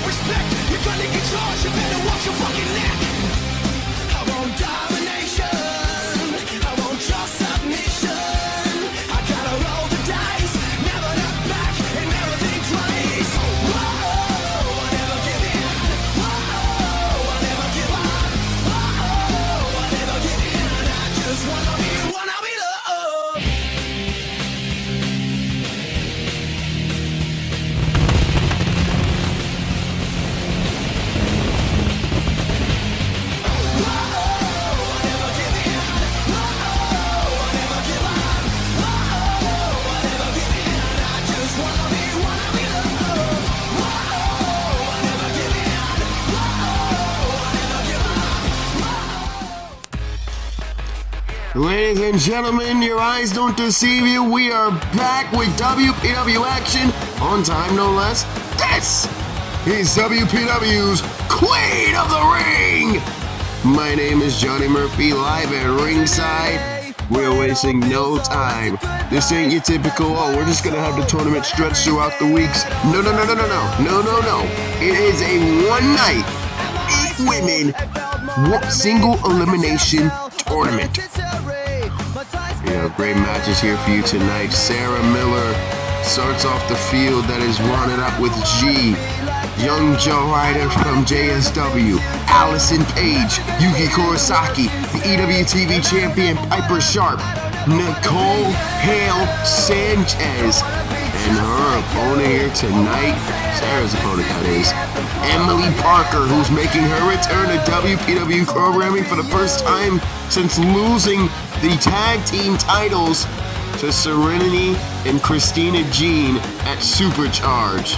respect. You're gonna get yours, you better watch your fucking neck. I want domination, I want your submission. I gotta roll the dice, never look back and never think twice. Whoa, I never give in. Whoa, I never give up. Whoa, I never give in. I just wanna be loved. Ladies and gentlemen, your eyes don't deceive you. We are back with WPW action on time, no less. This is WPW's Queen of the Ring. My name is Johnny Murphy, live at ringside. We're wasting no time. This ain't your typical, we're just gonna have the tournament stretch throughout the weeks. No. It is a one night, 8 women, single elimination tournament. Great matches here for you tonight. Sara Miller starts off the field that is running up with G. Young Ryder from JSW. Alisyn Page. Yuki Kurosaki. The EWTV champion Piper Sharp. Nicole Hail-Sanchez. And her opponent here tonight, Sarah's opponent that is, Emily Parker, who's making her return to WPW programming for the first time since losing the tag team titles to Serenity and Christina Jean at Supercharged.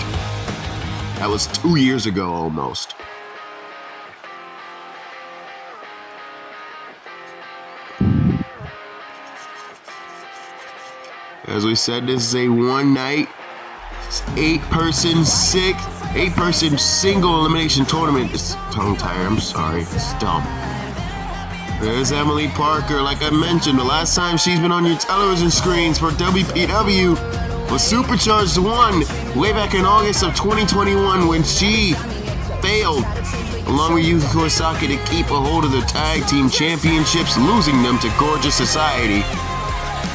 That was 2 years ago almost. As we said, this is a one night, 8-person single elimination tournament. It's tongue tired, I'm sorry, it's dumb. There's Emily Parker. Like I mentioned, the last time she's been on your television screens for WPW was Supercharged 1 way back in August of 2021 when she failed, along with Yuki Kurosaki, to keep a hold of the tag team championships, losing them to Gorgeous Society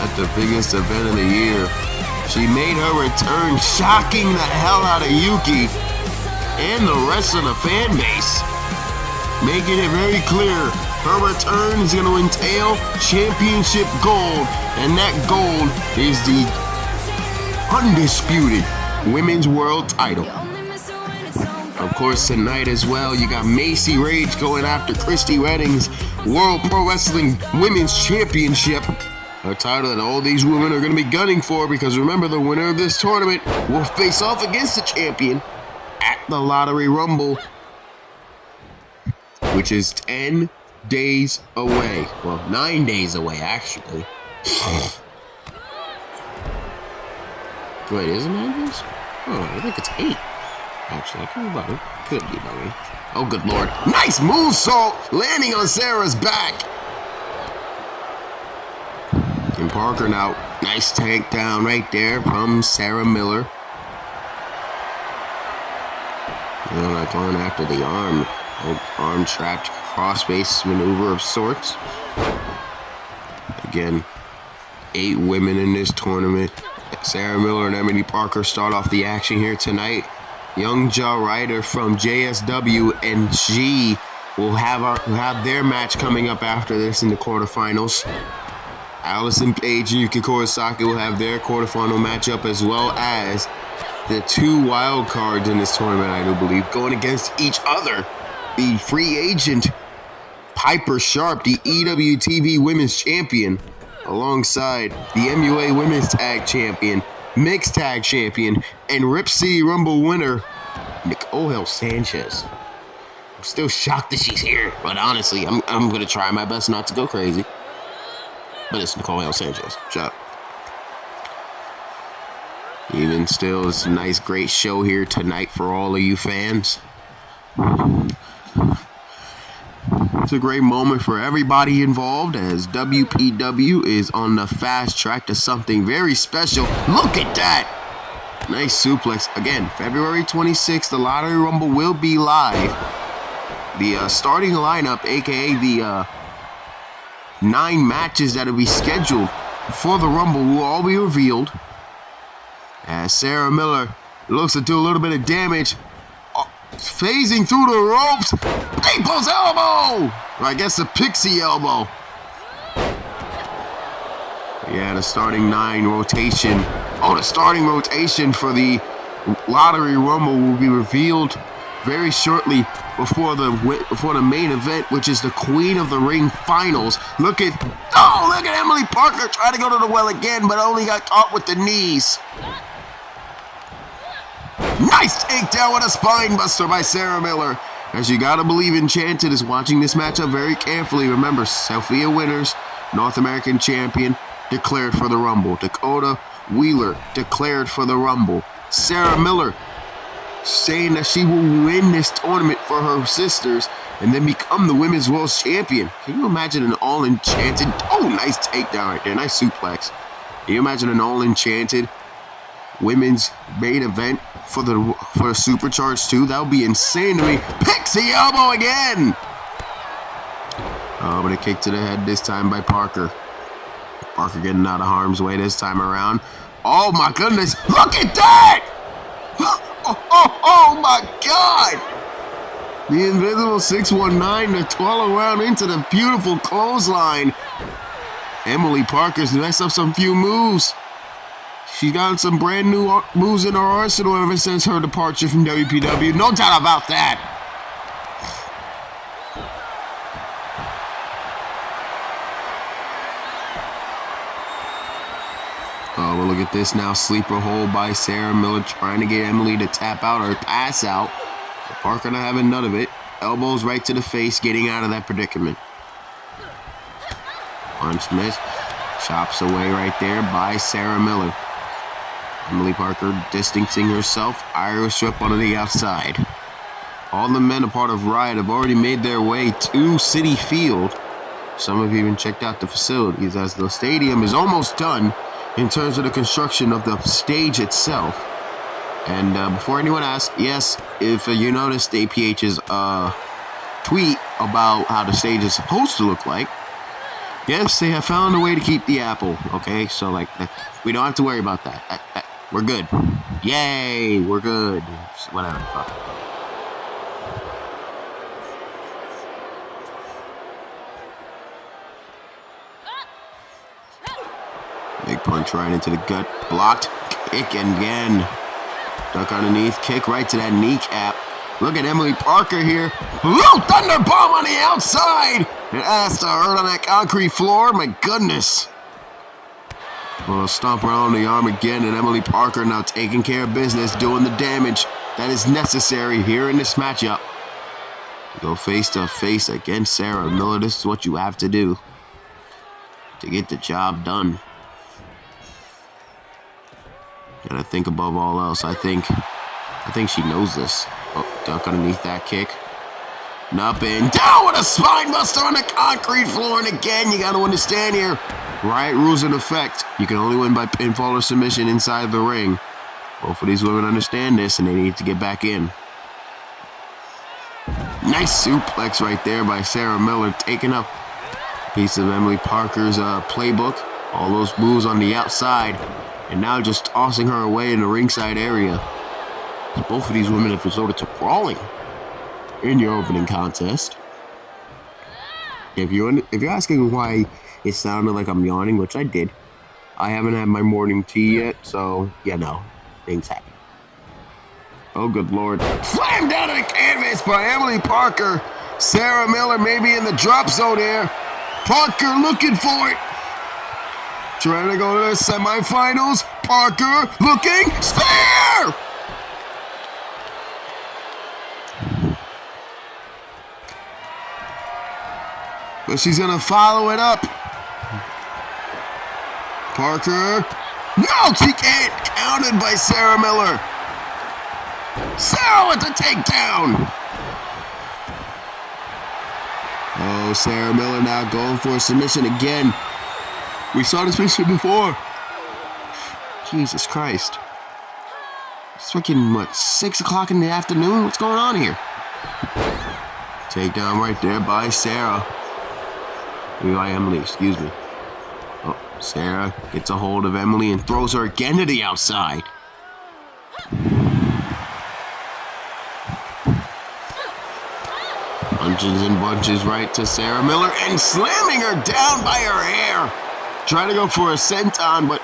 at the biggest event of the year. She made her return, shocking the hell out of Yuki and the rest of the fan base, making it very clear her return is going to entail championship gold, and that gold is the undisputed Women's World title. Of course, tonight as well, you got Macy Rage going after Kristie Redding's World Pro Wrestling Women's Championship, a title that all these women are going to be gunning for, because remember, the winner of this tournament will face off against the champion at the Lottery Rumble, which is 10 days away. Well, 9 days away, actually. Wait, is it 9 days? Oh, I think it's 8. Actually, I could be about it. Could be about it. Oh, good lord. Nice moonsault landing on Sarah's back. And Parker now. Nice tank down right there from Sara Miller. Like going after the arm. Arm trapped cross-base maneuver of sorts. Again, 8 women in this tournament. Sara Miller and Emily Parker start off the action here tonight. Young Ryder from JSW and G will have their match coming up after this in the quarterfinals. Alisyn Page and Yuki Kurosaki will have their quarterfinal matchup, as well as the 2 wild cards in this tournament, I do believe, going against each other. The free agent Piper Sharp, the EWTV Women's Champion, alongside the MUA Women's Tag Champion, Mixed Tag Champion, and Rip City Rumble winner, Nicole Hail-Sanchez. I'm still shocked that she's here, but honestly, I'm going to try my best not to go crazy. But it's Nicole Hail-Sanchez. Shut up. Even still, it's a nice, great show here tonight for all of you fans. It's a great moment for everybody involved, as WPW is on the fast track to something very special. Look at that! Nice suplex. Again, February 26th, the Lottery Rumble will be live. The starting lineup, a.k.a. the 9 matches that will be scheduled for the Rumble will all be revealed. As Sara Miller looks to do a little bit of damage. Phasing through the ropes. People's elbow! Or I guess the pixie elbow. Yeah, the starting 9 rotation. Oh, the starting rotation for the Lottery Rumble will be revealed very shortly before the main event, which is the Queen of the Ring Finals. Look at Emily Parker trying to go to the well again, but only got caught with the knees. Nice takedown with a spine buster by Sara Miller. As you gotta believe Enchanted is watching this matchup very carefully. Remember, Sophia Winters, North American champion, declared for the Rumble. Dakota Wheeler declared for the Rumble. Sara Miller saying that she will win this tournament for her sisters and then become the Women's World Champion. Can you imagine an all-enchanted? Oh, nice takedown right there. Nice suplex. Can you imagine an all-enchanted women's main event for Supercharged 2? That would be insane to me. Pixie elbow again! Oh, but a kick to the head this time by Parker. Parker getting out of harm's way this time around. Oh my goodness, look at that! Oh my God! The invisible 619 to twirl around into the beautiful clothesline. Emily Parker's messed up some few moves. She's gotten some brand new moves in her arsenal ever since her departure from WPW. No doubt about that. Oh, well, look at this now. Sleeper hold by Sara Miller trying to get Emily to tap out or pass out. But Parker not having none of it. Elbows right to the face, getting out of that predicament. Punch miss. Chops away right there by Sara Miller. Emily Parker distancing herself. Irish whip onto the outside. All the men a part of Riot have already made their way to Citi Field. Some have even checked out the facilities as the stadium is almost done in terms of the construction of the stage itself. And before anyone asks, yes, if you noticed APH's tweet about how the stage is supposed to look like, yes, they have found a way to keep the apple, okay? So, like, we don't have to worry about that. We're good. Yay, we're good. Whatever, fuck. Big punch right into the gut. Blocked. Kick again. Duck underneath. Kick right to that kneecap. Look at Emily Parker here. Blue Thunder Bomb on the outside. It has to hurt on that concrete floor. My goodness. Well, stomp around the arm again. And Emily Parker now taking care of business. Doing the damage that is necessary here in this matchup. Go face to face against Sara Miller. This is what you have to do to get the job done. And I think above all else, I think she knows this. Oh, duck underneath that kick. And up and down with a spine buster on the concrete floor. And again, you got to understand here, Riot rules in effect. You can only win by pinfall or submission inside the ring. Both of these women understand this, and they need to get back in. Nice suplex right there by Sara Miller, taking up a piece of Emily Parker's playbook. All those moves on the outside. And now just tossing her away in the ringside area. Both of these women have resorted to crawling in your opening contest. If you're asking why it sounded like I'm yawning, which I did, I haven't had my morning tea yet, so yeah, no, things happen. Oh, good Lord. Slammed down to the canvas by Emily Parker. Sara Miller maybe in the drop zone here. Parker looking for it. Trying to go to the semifinals. Parker looking. Spear! But she's going to follow it up. Parker. No, she can't. Counted by Sara Miller. Sara with the takedown. Oh, Sara Miller now going for a submission again. We saw this mission before. Jesus Christ. freaking, what, 6 o'clock in the afternoon? What's going on here? Takedown right there by Sara. By Emily, excuse me. Oh, Sara gets a hold of Emily and throws her again to the outside. Punches and bunches right to Sara Miller and slamming her down by her hair. Trying to go for a senton, but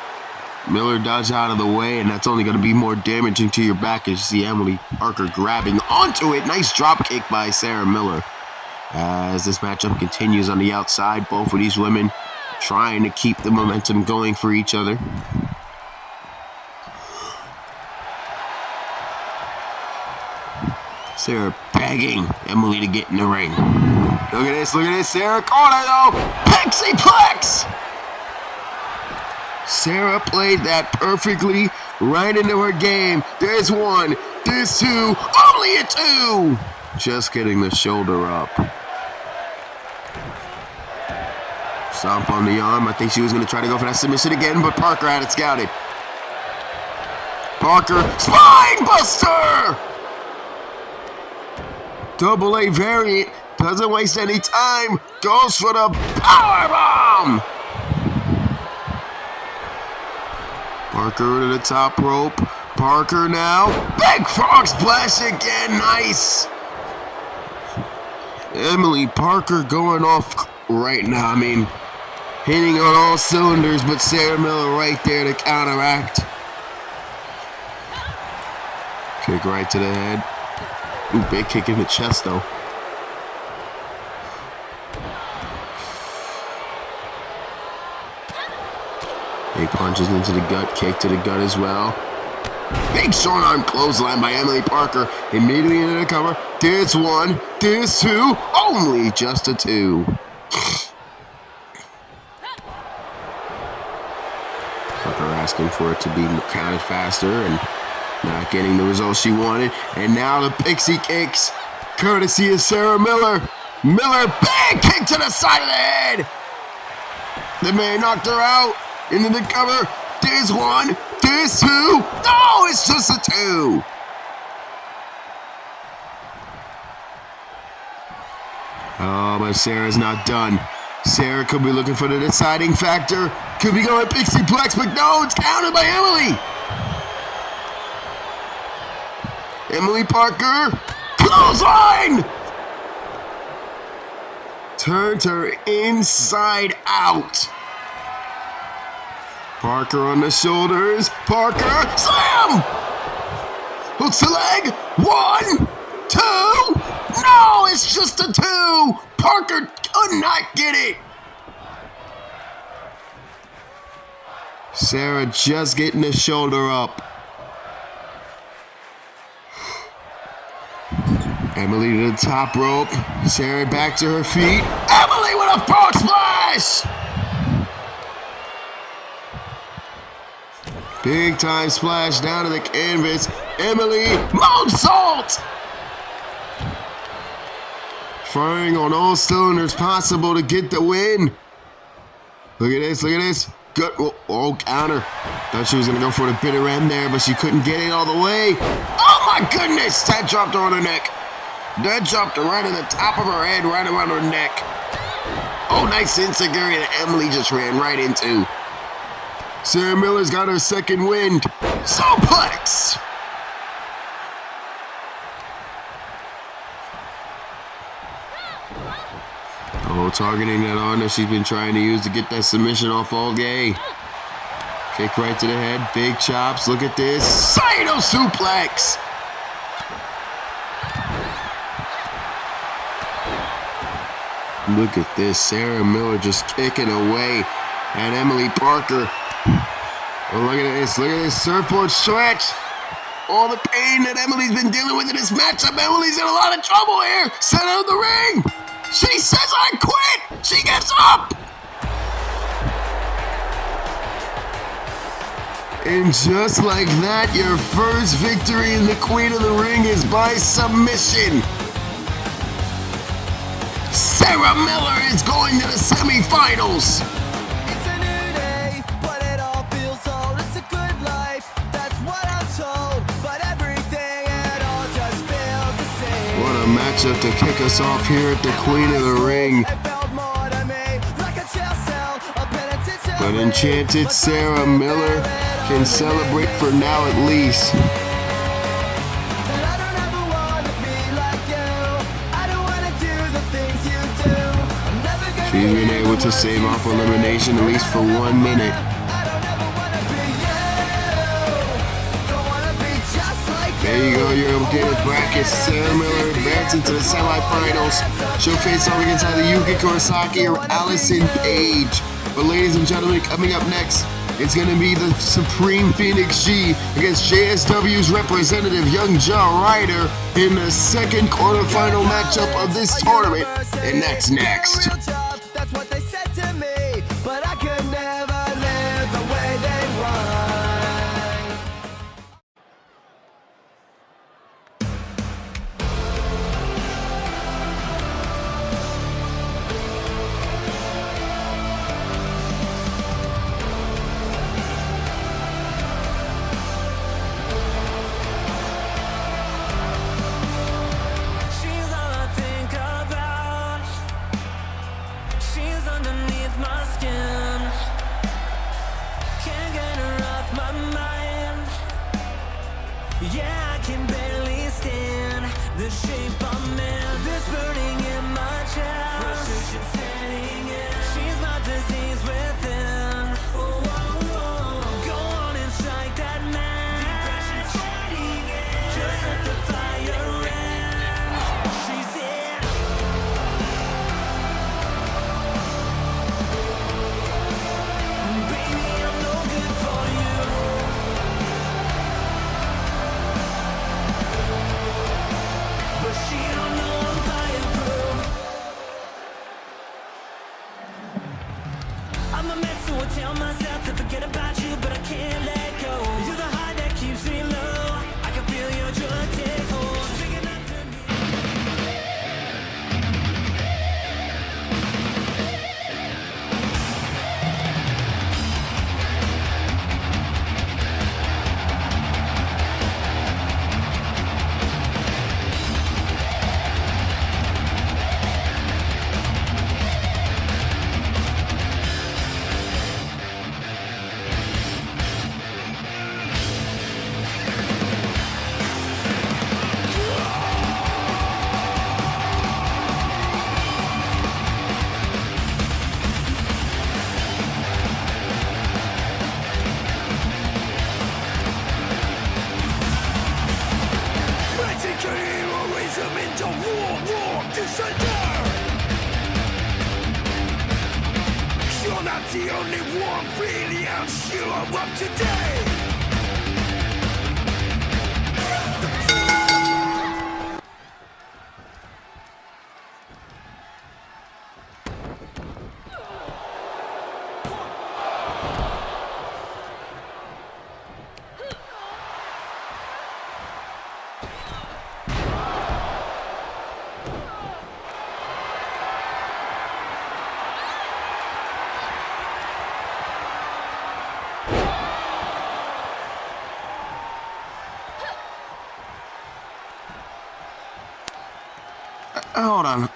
Miller dodged out of the way, and that's only going to be more damaging to your back as you see Emily Parker grabbing onto it. Nice drop kick by Sara Miller. As this matchup continues on the outside, both of these women trying to keep the momentum going for each other. Sara begging Emily to get in the ring. Look at this, Sara caught her though. Pixie-plex! Sara played that perfectly right into her game. There's one, there's two, only a two! Just getting the shoulder up. Stomp on the arm. I think she was going to try to go for that submission again, but Parker had it scouted. Parker, spine buster! Double A variant, doesn't waste any time, goes for the power bomb! Parker to the top rope. Parker now. Big frog splash again. Nice. Emily Parker going off right now. I mean, hitting on all cylinders, but Sara Miller right there to counteract. Kick right to the head. Ooh, big kick in the chest though. Big punches into the gut, kick to the gut as well. Big short arm clothesline by Emily Parker. Immediately into the cover. There's one, there's two, only just a two. Parker asking for it to be counted faster and not getting the results she wanted. And now the pixie kicks, courtesy of Sara Miller. Miller, big kick to the side of the head. The man knocked her out. Into the cover. There's one. There's two. No, it's just a two. Oh, but Sara's not done. Sara could be looking for the deciding factor. Could be going pixie-plex, but no, it's counted by Emily. Emily Parker. Clothesline. Turned her inside out. Parker on the shoulders. Parker, slam! Hooks the leg. One, two. No, it's just a two. Parker could not get it. Sara just getting the shoulder up. Emily to the top rope. Sara back to her feet. Emily with a frog splash! Big time splash down to the canvas. Emily, moonsault! Firing on all cylinders possible to get the win. Look at this, look at this. Good, oh, counter. Thought she was gonna go for the bitter end there, but she couldn't get it all the way. Oh my goodness, that dropped her on her neck. That dropped her right in the top of her head, right around her neck. Oh, nice enziguri that Emily just ran right into. Sara Miller's got her second wind. Suplex! Oh, targeting that arm that she's been trying to use to get that submission off all day. Kick right to the head, big chops. Look at this. Saito suplex! Look at this. Sara Miller just kicking away at Emily Parker. Oh, look at this. Look at this surfboard stretch. All the pain that Emily's been dealing with in this matchup. Emily's in a lot of trouble here. Center of the ring. She says, I quit. She gets up. And just like that, your first victory in the Queen of the Ring is by submission. Sara Miller is going to the semifinals. It's a new day, but it all feels old. It's a good life, that's what I'm told. But every matchup to kick us off here at the Queen of the Ring. But enchanted Sara Miller can celebrate for now at least. She's been able to save off elimination at least for 1 minute. There you go, your updated bracket. Sara Miller advancing to the semifinals. She'll face off against either Yuki, Kurosaki, or Alisyn Page. But ladies and gentlemen, coming up next, it's going to be the Supreme Phoenix G against JSW's representative, Young Ryder, in the second quarterfinal matchup of this tournament. And that's next. That's what they said to me, but I could never live the way they want. She's all I think about. She's underneath my skin. Can't get her off my mind. Yeah, I can barely stand the shape I'm in. This burning in my chest. Frustration setting in. She's my disease within. Oh, oh, oh. Go on and strike that match. Depression setting in. Just let the fire in. She's in. Baby, I'm no good for you. But she don't know I'm fireproof. I'm a mess, so I tell myself to forget about you, but I can't let go. You're the high that keeps me low. I can feel your drug take hold. Singing after me. Practical heroism into war, descender. You're not the only one really unsure of today. Hold on.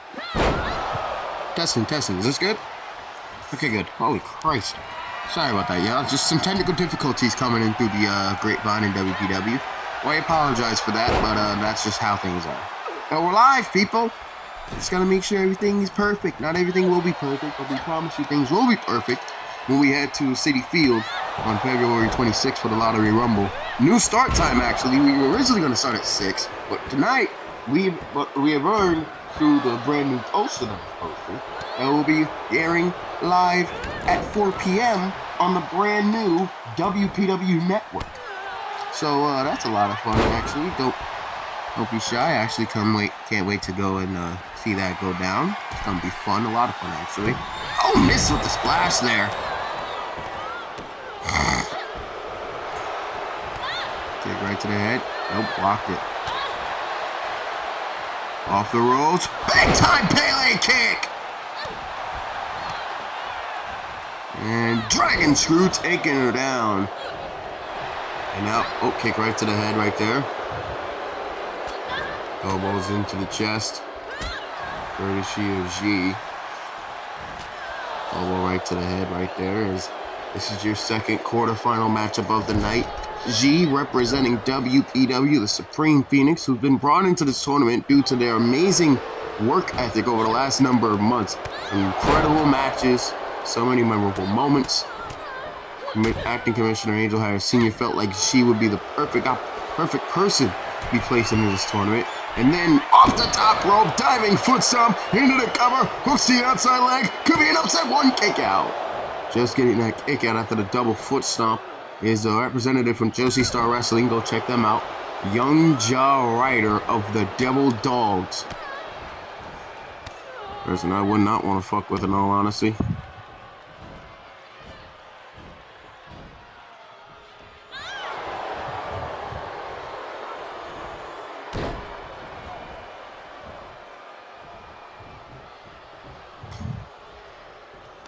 Testing. Is this good? Okay, good. Holy Christ. Sorry about that, y'all. Just some technical difficulties coming in through the grapevine in WPW. Well, I apologize for that, but that's just how things are. But we're live, people. Just gotta make sure everything is perfect. Not everything will be perfect, but we promise you things will be perfect when we head to Citi Field on February 26th for the Lottery Rumble. New start time, actually. We were originally going to start at 6, but tonight we have earned through the brand new poster that was posted, and we'll be airing live at 4 p.m. on the brand new WPW network. So that's a lot of fun, actually. Don't be shy. Actually, can't wait to go and see that go down. It's gonna be fun. A lot of fun, actually. Oh, missed with the splash there. Kick right to the head. Nope, blocked it. Off the ropes. Big time Pele kick. And Dragon Screw taking her down. And now, kick right to the head right there. Elbows into the chest. Courtesy of G. Elbow right to the head right there. This is your second quarterfinal matchup of the night. G representing WPW, the Supreme Phoenix, who've been brought into this tournament due to their amazing work ethic over the last number of months. Incredible matches, so many memorable moments. Acting Commissioner Angel Harris Sr. felt like she would be the perfect person to be placed into this tournament. And then off the top rope, diving foot stomp into the cover, hooks the outside leg, could be an upset one, kick out. Just getting that kick out after the double foot stomp is a representative from Joshi Star Wrestling. Go check them out. Young Ryder of the Devil Dogs. Person I would not want to fuck with in all honesty.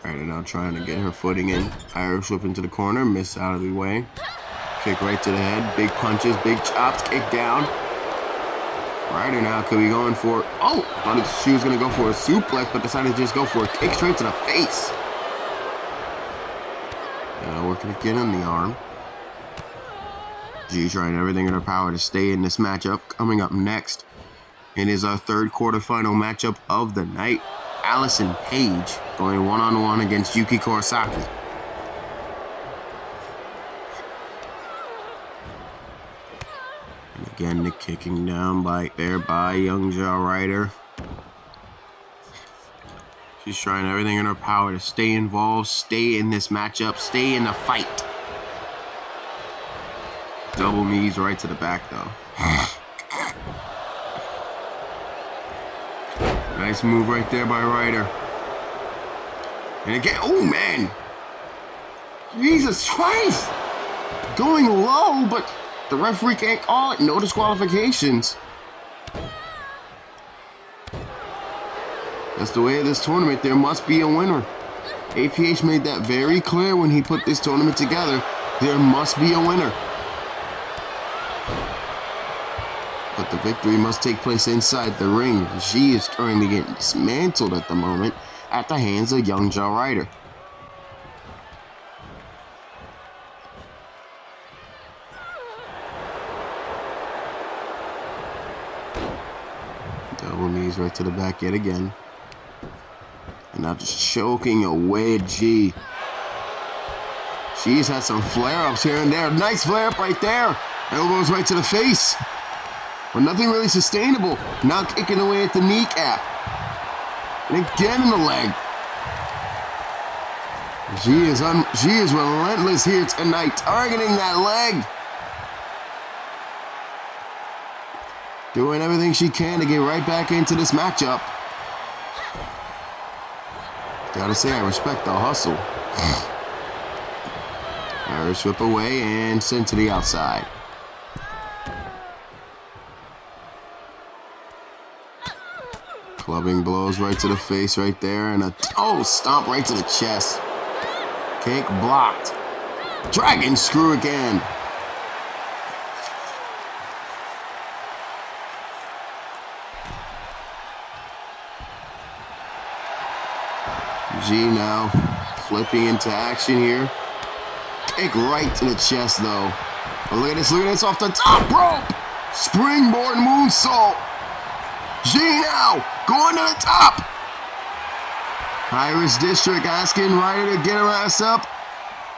Ryder now trying to get her footing in. Irish whip into the corner, miss out of the way. Kick right to the head, big punches, big chops, kick down. Ryder now could be going for, thought she was going to go for a suplex, but decided to just go for a kick straight to the face. Working again on the arm. G trying everything in her power to stay in this matchup. Coming up next, it is our third quarterfinal matchup of the night. Alisyn Page going one-on-one against Yuki Kurosaki. And again, the kicking down by young Ryder. She's trying everything in her power to stay involved, stay in this matchup, stay in the fight. Double knees right to the back, though. Nice move right there by Ryder. And again, oh man! Jesus Christ! Going low, but the referee can't call it. No disqualifications. That's the way of this tournament. There must be a winner. APH made that very clear when he put this tournament together. There must be a winner. But the victory must take place inside the ring. She is currently getting dismantled at the moment at the hands of young Ryder. Double knees right to the back yet again. And now just choking away at G. She's had some flare-ups here and there. Nice flare-up right there. Elbows right to the face. But nothing really sustainable. Now kicking away at the kneecap. And again in the leg. She is relentless here tonight, targeting that leg. Doing everything she can to get right back into this matchup. Gotta say, I respect the hustle. Irish whip away and sent to the outside. Clubbing blows right to the face right there, and a toe stomp right to the chest. Kick blocked. Dragon screw again. G now flipping into action here. Kick right to the chest though. But look at this off the top rope. Springboard moonsault. G now going to the top. Irish District asking Ryder to get her ass up.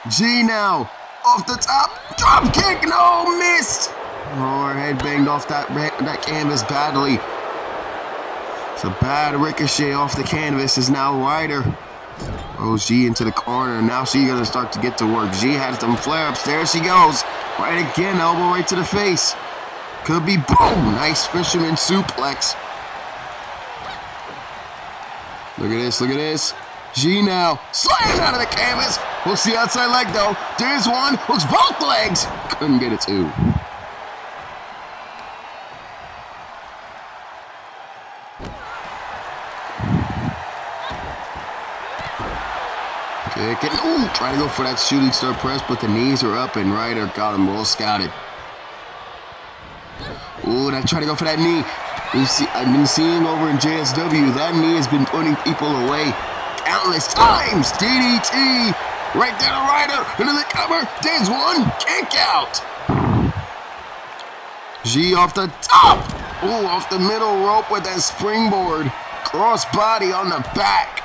G now off the top. Drop kick, no, missed. Oh, her head banged off that canvas badly. It's a bad ricochet off the canvas. Is now Ryder. Oh, G into the corner. Now she's gonna start to get to work. G has them flare-ups. There she goes. Right again, elbow right to the face. Could be boom. Nice fisherman suplex. Look at this, look at this. G now slams out of the canvas. Hooks the outside leg though. There's one. Hooks both legs. Couldn't get it two. Kick it. Ooh, trying to go for that shooting star press, but the knees are up and Ryder got him well scouted. Ooh, I try to go for that knee. I've been seeing over in JSW, that knee has been putting people away countless times. DDT. Right there to Ryder. Into the cover. There's one. Kick out. G off the top. Ooh, off the middle rope with that springboard. Cross body on the back.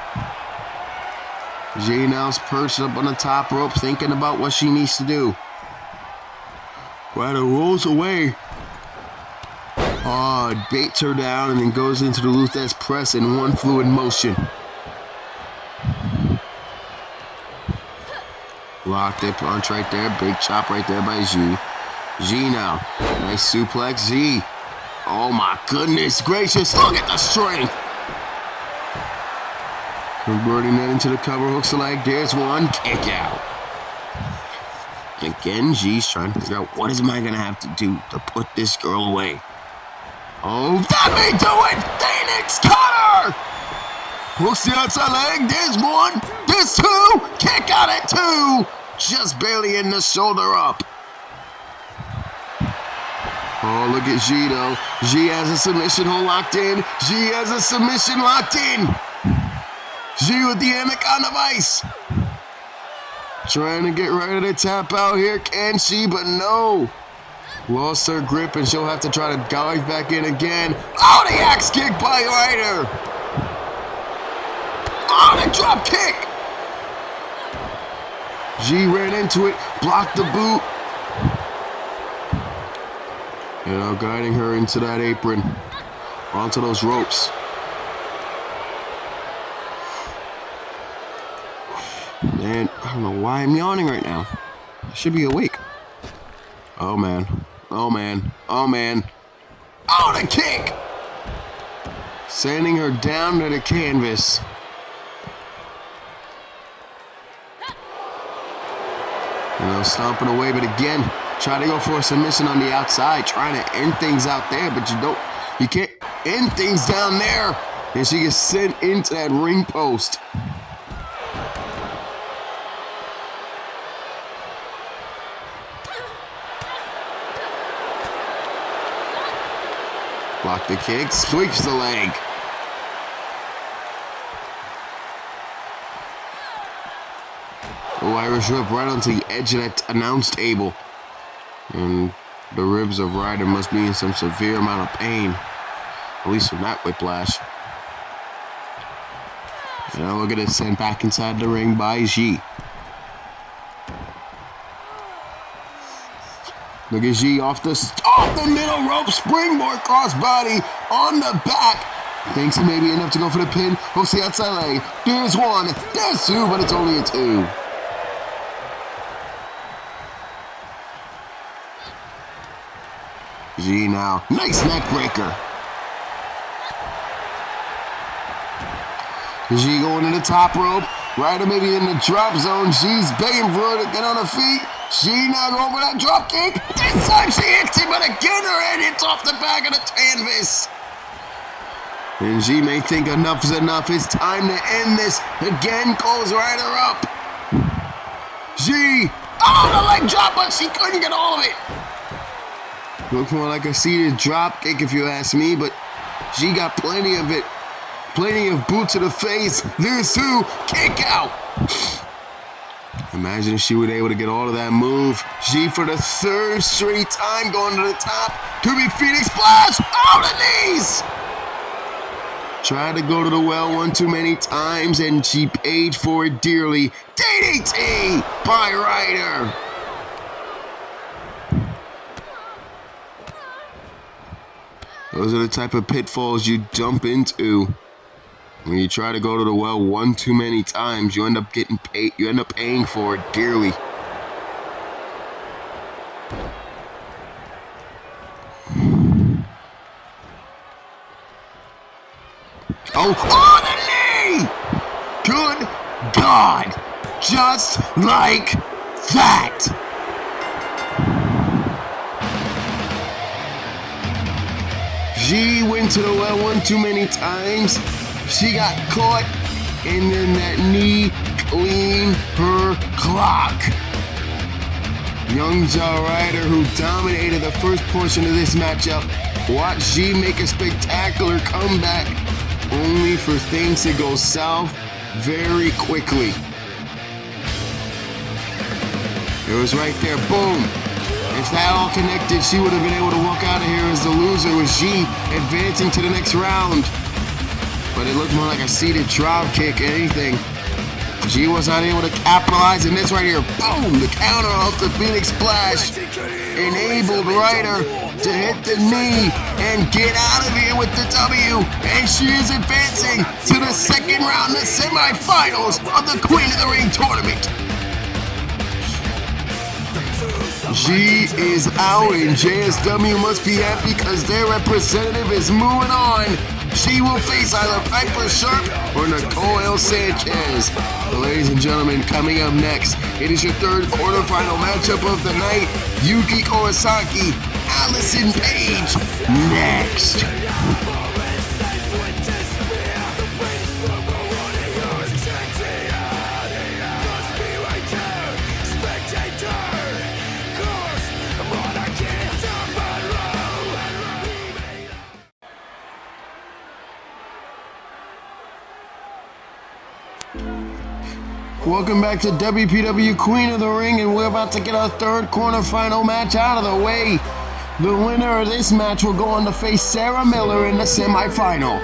G now's perched up on the top rope thinking about what she needs to do. Ryder rolls away. Oh, it baits her down and then goes into the Luthes press in one fluid motion. Locked it, punch right there. Big chop right there by G. G now. Nice suplex. G. Oh my goodness gracious. Look at the strength. Converting that into the cover. Hooks the leg. There's one. Kick out. Again, G's trying to figure out what am I going to have to do to put this girl away. Oh, that may do it! Phoenix cutter! Hooks the outside leg. There's one. There's two. Kick out at two. Just barely in the shoulder up. Oh, look at G though. G has a submission hold locked in. G has a submission locked in. G with the anaconda vice. Trying to get Ryder to tap out here. Can she? But no. Lost her grip and she'll have to try to dive back in again. Oh, the axe kick by Ryder. Oh, the drop kick. G ran into it, blocked the boot. And now guiding her into that apron, onto those ropes. Man, I don't know why I'm yawning right now. I should be awake. Oh man, oh man, oh man. Oh, the kick! Sending her down to the canvas. You know, stomping away, but again, try to go for a submission on the outside, trying to end things out there, but you can't end things down there. And she gets sent into that ring post. Block the kick, sweeps the leg. Oh, Irish whip right onto the edge of that announce table. And the ribs of Ryder must be in some severe amount of pain. At least from that whiplash. And now look at it, sent back inside the ring by G. Look at G off the middle rope, springboard crossbody on the back. Thinks he may be enough to go for the pin. Hooks the outside leg. There's one, there's two, but it's only a two. G now, nice neck breaker. G going to the top rope. Ryder maybe in the drop zone. G's begging for her to get on her feet. G now going for that drop kick. This time she hits it, but again her head hits off the back of the canvas. And G may think enough is enough. It's time to end this. Again calls Ryder up. G, oh, the leg drop, but she couldn't get all of it. Looks more like a seated drop kick if you ask me, but G got plenty of it. Plenty of boot to the face. There's two. Kick out. Imagine if she were able to get all of that move. G for the third straight time going to the top. Could be Phoenix Splash. Oh, the knees. Tried to go to the well one too many times, and she paid for it dearly. DDT by Ryder. Those are the type of pitfalls you jump into. When you try to go to the well one too many times, you end up getting paid. You end up paying for it dearly. Oh, the knee! Good God! Just like that! G went to the well one too many times. She got caught, and then that knee cleaned her clock. Young Ryder, who dominated the first portion of this matchup, Watch G make a spectacular comeback, only for things to go south very quickly. It was right there, boom. If that all connected, she would have been able to walk out of here as the loser, with G advancing to the next round. But it looked more like a seated drop kick, anything. G was not able to capitalize, and this right here, boom, the counter off the Phoenix Splash enabled Ryder to hit the knee and get out of here with the W, and she is advancing to the second round, the semifinals of the Queen of the Ring tournament. G is out, and JSW must be happy because their representative is moving on. She will face either Piper Sharp or Nicole Hail-Sanchez. Ladies and gentlemen, coming up next, it is your third quarterfinal matchup of the night. Yuki Kurosaki, Alisyn Page, next. Welcome back to WPW Queen of the Ring, and we're about to get our third quarterfinal match out of the way. The winner of this match will go on to face Sara Miller in the semifinal.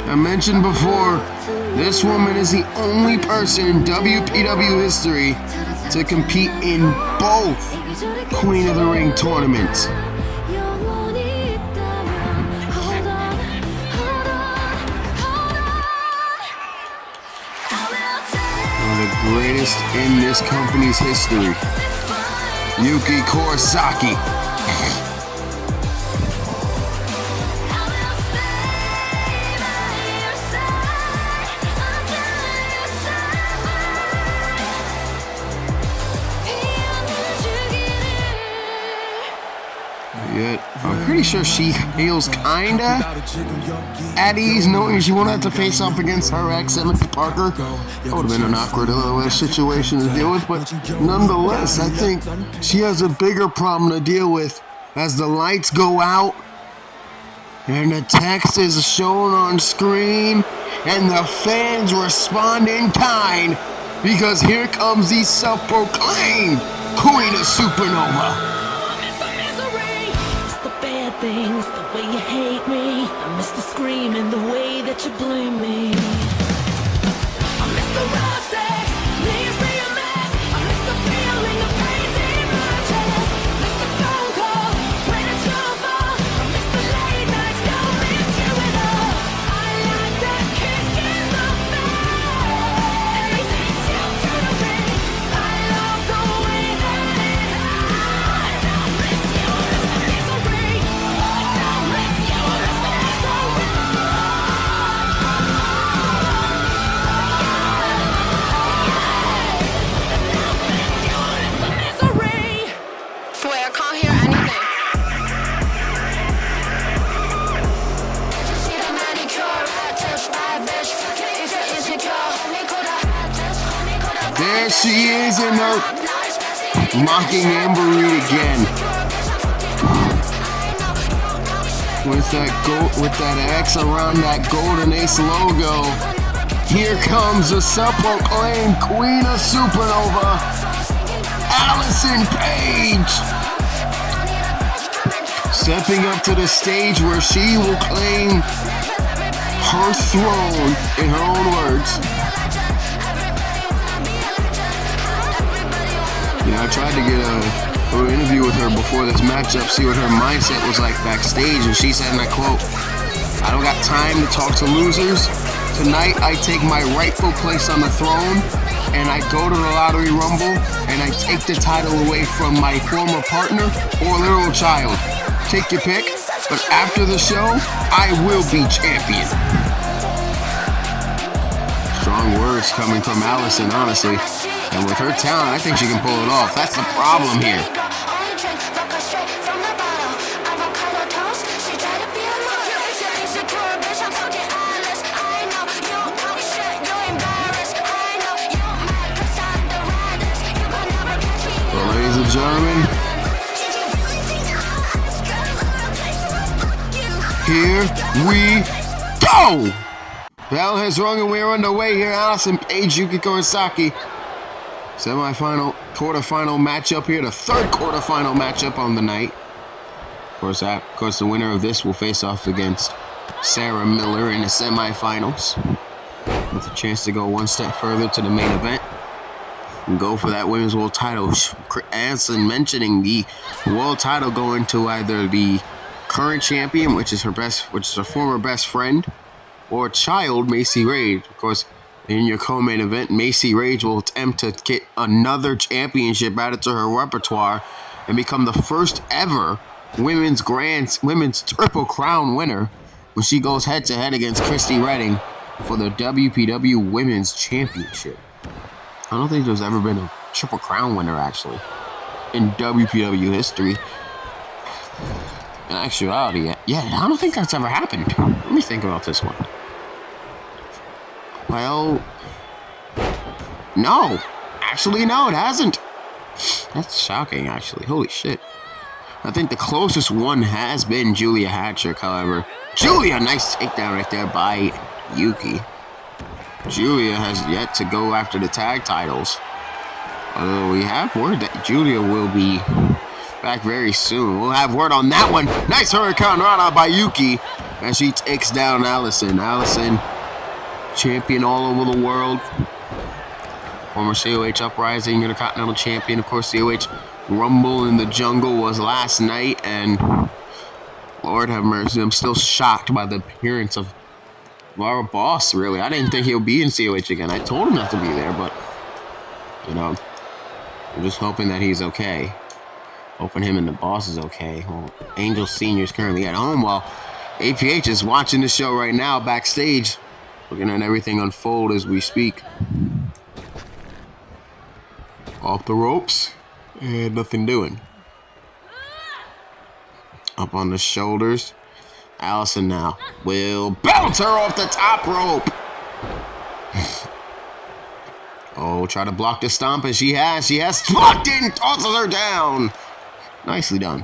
I mentioned before, this woman is the only person in WPW history to compete in both Queen of the Ring tournaments. One of the greatest in this company's history, Yuki Kurosaki. I'm pretty sure she feels kinda at ease knowing she won't have to face off against her ex, Macy Parker. That would have been an awkward situation to deal with, but nonetheless, I think she has a bigger problem to deal with as the lights go out and the text is shown on screen and the fans respond in kind, because here comes the self-proclaimed Queen of Supernova. Things, the way you hate me, I miss the scream and the way that you blame me. I miss the raw sex, please be a mess. I miss the feeling of crazy matches. Miss the phone call when it's your fault. I miss the late nights, don't lift you it up. I like that kick in the face. Takes you to the ring. I love the way that it hides. I miss you, it's a misery. There she is in her mocking Amber Reed again. With that X around that Golden Ace logo. Here comes the self-proclaimed Queen of Supernova, Alisyn Page. Stepping up to the stage where she will claim her throne, in her own words. I tried to get a little interview with her before this matchup, see what her mindset was like backstage, and she said, and I quote, "I don't got time to talk to losers. Tonight I take my rightful place on the throne, and I go to the Lottery Rumble, and I take the title away from my former partner or literal child. Take your pick, but after the show, I will be champion." Strong words coming from Alisyn, honestly. And with her talent, I think she can pull it off. That's the problem here. Well, ladies and gentlemen, here we go! Bell has rung and we're underway here. Alisyn Paige, Yuki Kurosaki. Semi-final, quarter-final matchup here. The third quarter-final matchup on the night. Of course, the winner of this will face off against Sara Miller in the semi-finals, with a chance to go one step further to the main event and go for that women's world title. Alisyn mentioning the world title going to either the current champion, which is her former best friend, or child, Macy Rage. Of course, in your co-main event, Macy Rage will attempt to get another championship added to her repertoire and become the first ever women's Triple Crown winner when she goes head-to-head against Kristie Redding for the WPW Women's Championship. I don't think there's ever been a Triple Crown winner, actually, in WPW history. In actuality, yeah, I don't think that's ever happened. Let me think about this one. Well, no. Actually, no, it hasn't. That's shocking, actually. Holy shit. I think the closest one has been Julia Hatcher, however. Julia, nice takedown right there by Yuki. Julia has yet to go after the tag titles. Although we have word that Julia will be back very soon. We'll have word on that one. Nice Hurricane Rana by Yuki as she takes down Alisyn. Alisyn, champion all over the world. Former COH Uprising, Intercontinental Champion. Of course, COH Rumble in the Jungle was last night, and Lord have mercy, I'm still shocked by the appearance of our boss, really. I didn't think he'll be in COH again. I told him not to be there, but, you know, I'm just hoping that he's okay. Hoping him and the boss is okay. Well, Angel Sr. is currently at home while APH is watching the show right now backstage, looking at everything unfold as we speak. Off the ropes, and nothing doing. Up on the shoulders. Alisyn now will bounce her off the top rope. Oh, try to block the stomp, and she has blocked it and tosses her down. Nicely done.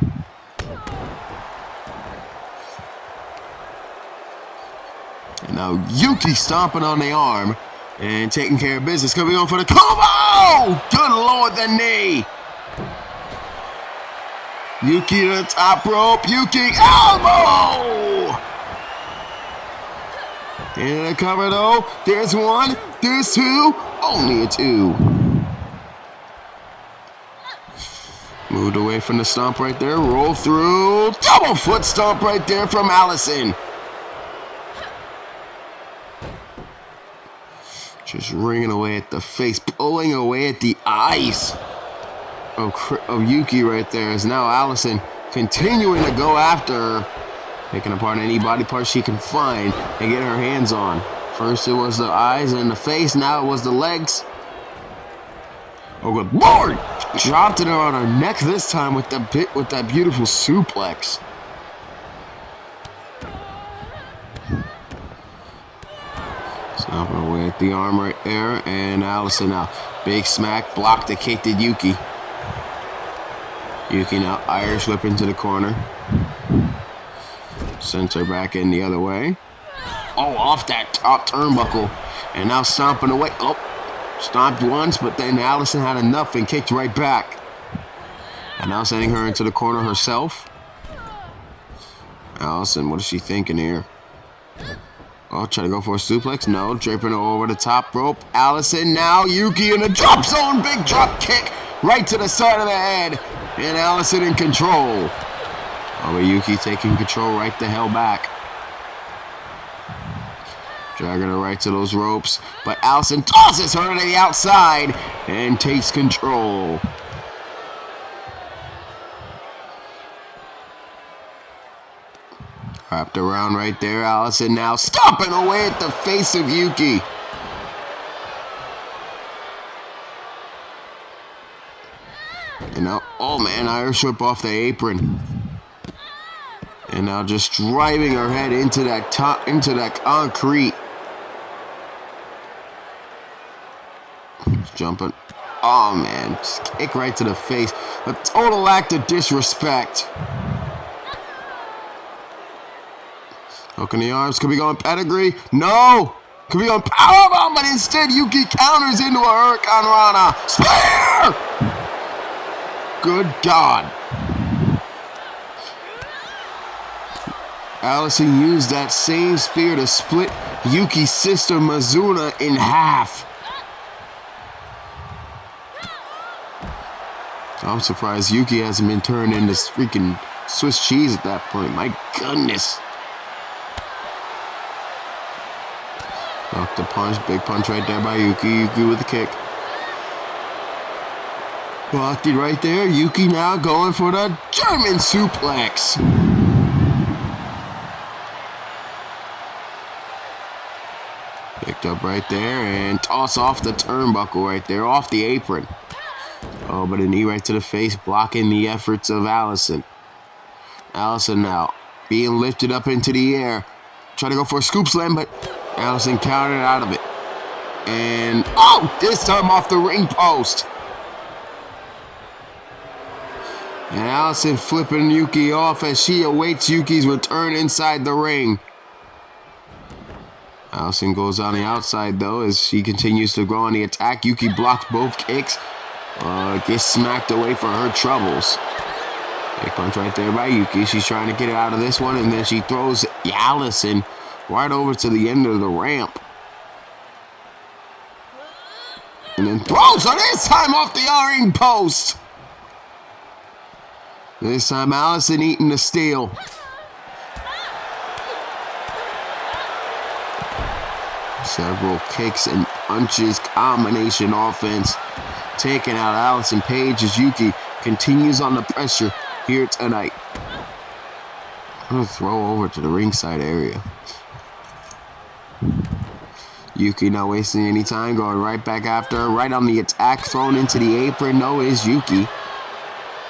And now Yuki stomping on the arm and taking care of business. Coming on for the combo! Good Lord, the knee. Yuki to the top rope. Yuki elbow! And a cover though. There's one. There's two. Only a two. Moved away from the stomp right there. Roll through. Double foot stomp right there from Alisyn. Just ringing away at the face. Pulling away at the eyes of Yuki right there. Is now Alisyn continuing to go after her. Picking apart any body part she can find and get her hands on. First it was the eyes and the face. Now it was the legs. Oh, good Lord! Dropped it on her neck this time with that beautiful suplex. Stomping away at the arm right there, and Alisyn now. Big smack, blocked the kick to Yuki. Yuki now Irish whip into the corner. Sends her back in the other way. Oh, off that top turnbuckle. And now stomping away. Oh, stomped once, but then Alisyn had enough and kicked right back. And now sending her into the corner herself. Alisyn, what is she thinking here? Oh, try to go for a suplex. No, draping her over the top rope. Alisyn now. Yuki in a drop zone. Big drop kick right to the side of the head. And Alisyn in control. Oh, but Yuki taking control right the hell back. Dragging her right to those ropes. But Alisyn tosses her to the outside and takes control. Wrapped around right there. Alisyn now stomping away at the face of Yuki. And Irish whip off the apron. And now just driving her head into that concrete. Jumping. Oh man, just kick right to the face. A total act of disrespect. Hook in the arms. Could be going pedigree. No! Could be going powerbomb, but instead Yuki counters into a Hurricane Rana. Spear! Good God. Alisyn used that same spear to split Yuki's sister Mizuna in half. I'm surprised Yuki hasn't been turned into freaking Swiss cheese at that point. My goodness. Knock the punch. Big punch right there by Yuki. Yuki with the kick. Blocked it right there. Yuki now going for the German suplex. Picked up right there and toss off the turnbuckle right there. Off the apron. Oh, but a knee right to the face, blocking the efforts of Alisyn. Alisyn now being lifted up into the air. Trying to go for a scoop slam, but Alisyn countered out of it. And, oh, this time off the ring post. And Alisyn flipping Yuki off as she awaits Yuki's return inside the ring. Alisyn goes on the outside, though, as she continues to go on the attack. Yuki blocks both kicks. Gets smacked away for her troubles. Big punch right there by Yuki. She's trying to get it out of this one, and then she throws Alisyn right over to the end of the ramp. And then throws her this time off the ring post. This time Alisyn eating the steel. Several kicks and punches, combination offense. Taking out Alisyn Page as Yuki continues on the pressure here tonight. I'm going to throw over to the ringside area. Yuki not wasting any time, going right back after her, right on the attack, thrown into the apron. No, is Yuki.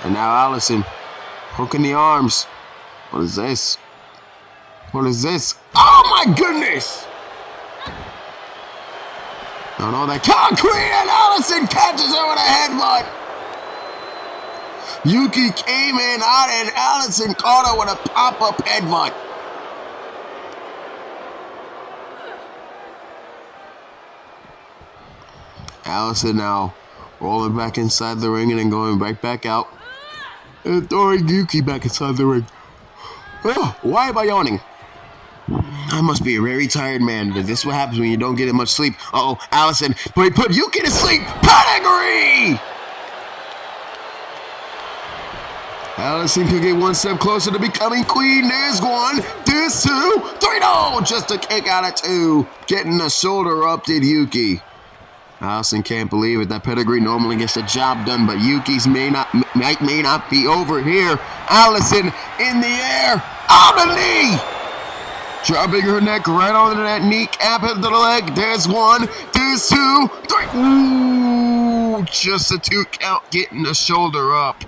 And now Alisyn hooking the arms. What is this? What is this? Oh my goodness! No, that concrete, and Alisyn catches her with a headbutt. Yuki came in hot, and Alisyn caught her with a pop-up headbutt. Alisyn now rolling back inside the ring and then going right back out. And throwing Yuki back inside the ring. Oh, why am I yawning? I must be a very tired man, but this is what happens when you don't get much sleep. Uh-oh, Alisyn, put Yuki to sleep. Pedigree! Alisyn could get one step closer to becoming queen. There's one, there's two, three, no! Just a kick out of two. Getting the shoulder up did Yuki. Alisyn can't believe it. That pedigree normally gets the job done, but Yuki's may not be over here. Alisyn in the air. On the knee! Dropping her neck right onto that kneecap into the leg. There's one, there's two, three. Ooh, just a 2 count getting the shoulder up.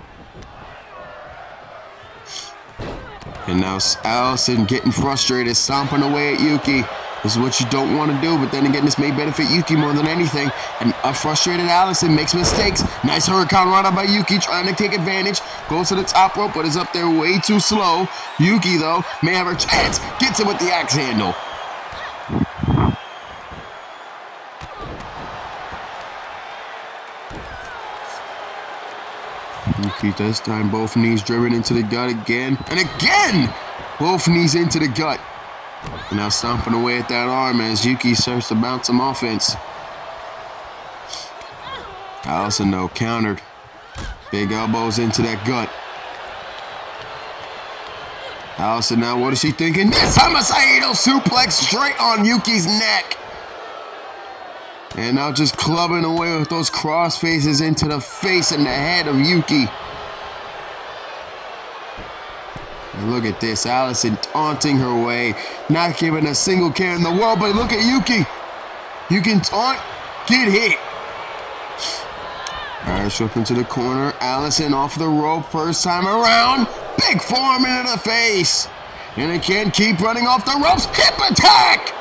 And now Alisyn getting frustrated, stomping away at Yuki. This is what you don't want to do, but then again, this may benefit Yuki more than anything. And a frustrated Alisyn makes mistakes. Nice Hurricane Rana by Yuki, trying to take advantage. Goes to the top rope, but is up there way too slow. Yuki, though, may have her chance. Gets it with the axe handle. Yuki this time, both knees driven into the gut again. And again! Both knees into the gut. And now stomping away at that arm as Yuki starts to bounce some offense. Alisyn, though, countered. Big elbows into that gut. Alisyn, now what is she thinking? This homicidal suplex straight on Yuki's neck. And now just clubbing away with those cross faces into the face and the head of Yuki. And look at this, Alisyn taunting her way, not giving a single care in the world, but look at Yuki. You can taunt, get hit. Ryder swept into the corner. Alisyn off the rope first time around. Big forearm into the face. And it can't keep running off the ropes. Hip attack!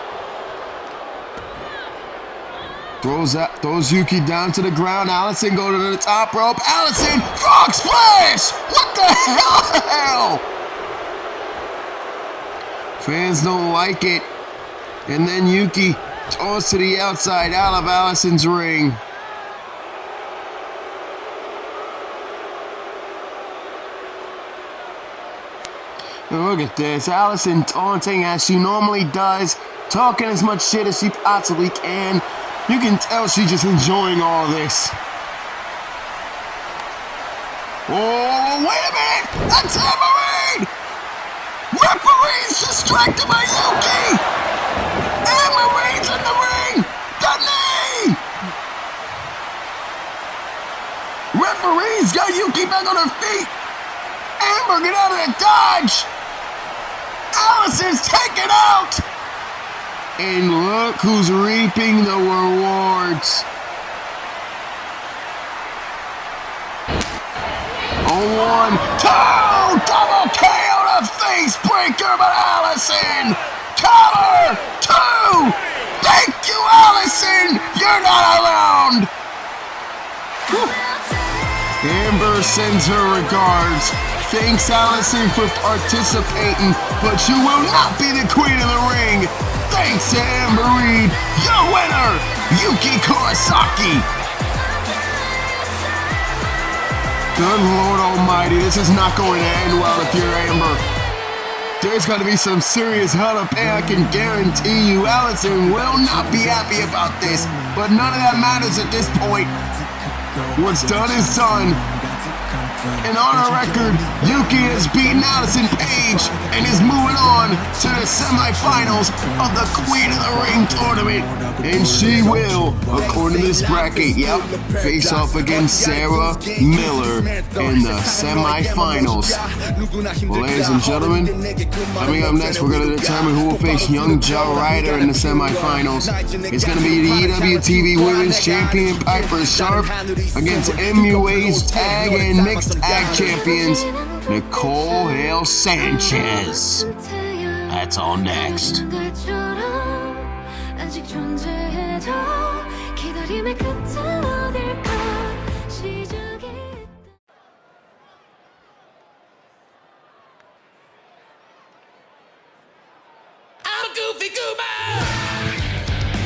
Throws Yuki down to the ground. Alisyn go to the top rope. Alisyn, frog splash! What the hell? Fans don't like it. And then Yuki tossed to the outside out of Alisyn's ring. And look at this. Alisyn taunting as she normally does, talking as much shit as she possibly can. You can tell she's just enjoying all this. Oh, wait a minute! A tambourine! Referee's distracted by Yuki! Tambourine's in the ring! The knee! Referee's got Yuki back on her feet! Amber, get out of the dodge! Alisyn's taken out! And look who's reaping the rewards. Oh, 1, 2, double KO to face breaker by Alisyn. Cover, 2. Thank you, Alisyn. You're not alone. Amber sends her regards. Thanks, Alisyn, for participating, but you will not be the queen of the ring. Thanks to Amber Reed, your winner, Yuki Kurosaki. Good Lord Almighty, this is not going to end well if you're Amber. There's got to be some serious hell to pay. I can guarantee you Alisyn will not be happy about this, but none of that matters at this point. What's done is done. And on our record, Yuki has beaten Alisyn Page and is moving on to the semifinals of the Queen of the Ring tournament. And she will, according to this bracket, face off against Sara Miller in the semifinals. Well, ladies and gentlemen, coming up next, we're going to determine who will face young Joe Ryder in the semifinals. It's going to be the EWTV Women's Champion Piper Sharp against MUA's Tag and Mixed Tag Champions Nicole Hail-Sanchez. That's all next.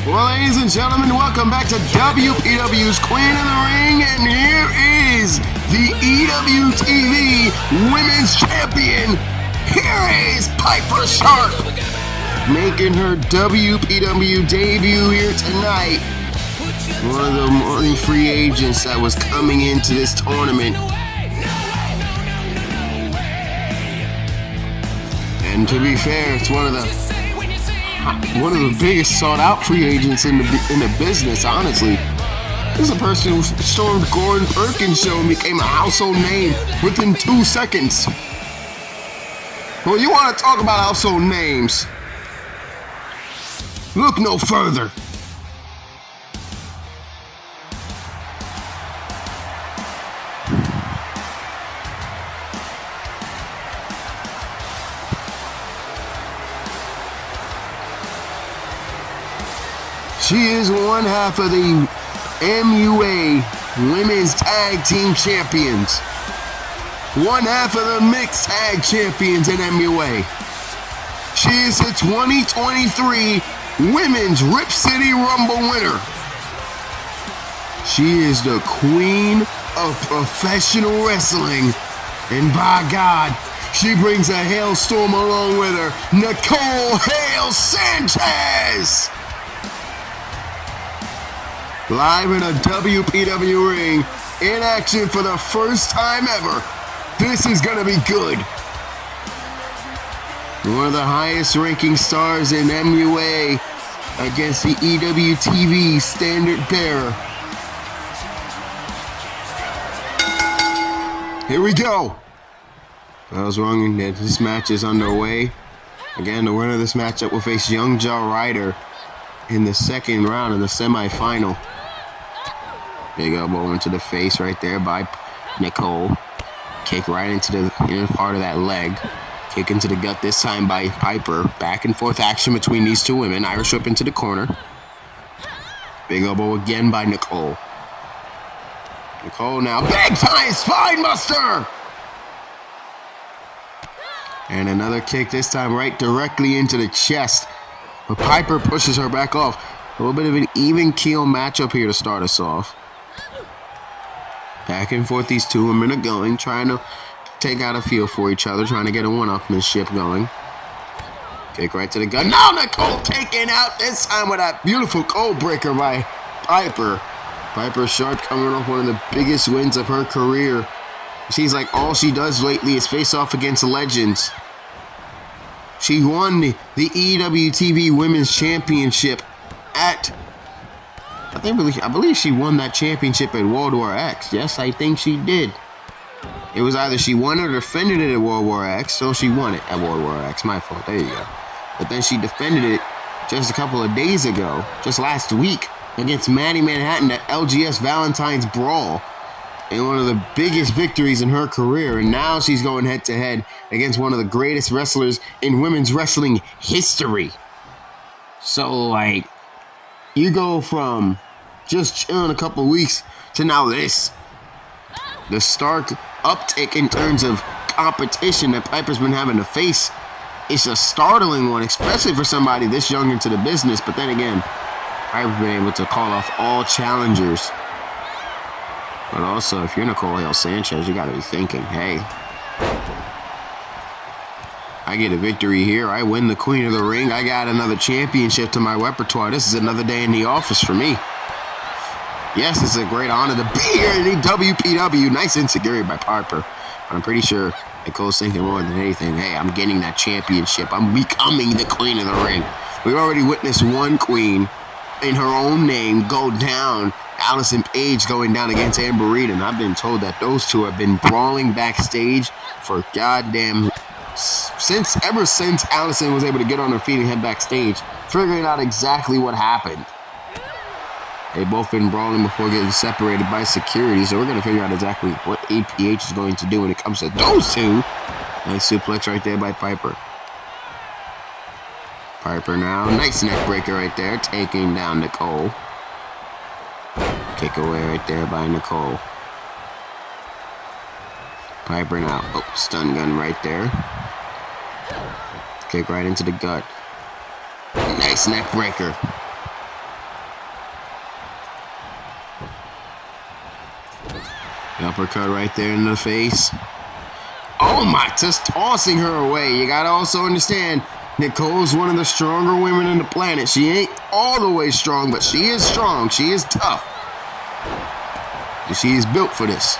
Well, ladies and gentlemen, welcome back to WPW's Queen of the Ring, and here is the EWTV Women's Champion. Here is Piper Sharp, making her WPW debut here tonight. One of the only free agents that was coming into this tournament. And to be fair, it's one of the biggest sought-out free agents in the business, honestly. This is a person who stormed Gordon Perkins' show and became a household name within 2 seconds. Well, you want to talk about household names? Look no further. She is one half of the MUA Women's Tag Team Champions. One half of the Mixed Tag Champions in MUA. She is the 2023 Women's Rip City Rumble winner. She is the queen of professional wrestling. And by God, she brings a hailstorm along with her. Nicole Hail-Sanchez! Live in a WPW ring, in action for the first time ever. This is gonna be good. One of the highest ranking stars in MUA against the EWTV standard bearer. Here we go. I was wrong that this match is underway. Again, the winner of this matchup will face young Joe Ryder in the second round of the semifinal. Big elbow into the face right there by Nicole. Kick right into the inner part of that leg. Kick into the gut this time by Piper. Back and forth action between these two women. Irish whip into the corner. Big elbow again by Nicole. Nicole now. Big time spine buster! And another kick this time right directly into the chest. But Piper pushes her back off. A little bit of an even keel matchup here to start us off. Back and forth these two women are going, trying to take out a feel for each other, trying to get a one-upmanship going. Kick right to the gut. Now Nicole taken out this time with that beautiful cold breaker by Piper. Piper Sharp coming off one of the biggest wins of her career. She's like, all she does lately is face off against legends. She won the EWTV Women's Championship at... I believe she won that championship at World War X. Yes, I think she did. It was either she won or defended it at World War X, so she won it at World War X. My fault. There you go. But then she defended it just a couple of days ago, just last week, against Maddie Manhattan at LGS Valentine's Brawl. And one of the biggest victories in her career. And now she's going head-to-head against one of the greatest wrestlers in women's wrestling history. So, like, you go from just chilling a couple weeks to now this. The stark uptick in terms of competition that Piper's been having to face is a startling one, especially for somebody this young into the business. But then again, Piper's been able to call off all challengers. But also, if you're Nicole Hail-Sanchez, you got to be thinking, hey, I get a victory here. I win the Queen of the Ring. I got another championship to my repertoire. This is another day in the office for me. Yes, it's a great honor to be here in the WPW. Nice insecurity by Piper. But I'm pretty sure Nicole's thinking more than anything, hey, I'm getting that championship. I'm becoming the Queen of the Ring. We've already witnessed one queen in her own name go down. Alisyn Paige going down against Amber Reed. And I've been told that those two have been brawling backstage for goddamn... ever since Alisyn was able to get on her feet and head backstage, figuring out exactly what happened. They've both been brawling before getting separated by security, so we're going to figure out exactly what APH is going to do when it comes to those two. Nice suplex right there by Piper. Piper now, nice neck breaker right there, taking down Nicole. Kick away right there by Nicole. Piper now, oh, stun gun right there. Kick right into the gut. Nice neck breaker. Uppercut right there in the face. Oh my, just tossing her away. You gotta also understand, Nicole's one of the stronger women on the planet. She ain't all the way strong, but she is strong. She is tough. And she is built for this.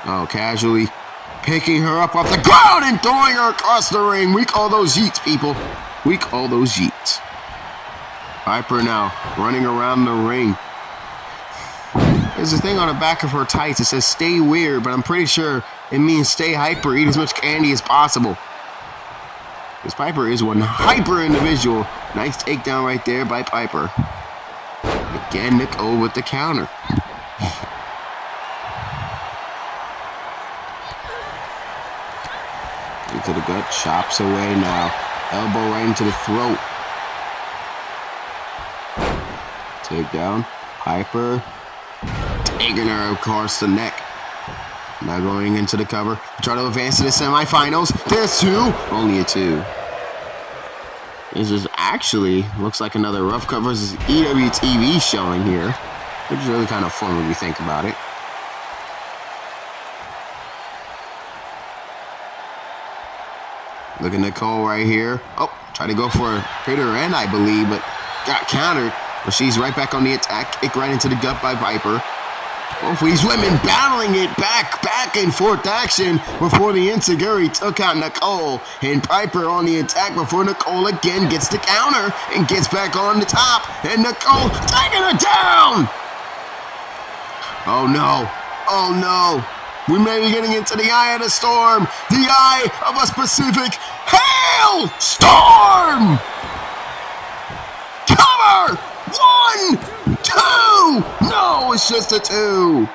Oh, casually picking her up off the ground and throwing her across the ring. We call those yeets, people. We call those yeets. Piper now running around the ring. There's a thing on the back of her tights that says stay weird, but I'm pretty sure it means stay hyper, eat as much candy as possible. Because Piper is one hyper individual. Nice takedown right there by Piper. Again, Nicole with the counter. Into the gut, chops away now. Elbow right into the throat. Takedown. Piper. Taking her across the neck. Now going into the cover. Try to advance to the semifinals. There's two. Only a 2. This is actually looks like another Rough Cut versus EWTV showing here, which is really kind of fun when you think about it. Look at Nicole right here. Oh, tried to go for a hitter end, I believe, but got countered. But she's right back on the attack. Kick right into the gut by Piper. Both of these women battling it back and forth action before the Enziguri took out Nicole. And Piper on the attack before Nicole again gets the counter and gets back on the top. And Nicole taking her down. Oh no. Oh no. We may be getting into the eye of the storm. The eye of a specific hailstorm. Cover. 1, 2! No, it's just a 2.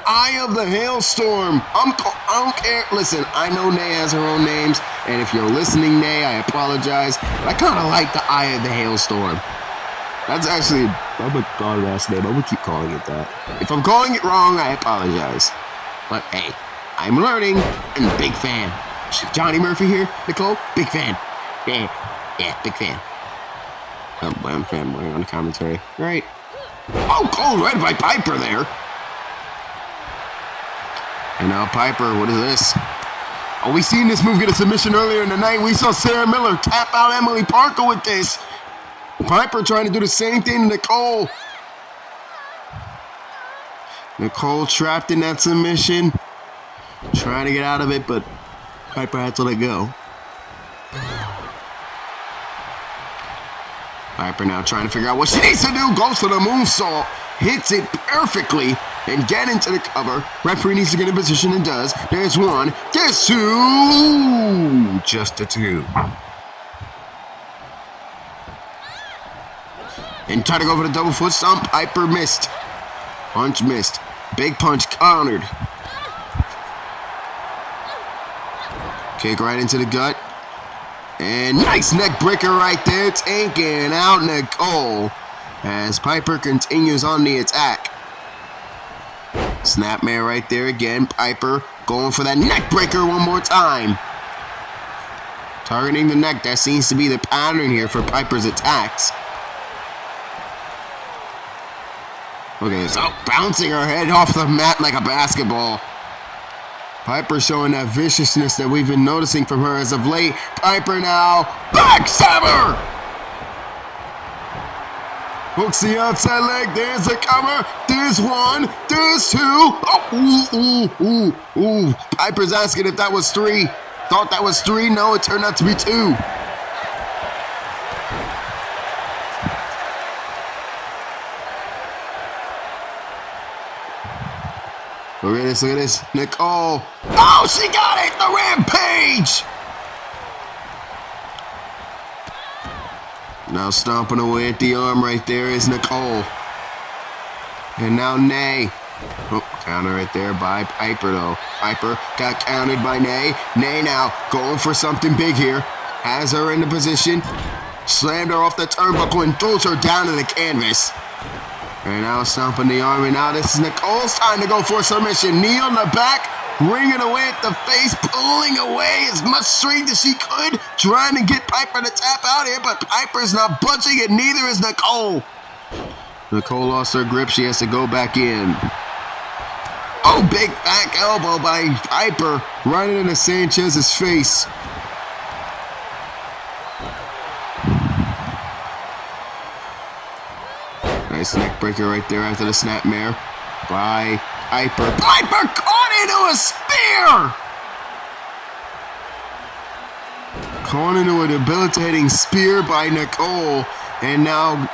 Eye of the Hailstorm. I don't care. Listen, I know Nay has her own names, and if you're listening, Nay, I apologize. But I kind of like the Eye of the Hailstorm. That's actually a god-ass name. I'm going to keep calling it that. If I'm calling it wrong, I apologize. But hey, I'm learning, and big fan. Johnny Murphy here, Nicole, big fan. Yeah, big fan. I'm fanboying on the commentary. Right. Oh, cold red by Piper there. And now Piper, what is this? Oh, we seen this move get a submission earlier in the night. We saw Sara Miller tap out Emily Parker with this. Piper trying to do the same thing to Nicole. Nicole trapped in that submission. Trying to get out of it, but Piper had to let go. Piper now trying to figure out what she needs to do. Goes for the moonsault. Hits it perfectly. And get into the cover. Referee needs to get in position and does. There's 1. There's 2. Just a 2. And try to go for the double foot stomp. Piper missed. Punch missed. Big punch countered. Kick right into the gut. And nice neck breaker right there. Taking out Nicole. As Piper continues on the attack. Snapmare right there again. Piper going for that neck breaker one more time. Targeting the neck. That seems to be the pattern here for Piper's attacks. Okay, so bouncing her head off the mat like a basketball. Piper showing that viciousness that we've been noticing from her as of late. Piper now. Backstabber! Hooks the outside leg. There's the cover. There's 1. There's 2. Oh, ooh. Piper's asking if that was 3. Thought that was 3. No, it turned out to be 2. Look at this. Look at this. Nicole. Oh, she got it. The Rampage. Now stomping away at the arm right there is Nicole. And now Nay. Oh, counter right there by Piper though. Piper got countered by Nay. Nay now going for something big here. Has her in the position. Slammed her off the turnbuckle and throws her down to the canvas. And now stomping the arm. And now this is Nicole's time to go for a submission. Knee on the back. Ringing away at the face, pulling away as much strength as she could, trying to get Piper to tap out here, but Piper's not budging, and neither is Nicole. Nicole lost her grip. She has to go back in. Oh, big back elbow by Piper, right into Sanchez's face. Nice neck breaker right there after the snapmare by Piper. Piper caught into a spear! Caught into a debilitating spear by Nicole. And now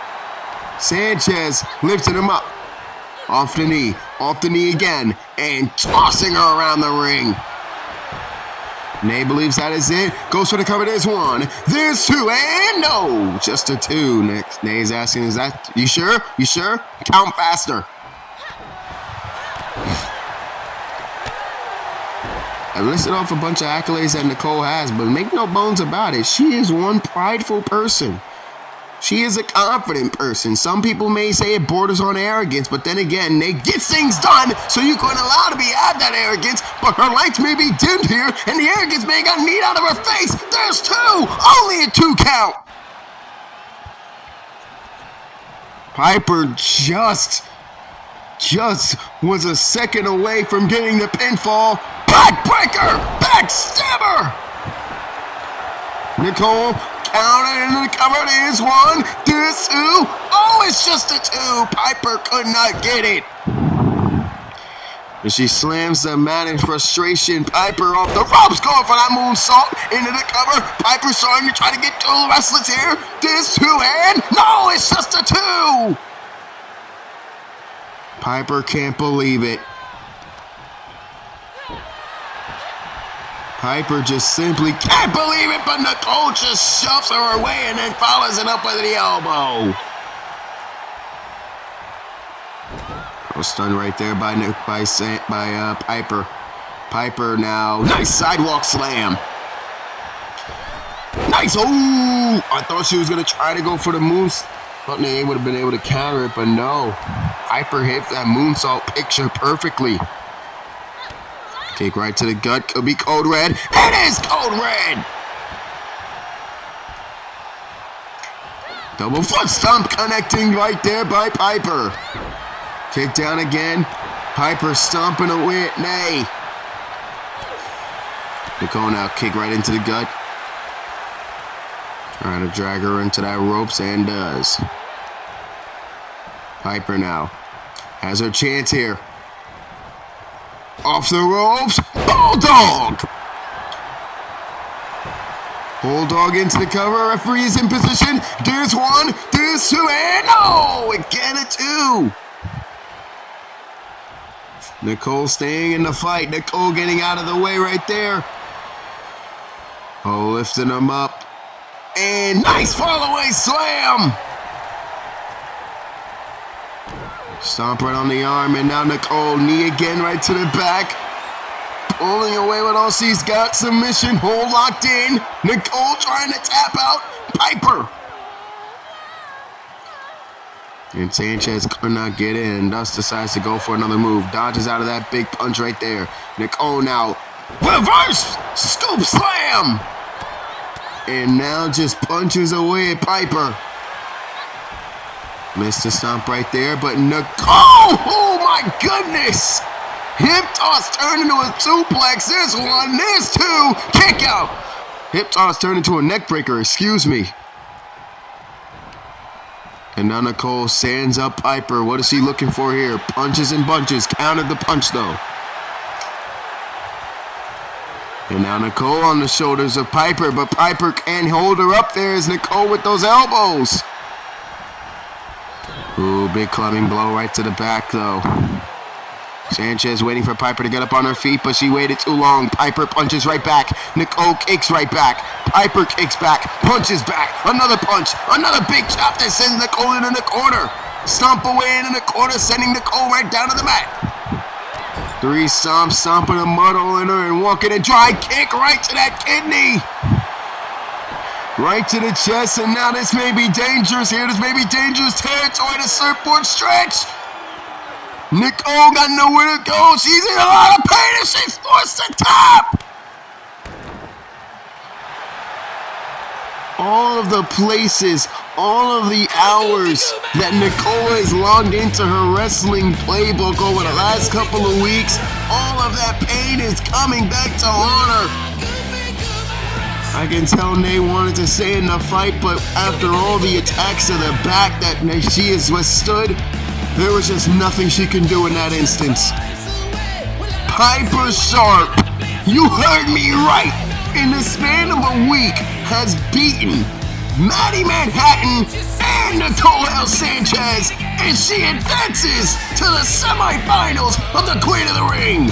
Sanchez lifted him up. Off the knee again. And tossing her around the ring. Nay believes that is it. Goes for the cover. There's 1. There's 2. And no! Just a 2. Nay's asking, is that, you sure? You sure? Count faster. I listed off a bunch of accolades that Nicole has, but make no bones about it, she is one prideful person. She is a confident person. Some people may say it borders on arrogance, but then again, they get things done, so you couldn't allow to be have that arrogance, but her lights may be dimmed here, and the arrogance may got kneed out of her face. There's 2! Only a 2 count! Piper just was a second away from getting the pinfall. Backbreaker! Backstabber! Nicole counted into the cover. There's 1. There's 2. Oh, it's just a 2. Piper could not get it. And she slams the mat in frustration. Piper off the ropes, going for that moonsault into the cover. Piper starting to try to get 2 wrestlers here. There's 2, and no, it's just a 2. Piper can't believe it. Piper just simply can't believe it, but Nicole just shoves her away and then follows it up with the elbow. Was stunned right there by Piper. Piper now. Nice sidewalk slam. Nice. Oh, I thought she was going to try to go for the moves. Thought they would have been able to counter it, but no. Piper hit that moonsault picture perfectly. Kick right to the gut. Could be Code Red. It is Code Red. Double foot stomp connecting right there by Piper. Kick down again. Piper stomping away at Nay. Nicole now kick right into the gut. Trying to drag her into that ropes and does. Piper now has her chance here. Off the ropes. Bulldog! Bulldog into the cover. Referee is in position. There's one. There's two. And no! Again a two. Nicole staying in the fight. Nicole getting out of the way right there. Oh, lifting him up. And nice fall away slam. Stomp right on the arm. And now Nicole, knee again right to the back. Pulling away with all she's got. Submission, hold locked in. Nicole trying to tap out Piper. And Sanchez could not get in. Thus decides to go for another move. Dodges out of that big punch right there. Nicole now. Reverse scoop slam. And now just punches away at Piper. Missed a stomp right there, but Nicole, oh my goodness! Hip toss turned into a suplex. There's one, there's two, kick out. Hip toss turned into a neck breaker, excuse me. And now Nicole sands up Piper. What is she looking for here? Punches and bunches, countered the punch though. And now Nicole on the shoulders of Piper, but Piper can't hold her up there as Nicole with those elbows. Ooh, big clubbing blow right to the back though. Sanchez waiting for Piper to get up on her feet, but she waited too long. Piper punches right back. Nicole kicks right back. Piper kicks back, punches back. Another punch, another big chop that sends Nicole into the corner. Stomp away into the corner, sending Nicole right down to the mat. Three stomps, stomping a mud hole in her and walking a dry kick right to that kidney. Right to the chest, and now this may be dangerous here. This may be dangerous territory. The surfboard stretch. Nicole got nowhere to go. She's in a lot of pain and she's forced to tap. All of the places, all of the hours that Nicole has logged into her wrestling playbook over the last couple of weeks, all of that pain is coming back to haunt her. I can tell Nay wanted to stay in the fight, but after all the attacks to the back that she has withstood, there was just nothing she can do in that instance. Piper Sharp, you heard me right, in the span of a week has beaten Maddie Manhattan and Nicole Hail-Sanchez, and she advances to the semifinals of the Queen of the Ring.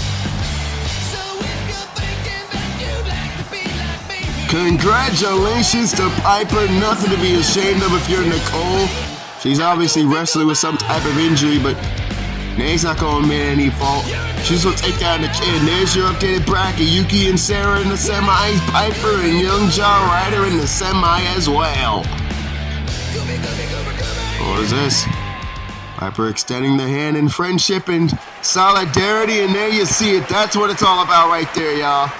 Congratulations to Piper. Nothing to be ashamed of if you're Nicole. She's obviously wrestling with some type of injury, but Nay's not going to admit any fault. She's going to take that on the chin. There's your updated bracket. Yuki and Sara in the semis. Piper and Young John Ryder in the semi as well. What is this? Piper extending the hand in friendship and solidarity, and there you see it. That's what it's all about right there, y'all.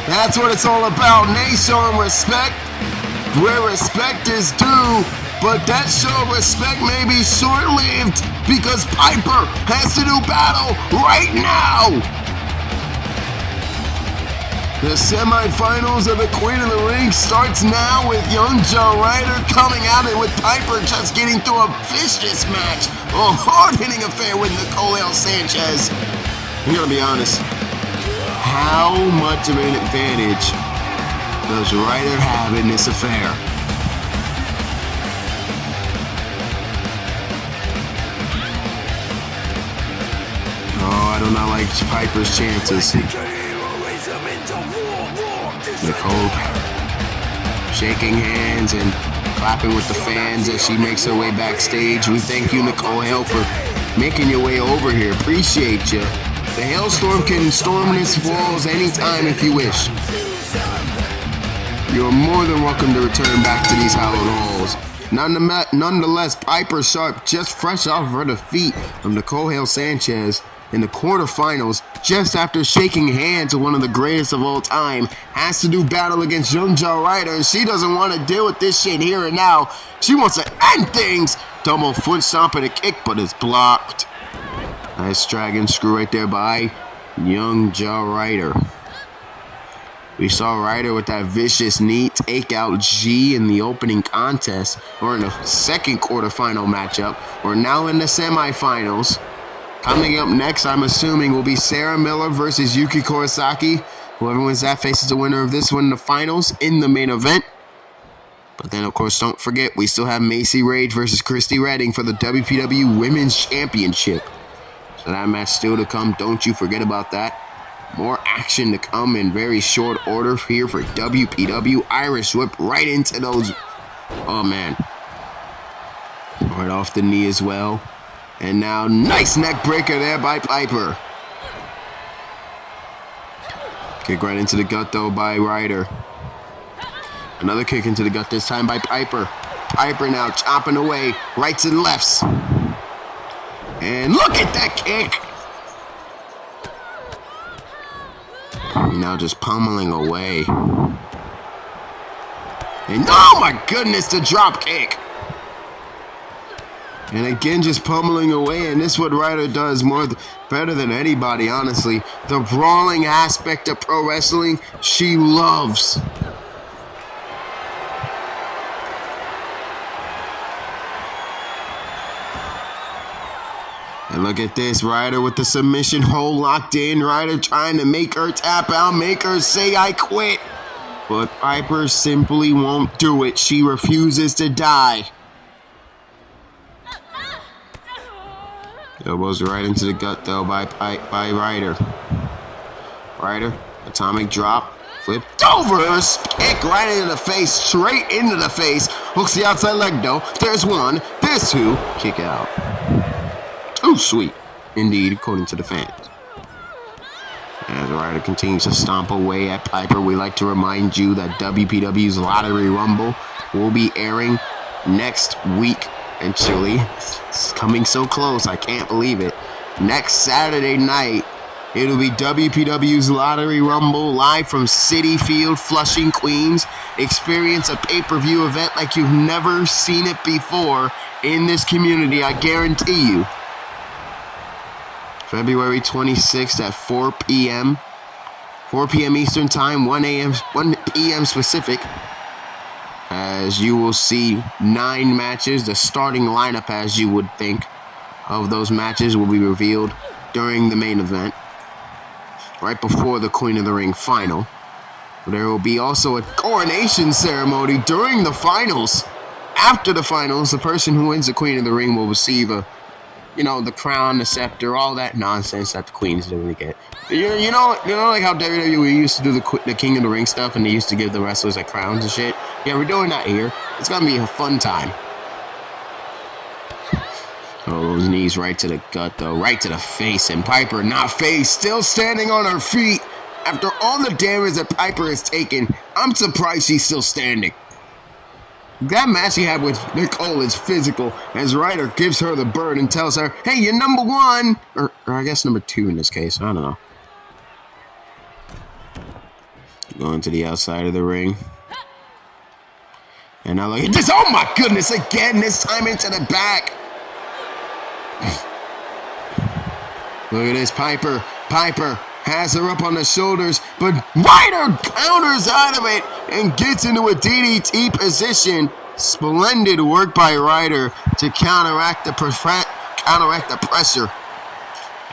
That's what it's all about. Nay showing respect where respect is due, but that show of respect may be short-lived because Piper has to do battle right now. The semifinals of the Queen of the Ring starts now with Young John Ryder coming out and with Piper just getting through a vicious match, a hard-hitting affair with Nicole Hail-Sanchez. I'm gonna be honest. How much of an advantage does Ryder have in this affair? Oh, I do not like Piper's chances. Nicole shaking hands and Clapping with the fans as she makes her way backstage. We thank you, Nicole Hale, for making your way over here. Appreciate you. The hailstorm can storm this walls anytime if you wish. You're more than welcome to return back to these hallowed halls. Nonetheless, Piper Sharp, just fresh off her defeat of Nicole Hail-Sanchez in the quarterfinals, just after shaking hands with one of the greatest of all time, has to do battle against Young Joe Ryder, and she doesn't want to deal with this shit here and now. She wants to end things. Double foot stomp and a kick, but it's blocked. Nice dragon screw right there by Young Joe Ryder. We saw Ryder with that vicious knee take out G in the opening contest, or in the second quarterfinal matchup. We're now in the semifinals. Coming up next, I'm assuming, will be Sara Miller versus Yuki Kurosaki. Whoever wins that faces the winner of this one in the finals in the main event. But then, of course, don't forget, we still have Macy Rage versus Kristie Redding for the WPW Women's Championship. So that match still to come. Don't you forget about that. More action to come in very short order here for WPW. Irish whip right into those. Oh, man. Right off the knee as well. And now, nice neck breaker there by Piper. Kick right into the gut, though, by Ryder. Another kick into the gut, this time by Piper. Piper now chopping away, rights and lefts. And look at that kick. Now just pummeling away. And oh my goodness, the drop kick. And again, just pummeling away. And this is what Ryder does better than anybody, honestly. The brawling aspect of pro wrestling, she loves. And look at this, Ryder with the submission hold locked in. Ryder trying to make her tap out, make her say, I quit. But Piper simply won't do it. She refuses to die. Elbows right into the gut, though, by Ryder. Ryder, atomic drop, flipped over, kick right into the face, straight into the face. Hooks the outside leg, though. There's one, there's two. Kick out. Too sweet, indeed, according to the fans. As Ryder continues to stomp away at Piper, we like to remind you that WPW's Lottery Rumble will be airing next week. Eventually, it's coming so close, I can't believe it. Next Saturday night, it'll be WPW's Lottery Rumble live from Citi Field, Flushing, Queens. Experience a pay-per-view event like you've never seen it before in this community, I guarantee you. February 26th at 4 p.m. 4 p.m. Eastern Time, 1 p.m. Pacific. As you will see 9 matches. The starting lineup, as you would think, of those matches will be revealed during the main event, right before the Queen of the Ring final. There will be also a coronation ceremony during the finals. After the finals, the person who wins the Queen of the Ring will receive the crown, the scepter, all that nonsense that the queens don't get. You know, like how WWE used to do the King of the Ring stuff, and they used to give the wrestlers like crowns and shit. Yeah, we're doing that here. It's gonna be a fun time. Oh, those knees right to the gut, though, right to the face, and Piper not faced, still standing on her feet after all the damage that Piper has taken. I'm surprised she's still standing. That match he had with Nicole is physical, as Ryder gives her the bird and tells her, hey, you're number 1. Or I guess number 2 in this case. I don't know. Going to the outside of the ring. And now look at this. Oh, my goodness. Again, this time into the back. Look at this. Piper has her up on the shoulders, but Ryder counters out of it and gets into a DDT position. Splendid work by Ryder to counteract the pressure.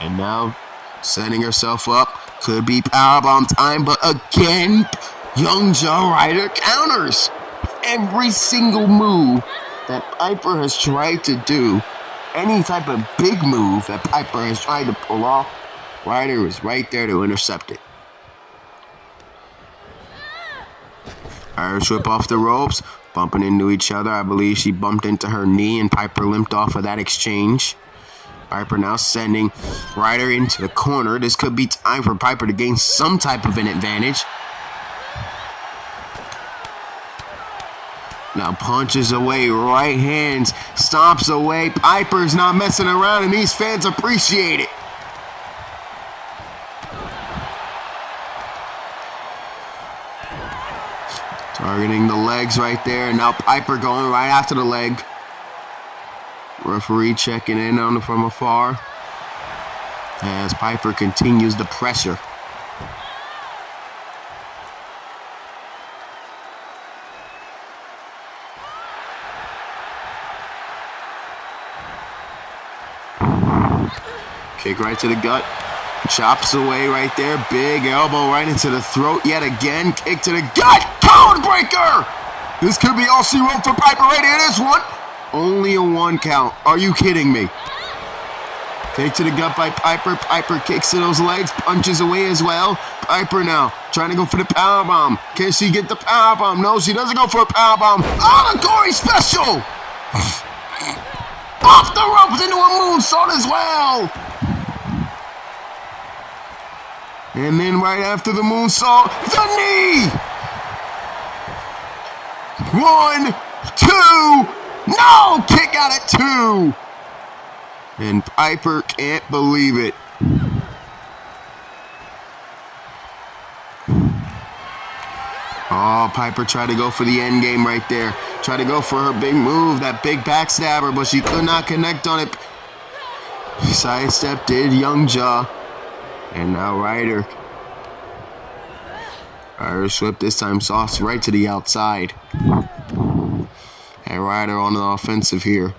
And now setting herself up. Could be powerbomb time, but again, Young Joe Ryder counters. Every single move that Piper has tried to do, any type of big move that Piper has tried to pull off, Ryder is right there to intercept it. Irish whip off the ropes, bumping into each other. I believe she bumped into her knee and Piper limped off of that exchange. Piper now sending Ryder into the corner. This could be time for Piper to gain some type of an advantage. Now punches away, right hands, stomps away. Piper's not messing around and these fans appreciate it. Targeting the legs right there. Now Piper going right after the leg. Referee checking in on it from afar as Piper continues the pressure. Kick right to the gut. Chops away right there. Big elbow right into the throat yet again. Kick to the gut. Code breaker! This could be all she wrote for Piper right here. This one. Only a 1 count. Are you kidding me? Kick to the gut by Piper. Piper kicks to those legs. Punches away as well. Piper now trying to go for the powerbomb. Can she get the powerbomb? No, she doesn't go for a powerbomb. Oh, the Gory special! Off the ropes into a moonsault as well. And then right after the moonsault, the knee! 1, 2, no! Kick out at 2! And Piper can't believe it. Oh, Piper tried to go for the end game right there. Tried to go for her big move, that big backstabber, but she could not connect on it. Sidestepped it, Young Jaw. And now Ryder. Ryder swept this time sauce right to the outside. And Ryder on the offensive here.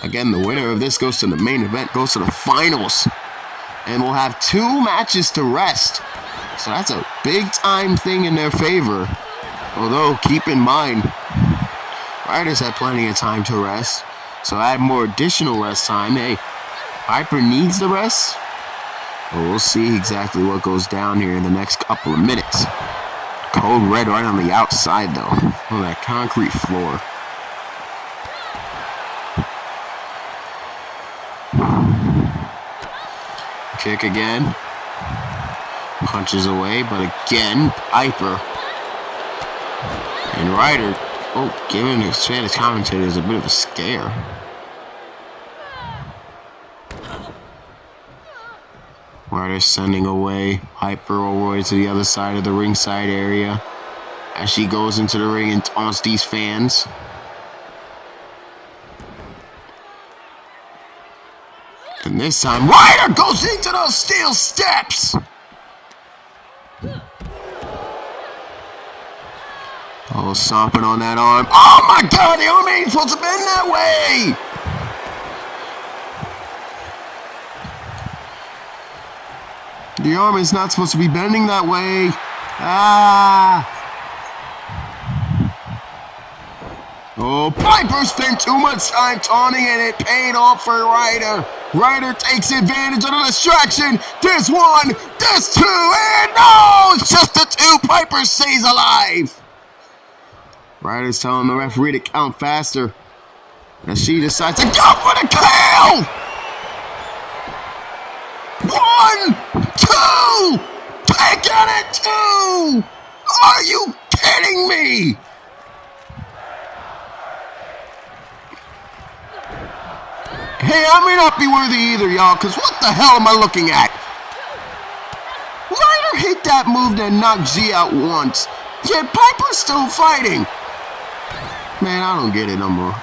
Again, the winner of this goes to the main event, goes to the finals. And we'll have 2 matches to rest. So that's a big time thing in their favor. Although, keep in mind, Ryder's had plenty of time to rest. So add more additional rest time. Hey, Piper needs the rest. Well, we'll see exactly what goes down here in the next couple of minutes. Code red right on the outside, though, on that concrete floor. Kick again. Punches away, but again, Piper. And Ryder, giving the Spanish commentators a bit of a scare. Ryder sending away Piper over to the other side of the ringside area as she goes into the ring and taunts these fans. And this time, Ryder goes into those steel steps! Oh, stomping on that arm. Oh my God, the arm ain't supposed to bend that way! The arm is not supposed to be bending that way. Ah! Oh, Piper spent too much time taunting and it paid off for Ryder. Ryder takes advantage of the distraction. There's 1, there's 2, and no! It's just the 2. Piper stays alive. Ryder's telling the referee to count faster as she decides to go for the kill! 1, 2! Take out at 2! Are you kidding me? Hey, I may not be worthy either, y'all, because what the hell am I looking at? Ryder hit that move that knocked Z out once, yet Piper's still fighting. Man, I don't get it no more.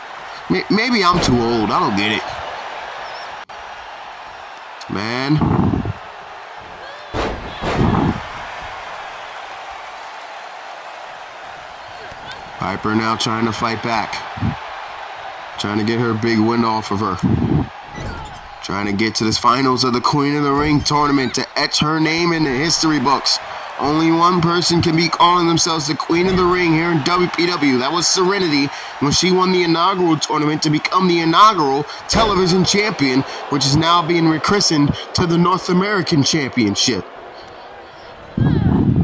Maybe I'm too old. I don't get it. Man. Piper now trying to fight back. Trying to get her big win off of her. Trying to get to the finals of the Queen of the Ring tournament to etch her name in the history books. Only one person can be calling themselves the Queen of the Ring here in WPW. That was Serenity when she won the inaugural tournament to become the inaugural television champion, which is now being rechristened to the North American Championship.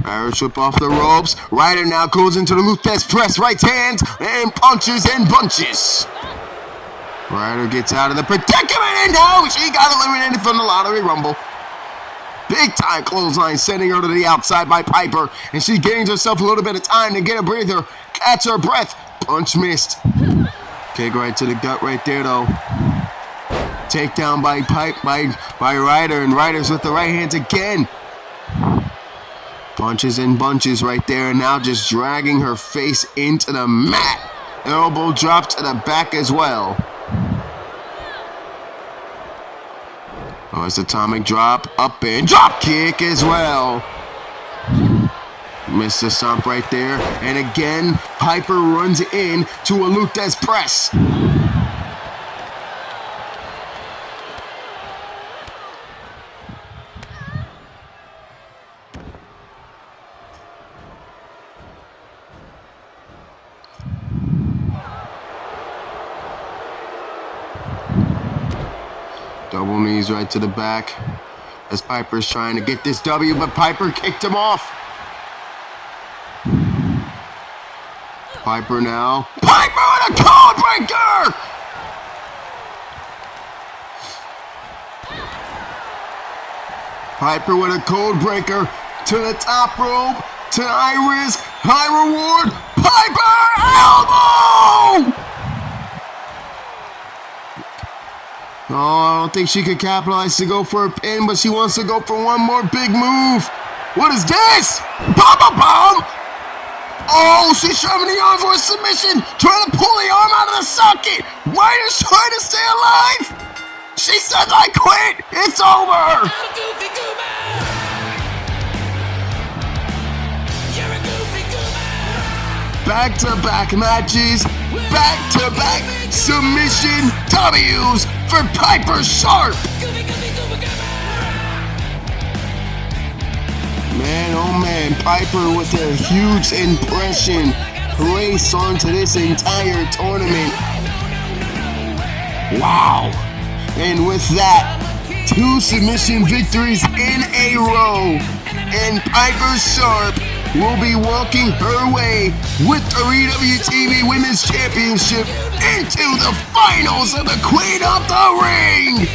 Ryder trip off the ropes. Ryder now goes into the Luthes press right hand and punches and bunches. Ryder gets out of the predicament and now she got eliminated from the Lottery Rumble. Big time clothesline sending her to the outside by Piper, and she gains herself a little bit of time to get a breather, catch her breath. Punch missed. Kick right to the gut right there though. Takedown by Ryder, and Ryder's with the right hands again. Punches and bunches right there, and now just dragging her face into the mat. Elbow drop to the back as well. Oh, it's atomic drop, up and drop kick as well. Missed the stomp right there, and again, Piper runs in to a Luthes press. Double knees right to the back as Piper's trying to get this W, but Piper kicked him off. Piper now. Piper with a code breaker! Piper with a code breaker to the top rope, to high risk, high reward. Piper elbow! Oh, I don't think she could capitalize to go for a pin, but she wants to go for one more big move. What is this? Papa bomb! Oh, she's shoving the arm for a submission, trying to pull the arm out of the socket. Ryder's trying to stay alive. She says, I quit. It's over. Back-to-back matches, back-to-back submission W's for Piper Sharp. Man, oh man, Piper with a huge impression placed onto this entire tournament. Wow. And with that, 2 submission victories in a row. And Piper Sharp will be walking her way with the EWTV Women's Championship into the finals of the Queen of the Ring.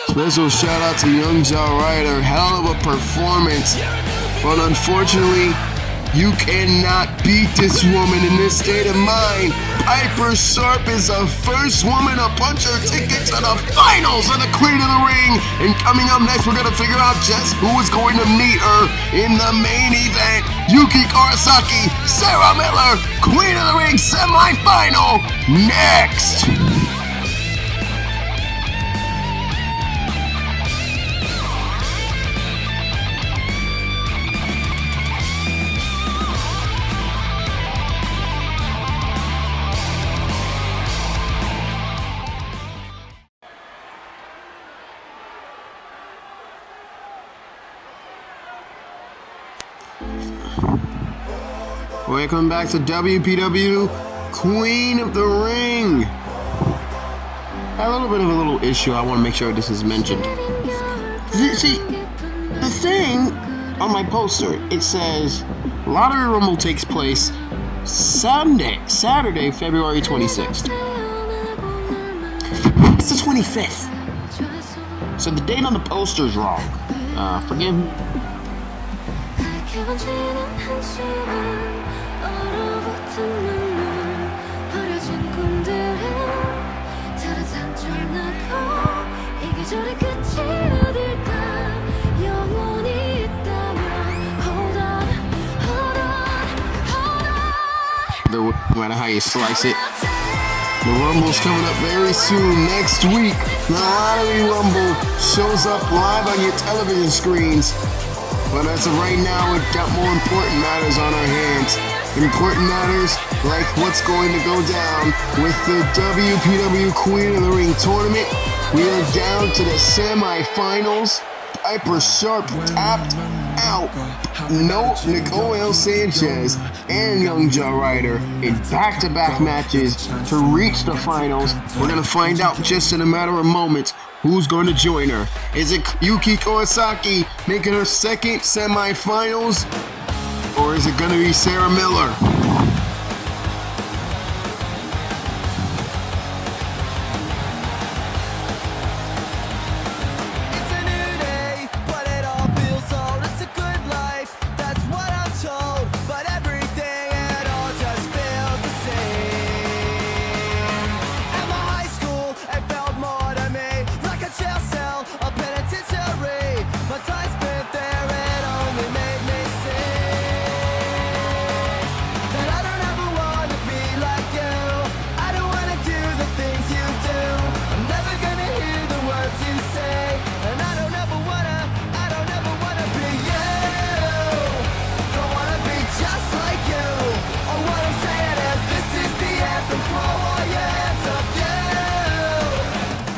Special shout out to Young Joe Ryder. Hell of a performance. But unfortunately, you cannot beat this woman in this state of mind. Piper Sharp is the first woman to punch her ticket to the finals of the Queen of the Ring. And coming up next, we're going to figure out just who is going to meet her in the main event. Yuki Kurosaki, Sara Miller, Queen of the Ring semifinal next. Welcome back to WPW Queen of the Ring. A little bit of a little issue. I want to make sure this is mentioned. See, the thing on my poster, it says Lottery Rumble takes place Saturday, February 26th. It's the 25th. So the date on the poster is wrong. Forgive me. No matter how you slice it. The Rumble's coming up very soon. Next week, the Lottery Rumble shows up live on your television screens. But as of right now, we've got more important matters on our hands. Important matters like what's going to go down with the WPW Queen of the Ring tournament. We are down to the semifinals. Piper Sharp tapped out. No, Nicole Hail-Sanchez and Young Joe Ryder in back-to-back matches to reach the finals. We're going to find out just in a matter of moments Who's going to join her? Is it Yuki Kurosaki making her second semifinals? Or is it going to be Sara Miller? It's a new day, but it all feels old. It's a good life, that's what I'm told. But everything, it all just feels the same. At my high school, it felt more to me like a jail cell, a penitentiary. My time spent there, it only made me sick. That I don't ever want to be like you. I don't want to do the things you do. I'm never gonna hear the words you say. And I don't ever wanna be you. Don't wanna be just like you. All what I'm saying is this is the anthem. Throw all your hands up, you.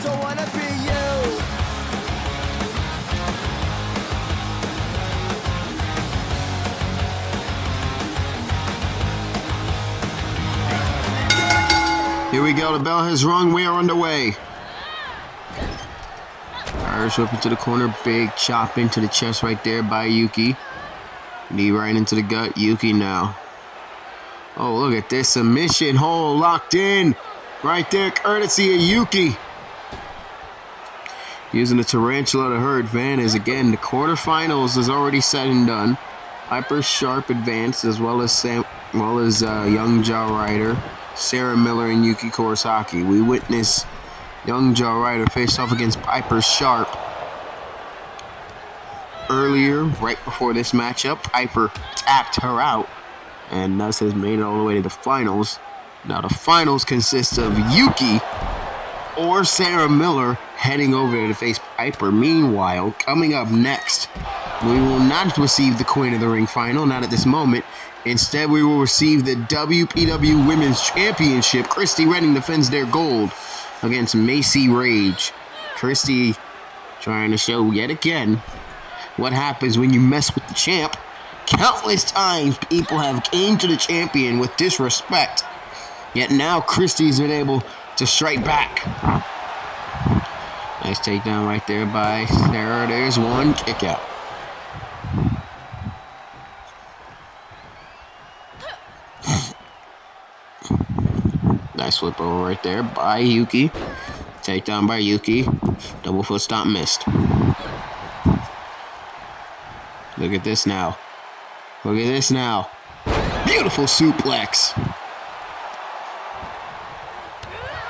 Don't wanna be you. Here we go. The bell has rung. We are underway. Irish whip into the corner. Big chop into the chest right there by Yuki. Knee right into the gut. Yuki now. Oh, look at this submission hold locked in. Right there, courtesy of Yuki. Using the tarantula to her advantage. Again, the quarterfinals is already said and done. Hyper Sharp advanced as well as young Ryder, Sara Miller, and Yuki Kurosaki. We witnessed young Ryder face off against Piper Sharp earlier, right before this matchup. Piper tapped her out and thus has made it all the way to the finals. Now the finals consist of Yuki or Sara Miller heading over to face Piper. Meanwhile, coming up next, we will not receive the Queen of the Ring final, not at this moment. Instead, we will receive the WPW Women's Championship. Kristie Redding defends their gold against Macy Rage. Kristie trying to show yet again what happens when you mess with the champ. Countless times people have came to the champion with disrespect, yet now Kristie's been able to strike back. Nice takedown right there by Sara. There's one kick out. Nice flip over right there by Yuki. Takedown by Yuki. Double foot stomp missed. Look at this now. Look at this now. Beautiful suplex.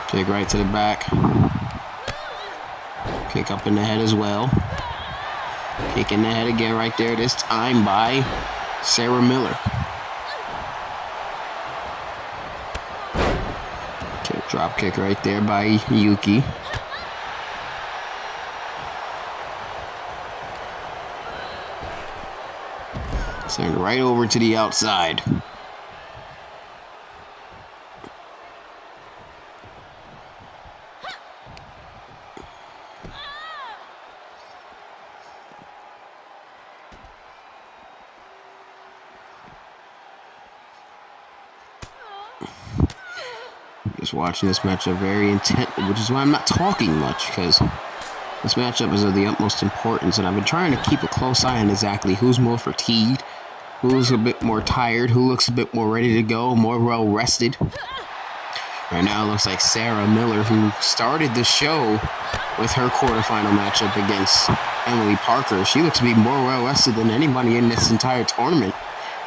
Kick right to the back. Kick up in the head as well. Kick in the head again right there, this time by Sara Miller. Drop kick right there by Yuki. Send right over to the outside. Just watching this matchup very intently, which is why I'm not talking much, because this matchup is of the utmost importance, and I've been trying to keep a close eye on exactly who's more fatigued, who's a bit more tired, who looks a bit more ready to go, more well rested. Right now it looks like Sara Miller, who started the show with her quarterfinal matchup against Emily Parker. She looks to be more well rested than anybody in this entire tournament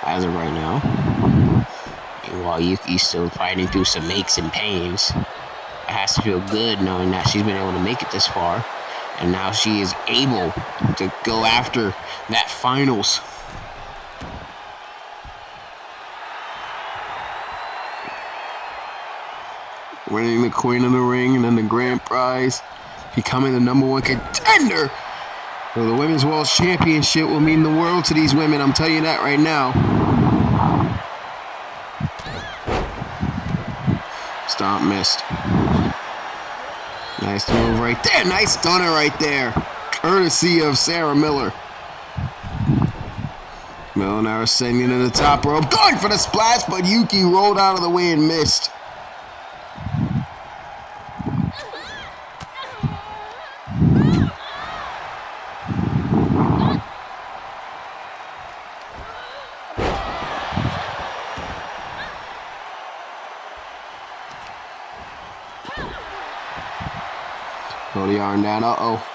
as of right now. While Yuki's still fighting through some aches and pains, it has to feel good knowing that she's been able to make it this far, and now she is able to go after that finals. Winning the Queen of the Ring and then the grand prize, becoming the #1 contender for the Women's World Championship will mean the world to these women. I'm telling you that right now. Stomp missed. Nice move right there. Nice stunner right there. Courtesy of Sara Miller. Miller now ascending to the top rope. Going for the splash, but Yuki rolled out of the way and missed. arm down. Uh-oh.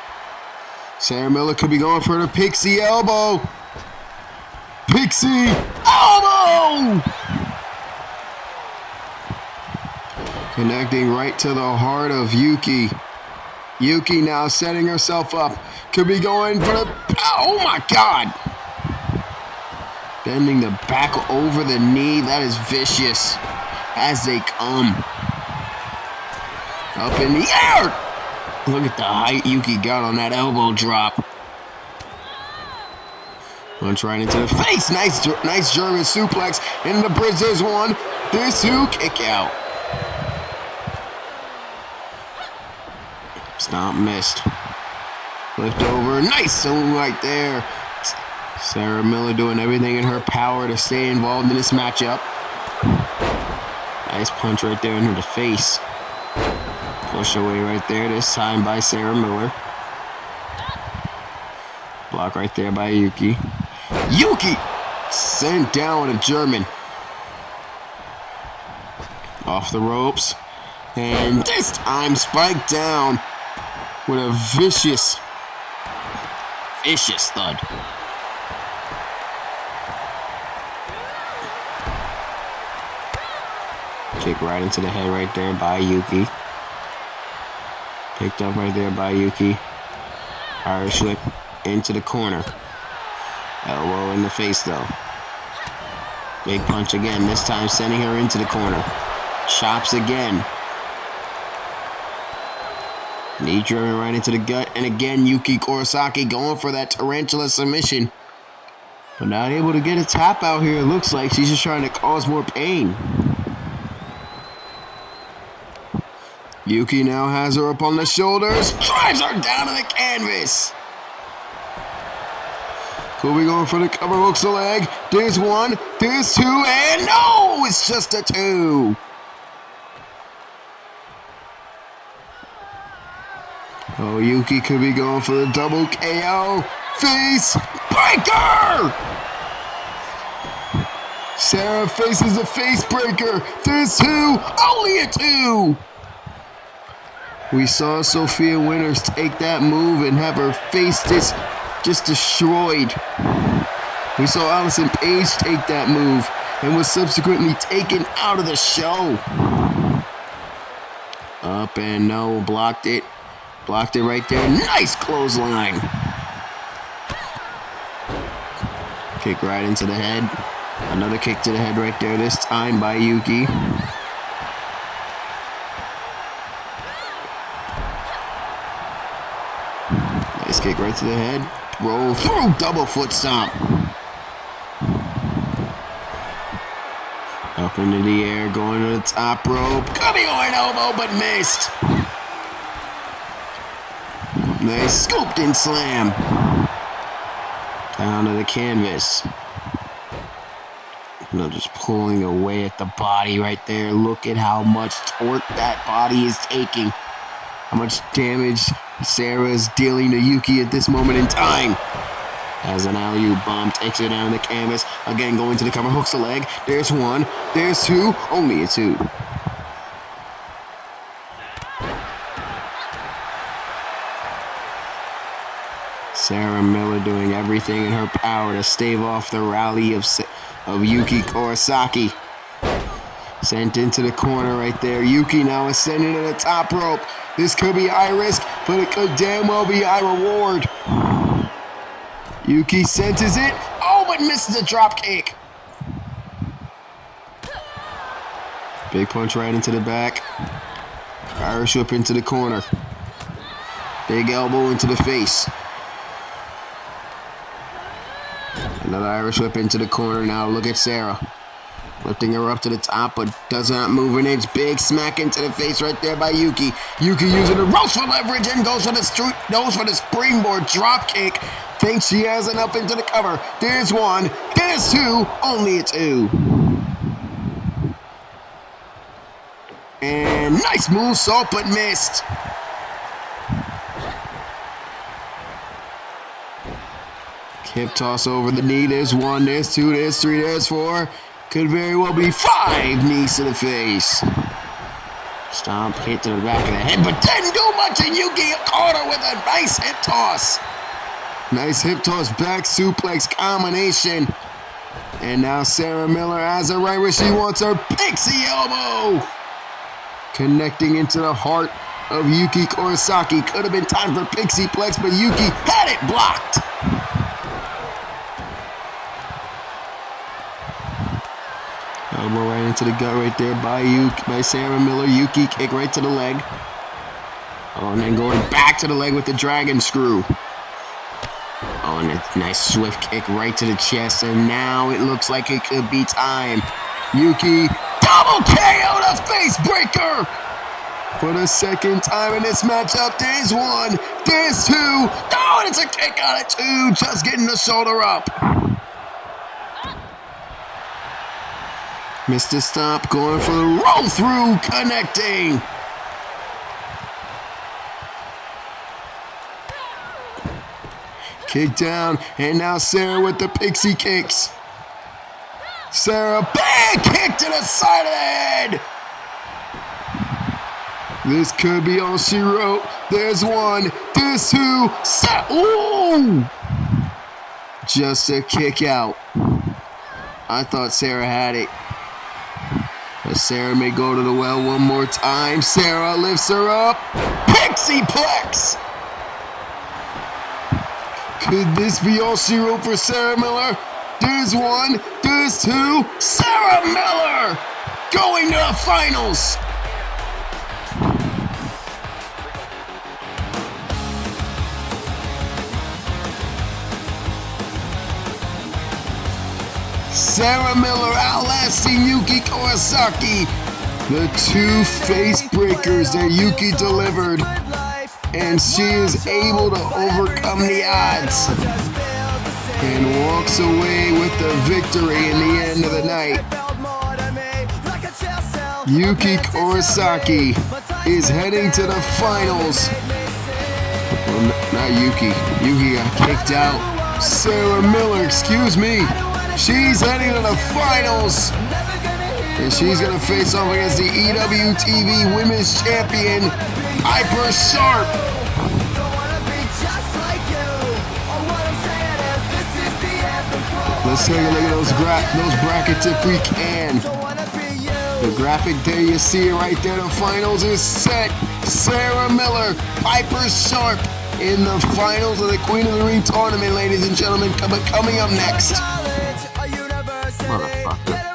Sara Miller could be going for the pixie elbow. Pixie elbow! Connecting right to the heart of Yuki. Yuki now setting herself up. Could be going for the... Oh my God! Bending the back over the knee. That is vicious. As they come. Up in the air! Look at the height Yuki got on that elbow drop. Punch right into the face. Nice German suplex. In the bridge, there's one. There's two. Kick out. Stomp missed. Lift over. Nice zone right there. Sara Miller doing everything in her power to stay involved in this matchup. Nice punch right there into the face. Push away right there, this time by Sara Miller. Block right there by Yuki. Yuki sent down with a German. Off the ropes. And this time spiked down with a vicious thud. Kick right into the head right there by Yuki. Picked up right there by Yuki. Irish whip into the corner. Elbow in the face though. Big punch again, this time sending her into the corner. Chops again. Knee driven right into the gut. And again, Yuki Kurosaki going for that tarantula submission. But not able to get a tap out here. It looks like she's just trying to cause more pain. Yuki now has her up on the shoulders. Drives her down to the canvas. Could be going for the cover, hooks the leg. There's one, there's two, and no! It's just a two. Oh, Yuki could be going for the double KO. Face breaker! Sara faces a face breaker. There's two, only a two. We saw Sophia Winters take that move and have her face just destroyed. We saw Alisyn Paige take that move and was subsequently taken out of the show. Up and no, blocked it. Blocked it right there. Nice clothesline. Kick right into the head. Another kick to the head right there, this time by Yuki. Nice kick right to the head. Roll through, double foot stomp. Up into the air, going to the top rope. Coming on an elbow, but missed. Nice scooped and slam. Down to the canvas. No, just pulling away at the body right there. Look at how much torque that body is taking. How much damage Sara is dealing to Yuki at this moment in time. As an alley-oop bomb takes her down the canvas. Again, going to the cover, hooks the leg. There's one, there's two, only a two. Sara Miller doing everything in her power to stave off the rally of Yuki Kurosaki. Sent into the corner right there. Yuki now ascending to the top rope. This could be high risk, but it could damn well be high reward. Yuki senses it. Oh, but misses a drop kick. Big punch right into the back. Irish whip into the corner. Big elbow into the face. Another Irish whip into the corner. Now look at Sara. Lifting her up to the top, but does not move an inch. Big smack into the face right there by Yuki. Yuki using the ropes for leverage and goes for the springboard drop kick. Thinks she has enough into the cover. There's one. There's two. Only a two. And nice moonsault, but missed. Hip toss over the knee. There's one, there's two, there's three, there's four. Could very well be five knees to the face. Stomp, hit to the back of the head, but didn't do much, and Yuki caught her with a nice hip toss. Nice hip toss, back suplex combination. And now Sara Miller has her right where she wants her pixie elbow. Connecting into the heart of Yuki Kurosaki. Could have been time for pixie plex, but Yuki had it blocked. Elbow right into the gut right there by Sara Miller. Yuki kick right to the leg. Oh, and then going back to the leg with the dragon screw. Oh, and a nice swift kick right to the chest, and now it looks like it could be time. Yuki, double KO the face breaker! For the second time in this matchup, there's one, there's two. Oh, and it's a kick out of two, just getting the shoulder up. Mr. Stomp going for the roll through, connecting. Kick down, and now Sara with the pixie kicks. Sara, big kick to the side of the head. This could be all she wrote. There's one, there's two, ooh! Just a kick out. I thought Sara had it. But Sara may go to the well one more time. Sara lifts her up. Pixie plex! Could this be all she wrote for Sara Miller? There's one, there's two. Sara Miller going to the finals. Sara Miller outlasting Yuki Kurosaki. The two face breakers that Yuki delivered. And she is able to overcome the odds and walks away with the victory in the end of the night. Yuki Kurosaki is heading to the finals. Well, not Yuki. Yuki got kicked out. Sara Miller, excuse me. She's heading to the finals. And she's going to face off against the EWTV Women's Champion, Piper Sharp. Let's take a look at those brackets if we can. The graphic there, you see it right there. The finals is set. Sara Miller, Piper Sharp in the finals of the Queen of the Ring tournament, ladies and gentlemen. Coming up next. Motherfucker.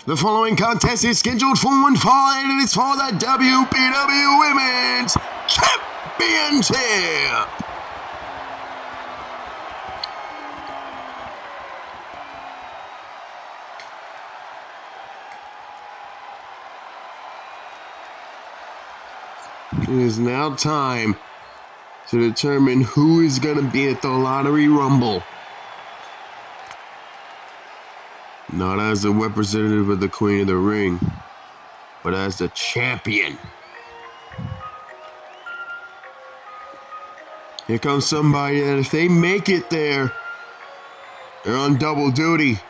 The following contest is scheduled for one fall, and it is for the WPW Women's Championship. It is now time to determine who is going to be at the Lottery Rumble. Not as the representative of the Queen of the Ring, but as the champion. Here comes somebody that if they make it there, they're on double duty.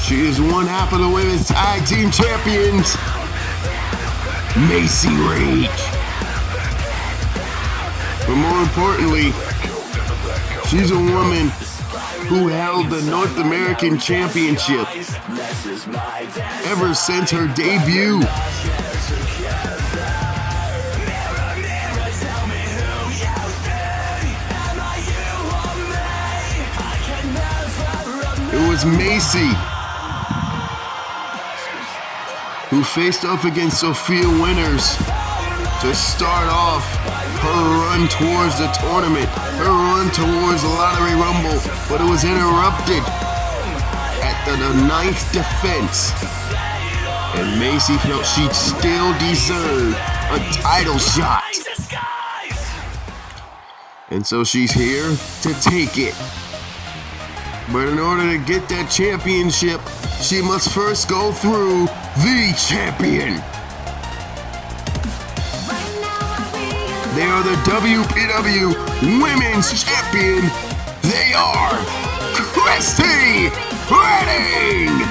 She is one half of the Women's Tag Team Champions, Macy Rage. But more importantly, she's a woman who held the North American Championship ever since her debut. It was Macy who faced off against Sophia Winters to to start off her run towards the tournament, her run towards the Lottery Rumble, but it was interrupted at the 9th defense. And Macy felt she still deserved a title shot. And so she's here to take it. But in order to get that championship, she must first go through the champion. They are the WPW Women's Champion. They are Kristie Redding.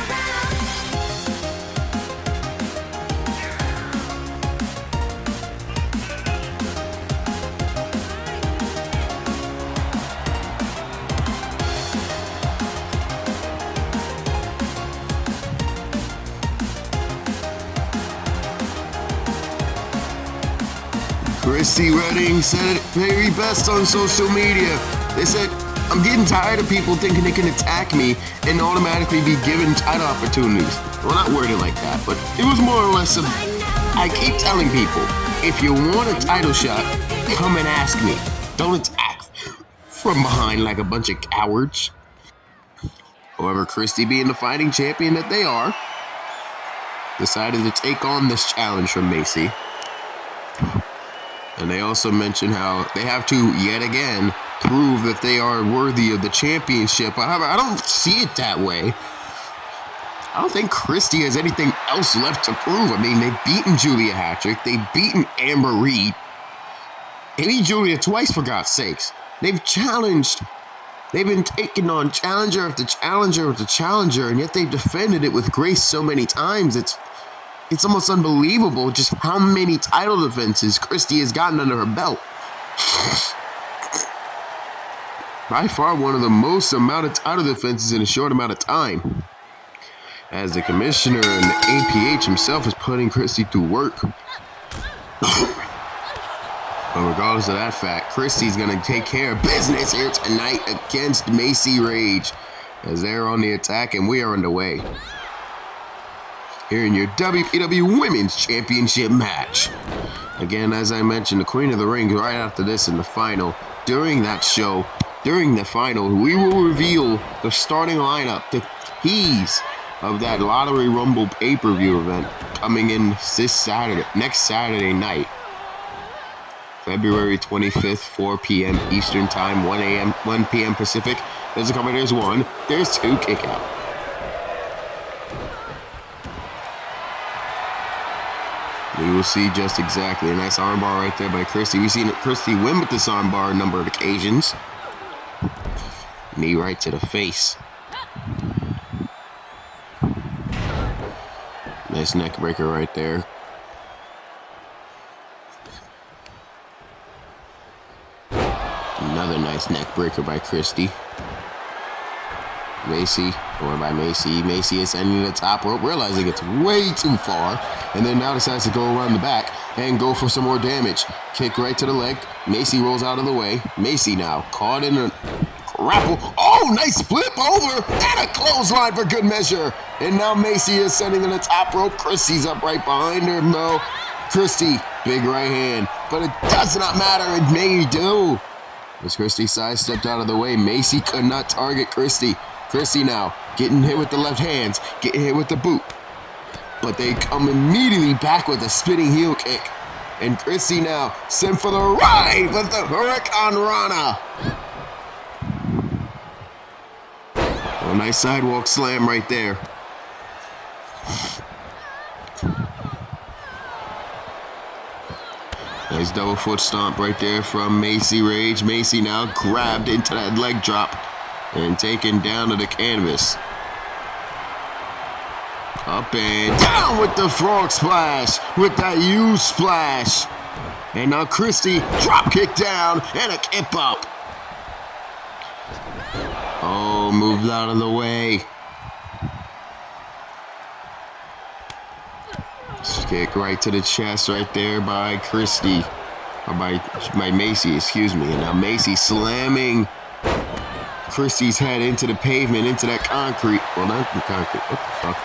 Kristie Redding said it very best on social media. They said, I'm getting tired of people thinking they can attack me and automatically be given title opportunities. Well, not worded like that, but it was more or less of, I keep telling people, if you want a title shot, come and ask me. Don't attack from behind like a bunch of cowards. However, Kristie, being the fighting champion that they are, decided to take on this challenge from Macy. And they also mentioned how they have to, yet again, prove that they are worthy of the championship. However, I don't see it that way. I don't think Kristie has anything else left to prove. I mean, they've beaten Julia Hattrick. They've beaten Amber Reed. They beat Julia twice, for God's sakes. They've challenged. They've been taking on challenger after challenger after challenger, and yet they've defended it with grace so many times. It's almost unbelievable just how many title defenses Kristie has gotten under her belt. By far one of the most amount of title defenses in a short amount of time. As the commissioner and the APH himself is putting Kristie through work. But regardless of that fact, Kristie's going to take care of business here tonight against Macy Rage. As they're on the attack and we are underway. Here in your WPW Women's Championship match. Again, as I mentioned, the Queen of the Ring right after this in the final. During that show, during the final, we will reveal the starting lineup, the keys of that Lottery Rumble pay-per-view event coming in this Saturday, next Saturday night. February 25th, 4 p.m. Eastern Time, 1 p.m. Pacific. There's a couple, there's one, there's two, kick out. We will see just exactly. A nice armbar right there by Kristie. We've seen Kristie win with this armbar a number of occasions. Knee right to the face. Nice neck breaker right there. Another nice neck breaker by Kristie. Macy, going by Macy. Macy is sending the top rope, realizing it's way too far, and then now decides to go around the back and go for some more damage. Kick right to the leg. Macy rolls out of the way. Macy now caught in a grapple. Oh, nice flip over and a clothesline for good measure. And now Macy is sending in the top rope. Kristie's up right behind her. No, Kristie, big right hand, but it does not matter. It may do. As Kristie sidestepped out of the way, Macy could not target Kristie. Kristie now getting hit with the left hands, getting hit with the boot. But they come immediately back with a spinning heel kick. And Kristie now sent for the ride with the Hurricane Rana. A nice sidewalk slam right there. Nice double foot stomp right there from Macy Rage. Macy now grabbed into that leg drop and taken down to the canvas. Up and down with the frog splash, with that huge splash. And now Kristie drop kick down and a kip up. Oh, moved out of the way. Kick right to the chest right there by Kristie. Or by Macy, excuse me. And now Macy slamming Kristie's head into the pavement, into that concrete. Well, not the concrete. What the fuck?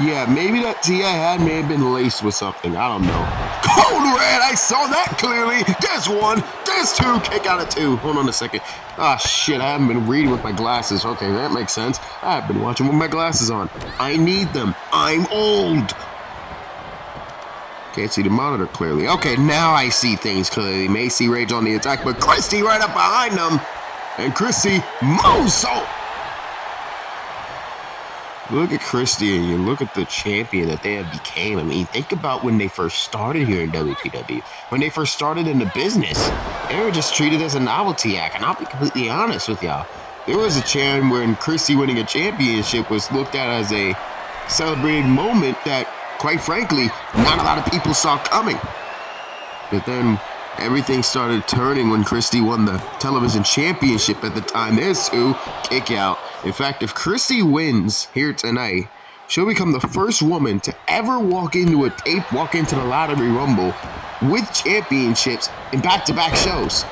Yeah, maybe that TI had may have been laced with something. I don't know. Cold red. I saw that clearly. There's one. There's two. Kick out of two. Hold on a second. Ah, shit. I haven't been reading with my glasses. Okay, that makes sense. I've been watching with my glasses on. I need them. I'm old. Can't see the monitor clearly. Okay, now I see things clearly. Macy Rage on the attack, but Kristie right up behind them. And Kristie moves. Look at Kristie and you look at the champion that they have became. I mean, think about when they first started here in WPW. When they first started in the business, they were just treated as a novelty act. And I'll be completely honest with y'all. There was a time when Kristie winning a championship was looked at as a celebrated moment that, quite frankly, not a lot of people saw coming. But then everything started turning when Kristie won the television championship at the time. There's two. Kick out. In fact, if Kristie wins here tonight, she'll become the first woman to ever walk into the Lottery Rumble with championships in back-to-back shows.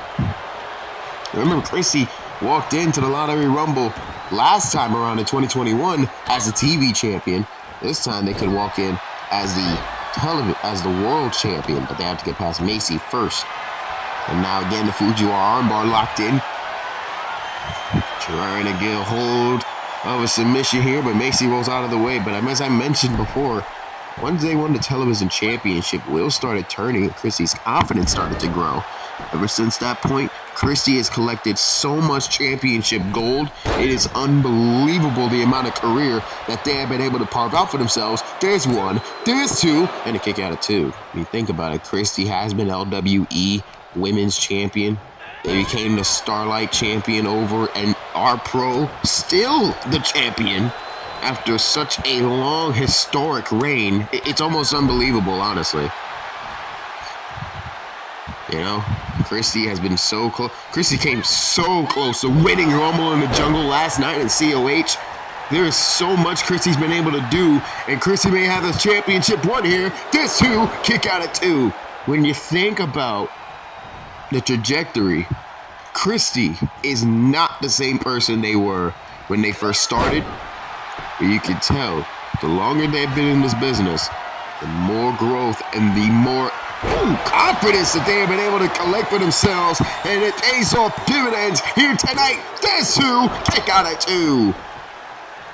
Remember, Kristie walked into the Lottery Rumble last time around in 2021 as a TV champion. This time they could walk in as the world champion, but they have to get past Macy first. And now again, the Fujiwara armbar locked in. Trying to get a hold of a submission here, but Macy rolls out of the way. But as I mentioned before, once they won the television championship, wheels started turning and Kristie's confidence started to grow. Ever since that point, Kristie has collected so much championship gold. It is unbelievable the amount of career that they have been able to carve out for themselves. There's one, there's two, and a kick out of two. I mean, think about it. Kristie has been LWE Women's Champion. They became the Starlight Champion over and our Pro still the champion after such a long historic reign. It's almost unbelievable, honestly. You know, Kristie has been so close. Kristie came so close to winning Rumble in the Jungle last night in COH. There is so much Kristie's been able to do, and Kristie may have the championship one here. This two, kick out of two. When you think about the trajectory, Kristie is not the same person they were when they first started. But you can tell, the longer they've been in this business, the more growth and the more confidence that they have been able to collect for themselves. And it pays off dividends here tonight. There's two, kick out at two.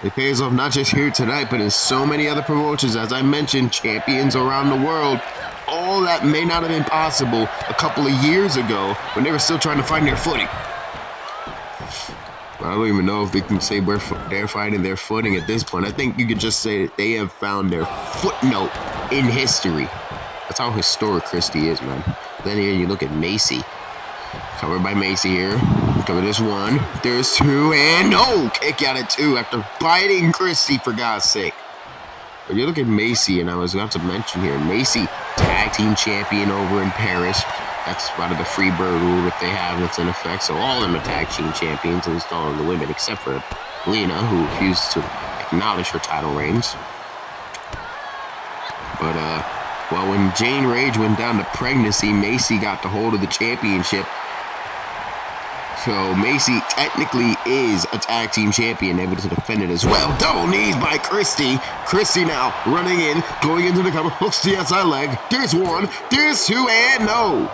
It pays off not just here tonight, but in so many other promotions. As I mentioned, champions around the world. All that may not have been possible a couple of years ago when they were still trying to find their footing. I don't even know if they can say they're finding their footing at this point. I think you could just say that they have found their footnote in history. That's how historic Kristie is, man. Then here you look at Macy. Covered by Macy here. Cover this one. There's two, and no! Kick out at two after biting Kristie, for God's sake. But you look at Macy, and I was about to mention here, Macy, tag team champion over in Paris. That's part of the Freebird rule that they have that's in effect. So all of them are tag team champions, and all of the women, except for Lena, who refused to acknowledge her title reigns. But, well, when Jane Rage went down to pregnancy, Macy got the hold of the championship. So Macy technically is a tag team champion, able to defend it as well. Double knees by Kristie. Kristie now running in, going into the cover, hooks the outside leg. There's one, there's two, and no.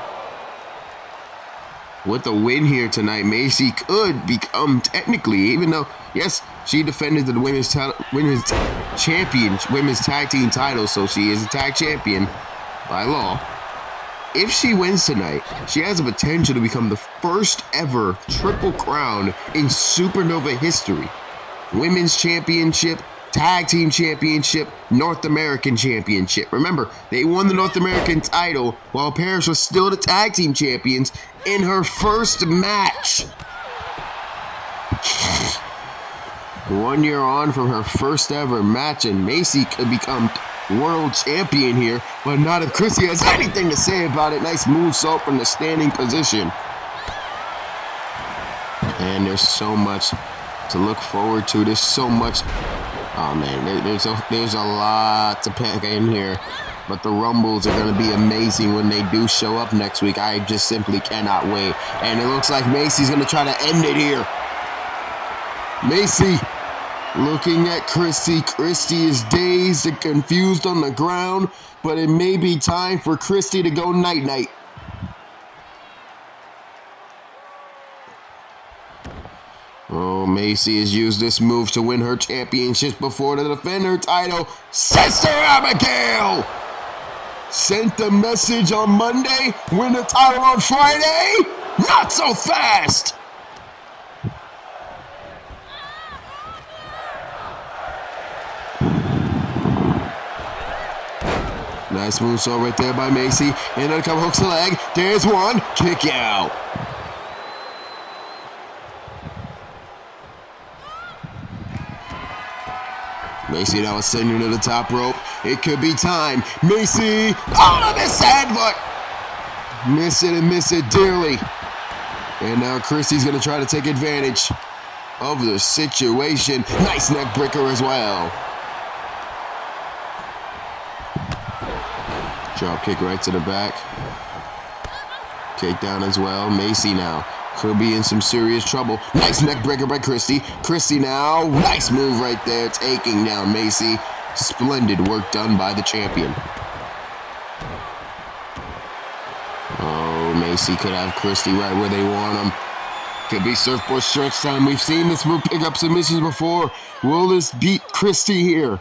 With the win here tonight, Macy could become technically, even though, yes, she defended the women's tag team title, so she is a tag champion by law. If she wins tonight, she has the potential to become the first ever Triple Crown in Supernova history. Women's Championship, Tag Team Championship, North American Championship. Remember, they won the North American title while Paris was still the Tag Team Champions in her first match. 1 year on from her first ever match, and Macy could become world champion here, but not if Kristie has anything to say about it. Nice moonsault from the standing position. And there's so much to look forward to. There's so much. Oh man, there's a lot to pack in here. But the Rumbles are going to be amazing when they do show up next week. I just simply cannot wait. And it looks like Macy's going to try to end it here. Macy Looking at Kristie. Kristie is dazed and confused on the ground, but it may be time for Kristie to go night-night. Oh, Macy has used this move to win her championship before to defend her title. Sister Abigail sent the message on Monday, win the title on Friday. Not so fast. Nice moonsault right there by Macy. And then a couple hooks the leg. There's one. Kick out. Macy now ascending to the top rope. It could be time. Macy out of his head, but miss it and miss it dearly. And now Kristie's going to try to take advantage of the situation. Nice neck breaker as well. Drop kick right to the back. Kick down as well. Macy now could be in some serious trouble. Nice neck breaker by Kristie. Kristie now. Nice move right there. Taking down Macy. Splendid work done by the champion. Oh, Macy could have Kristie right where they want him. Could be surfboard stretch time. We've seen this move pick up submissions before. Will this beat Kristie here?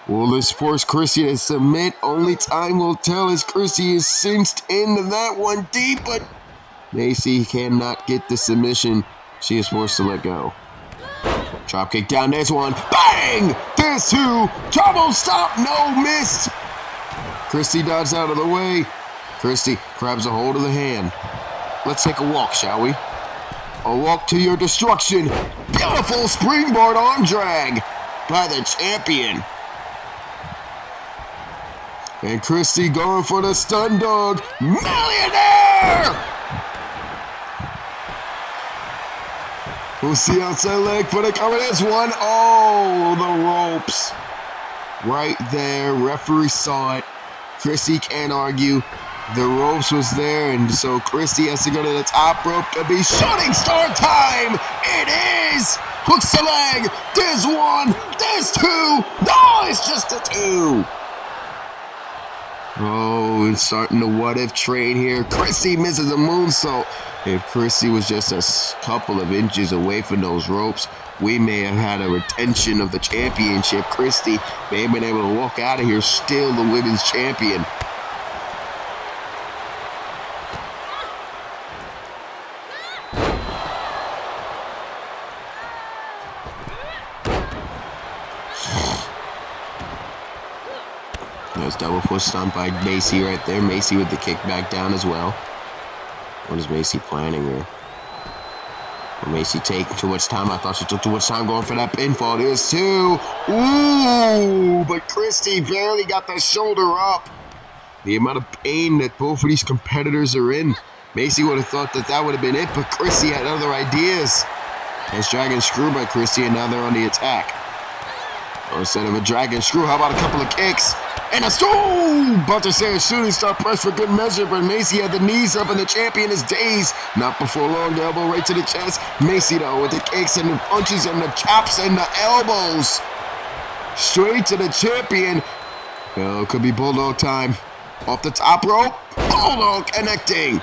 Will this force Kristie to submit? Only time will tell as Kristie is cinched into that one deep, but Macy cannot get the submission. She is forced to let go. Drop kick down, there's one. Bang! There's two. Double stop, no miss. Kristie dodges out of the way. Kristie grabs a hold of the hand. Let's take a walk, shall we? A walk to your destruction. Beautiful springboard arm drag by the champion. And Kristie going for the stun dog. Millionaire! We'll see outside leg for the cover. There's one. Oh, the ropes. Right there. Referee saw it. Kristie can't argue. The ropes was there, and so Kristie has to go to the top rope. Could be shooting star time. It is. Hooks the leg. There's one. There's two. No, it's just a two. Oh, it's starting the what-if trade here. Kristie misses a moonsault. If Kristie was just a couple of inches away from those ropes, we may have had a retention of the championship. Kristie may have been able to walk out of here still the women's champion. There's double push stomp by Macy right there. Macy with the kick back down as well. What is Macy planning here? Will Macy taking too much time? I thought she took too much time going for that pinfall. There's two. Ooh, but Kristie barely got the shoulder up. The amount of pain that both of these competitors are in. Macy would have thought that that would have been it, but Kristie had other ideas. Nice dragon screw by Kristie, and now they're on the attack. Or instead of a dragon screw, how about a couple of kicks? And a stool! Bunter says shooting star press for good measure, but Macy had the knees up and the champion is dazed. Not before long, the elbow right to the chest. Macy though with the kicks and the punches and the chops and the elbows. Straight to the champion. Oh, could be bulldog time. Off the top rope. Bulldog connecting.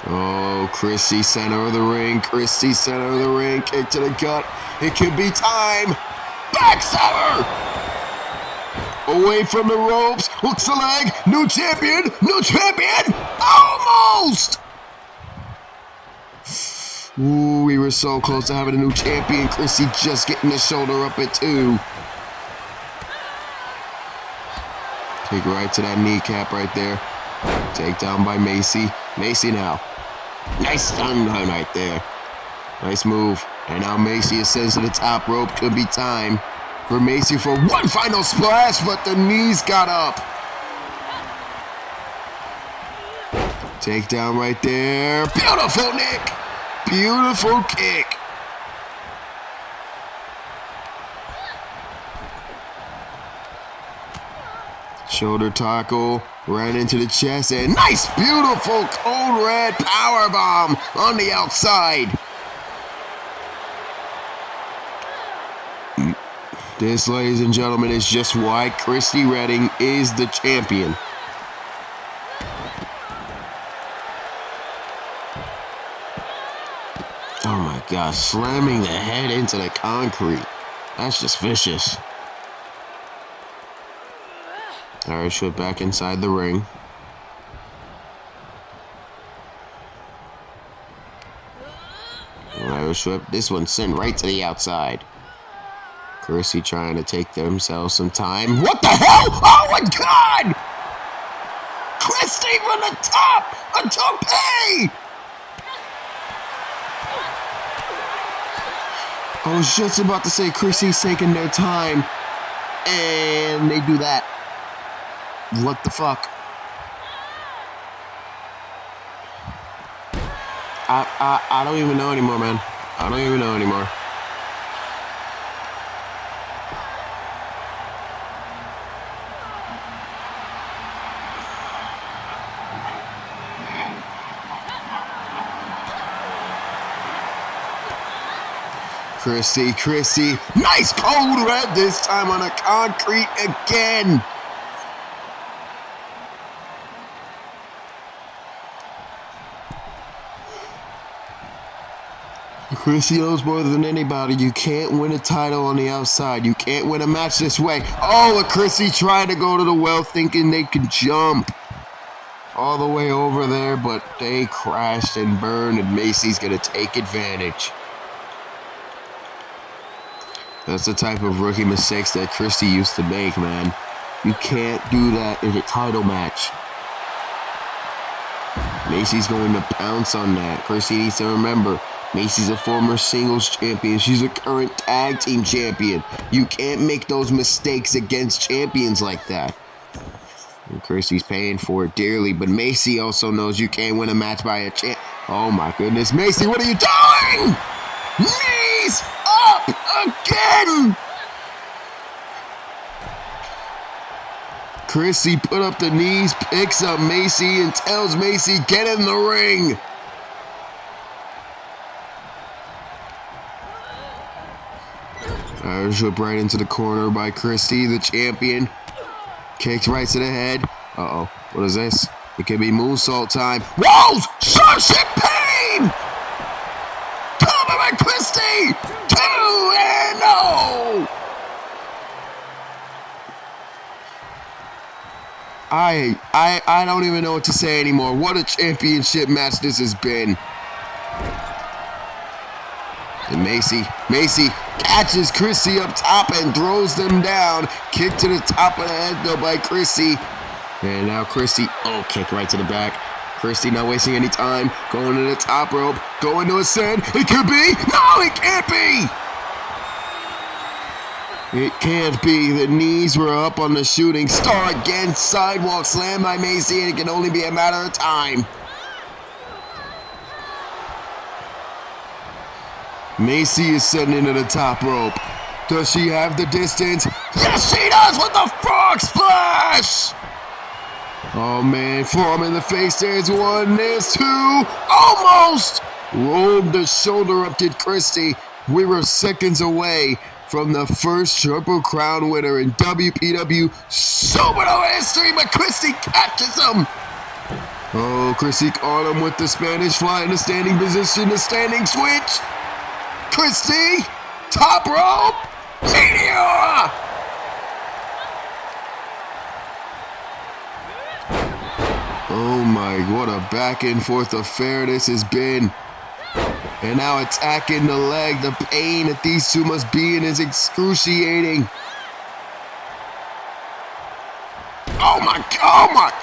Oh, Kristie center of the ring. Kristie center of the ring. Kick to the gut. It could be time. Backstabber! Away from the ropes. Hooks the leg. New champion. New champion. Almost! Ooh, we were so close to having a new champion. Kristie just getting the shoulder up at two. Kick right to that kneecap right there. Takedown by Macy. Macy now. Nice stun right there. Nice move. And now Macy ascends to the top rope. Could be time for Macy for one final splash, but the knees got up. Takedown right there. Beautiful Nick. Beautiful kick. Shoulder tackle. Right into the chest. And nice, beautiful cold red powerbomb on the outside. This, ladies and gentlemen, is just why Kristie Redding is the champion. Oh my gosh, slamming the head into the concrete. That's just vicious. Alright, shoot back inside the ring. Alright, shoot. This one sent right to the outside. Kristie trying to take themselves some time. What the hell? Oh my god! Kristie from the top! A tope! I was just about to say Kristie's taking their time. And they do that. What the fuck? I don't even know anymore, man. I don't even know anymore. Kristie, nice cold red this time on the concrete again. Kristie knows more than anybody. You can't win a title on the outside. You can't win a match this way. Oh, but Kristie tried to go to the well thinking they could jump all the way over there, but they crashed and burned, and Macy's gonna take advantage. That's the type of rookie mistakes that Kristie used to make, man. You can't do that in a title match. Macy's going to pounce on that. Kristie needs to remember, Macy's a former singles champion. She's a current tag team champion. You can't make those mistakes against champions like that. And Kristie's paying for it dearly, but Macy also knows you can't win a match by a champ. Oh my goodness, Macy, what are you doing? Knees up again! Kristie put up the knees, picks up Macy, and tells Macy, get in the ring. Whip right into the corner by Kristie, the champion. Kicked right to the head. Uh-oh, what is this? It could be moonsault time. Whoa! Starship Pain! Coming by Kristie! 2-0! I don't even know what to say anymore. What a championship match this has been. And Macy catches Kristie up top and throws them down. Kick to the top of the head though by Kristie. And now Kristie, kick right to the back. Kristie not wasting any time. Going to the top rope. Going to ascend. It could be. No, it can't be. It can't be. The knees were up on the shooting star again. Sidewalk slam by Macy, and it can only be a matter of time. Macy is sitting into the top rope. Does she have the distance? Yes, she does with the frog splash! Oh man, forearm in the face. There's one, there's two. Almost! Rolled the shoulder up, did Kristie. We were seconds away from the first Triple Crown winner in WPW Supernova history, but Kristie catches him. Oh, Kristie caught him with the Spanish fly in the standing position, the standing switch. Kristie, top rope, Meteor! Oh my, what a back and forth affair this has been. And now attacking the leg. The pain that these two must be in is excruciating.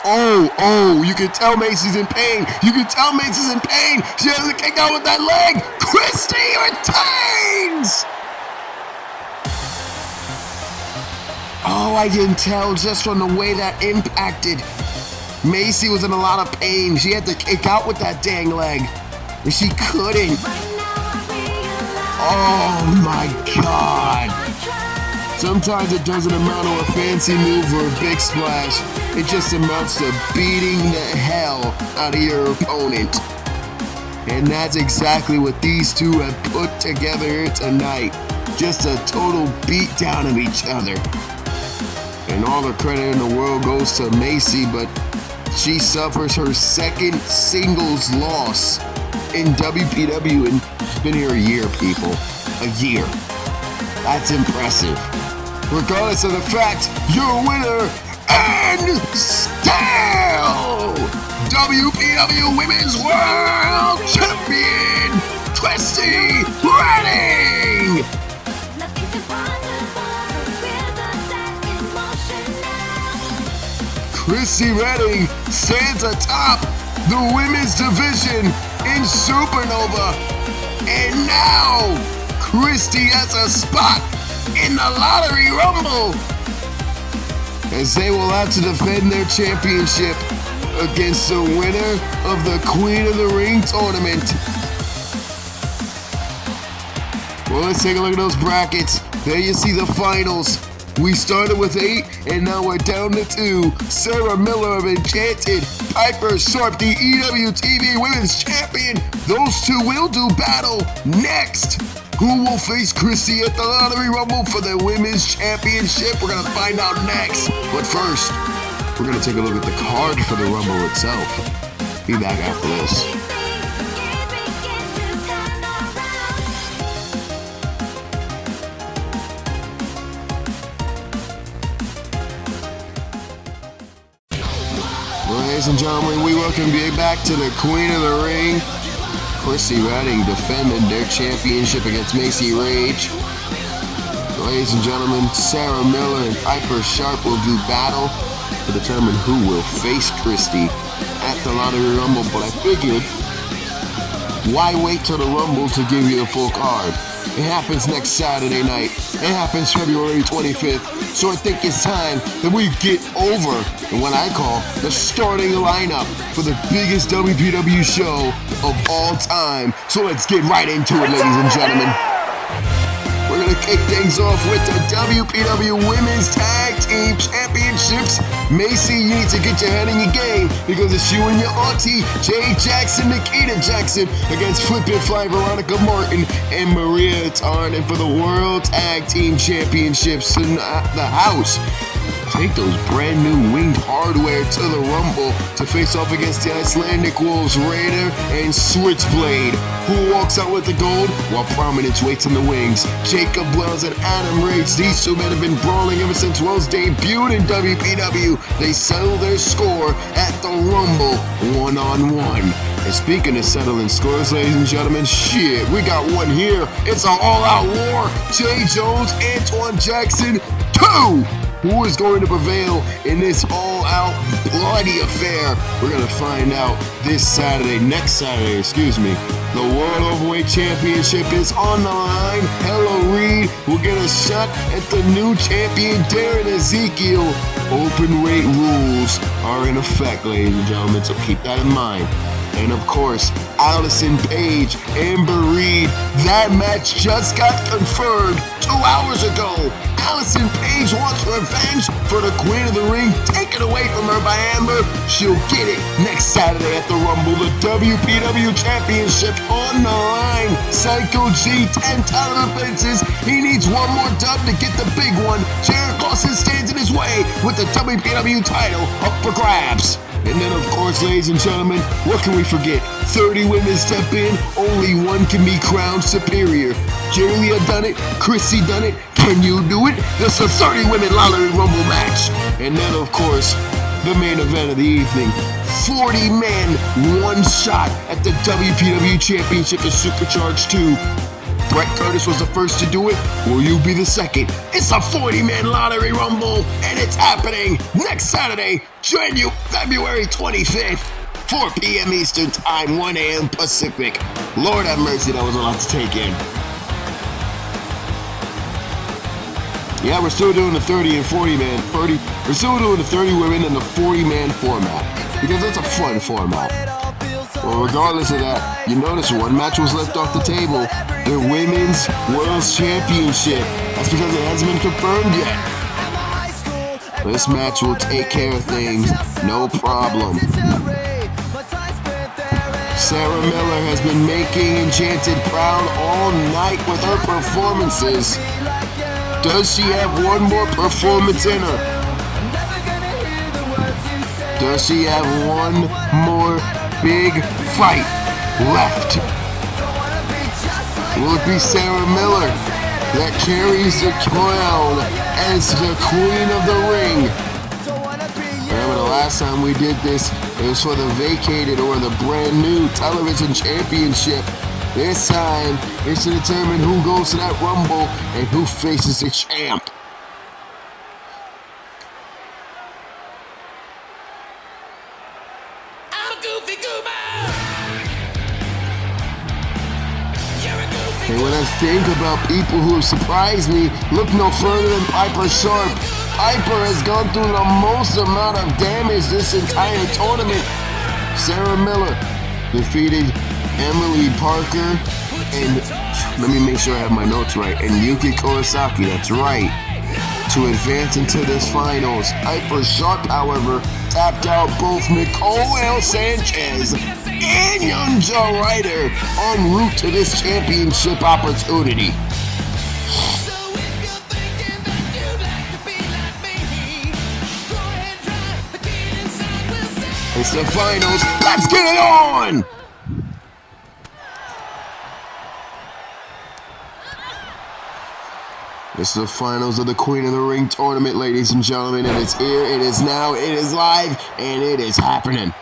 Oh, you can tell Macy's in pain. You can tell Macy's in pain. She hasn't kicked out with that leg. Kristie retains! Oh, I can tell just from the way that impacted. Macy was in a lot of pain. She had to kick out with that dang leg. And she couldn't. Oh my God. Sometimes it doesn't amount to a fancy move or a big splash. It just amounts to beating the hell out of your opponent. And that's exactly what these two have put together here tonight. just a total beat down of each other. And all the credit in the world goes to Macy, but she suffers her second singles loss in WPW, and she's been here a year, people. A year. That's impressive. Regardless of the fact, your winner and still WPW Women's World Champion, Kristie Redding! Nothing's impossible with a set in motion now. Kristie Redding stands atop the women's division in Supernova. And now, Kristie has a spot in the Lottery Rumble, as they will have to defend their championship against the winner of the Queen of the Ring tournament. Well, let's take a look at those brackets. There you see the finals. We started with 8, and now we're down to 2. Sara Miller of Enchanted, Piper Sharp, the EWTV Women's Champion. Those two will do battle next. Who will face Kristie at the Lottery Rumble for the Women's Championship? We're going to find out next. But first, we're going to take a look at the card for the Rumble itself. Be back after this. Ladies and gentlemen, we welcome you back to the Queen of the Ring. Kristie Redding defending their championship against Macy Rage. Ladies and gentlemen, Sara Miller and Piper Sharp will do battle to determine who will face Kristie at the Lottery Rumble. But I figured, why wait till the Rumble to give you the full card? It happens next Saturday night. It happens February 25th. So I think it's time that we get over what I call the starting lineup for the biggest WPW show of all time. So let's get right into it, ladies and gentlemen. We're going to kick things off with the WPW Women's Tag Team Championships. Macy, you need to get your head in your game, because it's you and your auntie, Jay Jackson, Nikita Jackson, against Flip and Fly, Veronica Martin, and Maria Tarn, and for the World Tag Team Championships in the house. Take those brand new winged hardware to the Rumble to face off against the Icelandic Wolves, Ryder and Switchblade. Who walks out with the gold while Prominence waits in the wings? Jacob Wells and Adam Rage. These two men have been brawling ever since Wells debuted in WPW. They settle their score at the Rumble 1-on-1. And speaking of settling scores, ladies and gentlemen, shit, we got one here. It's an all-out war. Jay Jones, Antoine Jackson, 2. Who is going to prevail in this all-out bloody affair? We're going to find out next Saturday, The World Overweight Championship is on the line. Hello, Reed will get a shot at the new champion, Darren Ezekiel. Open weight rules are in effect, ladies and gentlemen, so keep that in mind. And of course, Alisyn Page, Amber Reed. That match just got confirmed 2 hours ago. Alisyn Page wants revenge for the Queen of the Ring. Take it away from her by Amber. She'll get it next Saturday at the Rumble. The WPW Championship on the line. Psycho G, 10 title defenses. He needs one more dub to get the big one. Jared Clausen stands in his way with the WPW title up for grabs. And then, of course, ladies and gentlemen, what can we forget? 30 women step in, only one can be crowned superior. Julia done it, Kristie done it. Can you do it? This is a 30 women Lottery Rumble match. And then, of course, the main event of the evening. 40 men, one shot at the WPW Championship is Supercharged 2. Brett Curtis was the first to do it. Will you be the second? It's a 40-man Lottery Rumble, and it's happening next Saturday, February 25th, 4 p.m. Eastern Time, 1 a.m. Pacific. Lord have mercy, that was a lot to take in. Yeah, we're still doing the 30 and 40-man. We're still doing the 30 women and the 40-man format, because that's a fun format. Well, regardless of that, you notice one match was left off the table. The Women's World Championship. That's because it hasn't been confirmed yet. This match will take care of things, no problem. Sara Miller has been making Enchanted proud all night with her performances. Does she have one more performance in her? Does she have one more big fight left? Will it be Sara Miller that carries the crown as the Queen of the Ring? Remember the last time we did this, it was for the vacated or the brand new television championship. This time, it's to determine who goes to that Rumble and who faces the champ. And when I think about people who have surprised me, look no further than Piper Sharp. Piper has gone through the most amount of damage this entire tournament. Sara Miller defeated Emily Parker and, let me make sure I have my notes right, and Yuki Kurosaki, that's right, to advance into this finals. Piper Sharp, however, tapped out both Nicole Hail-Sanchez and young Joe Ryder en route to this championship opportunity. It's the finals. Let's get it on! It's the finals of the Queen of the Ring tournament, ladies and gentlemen, and it's here, it is now, it is live, and it is happening.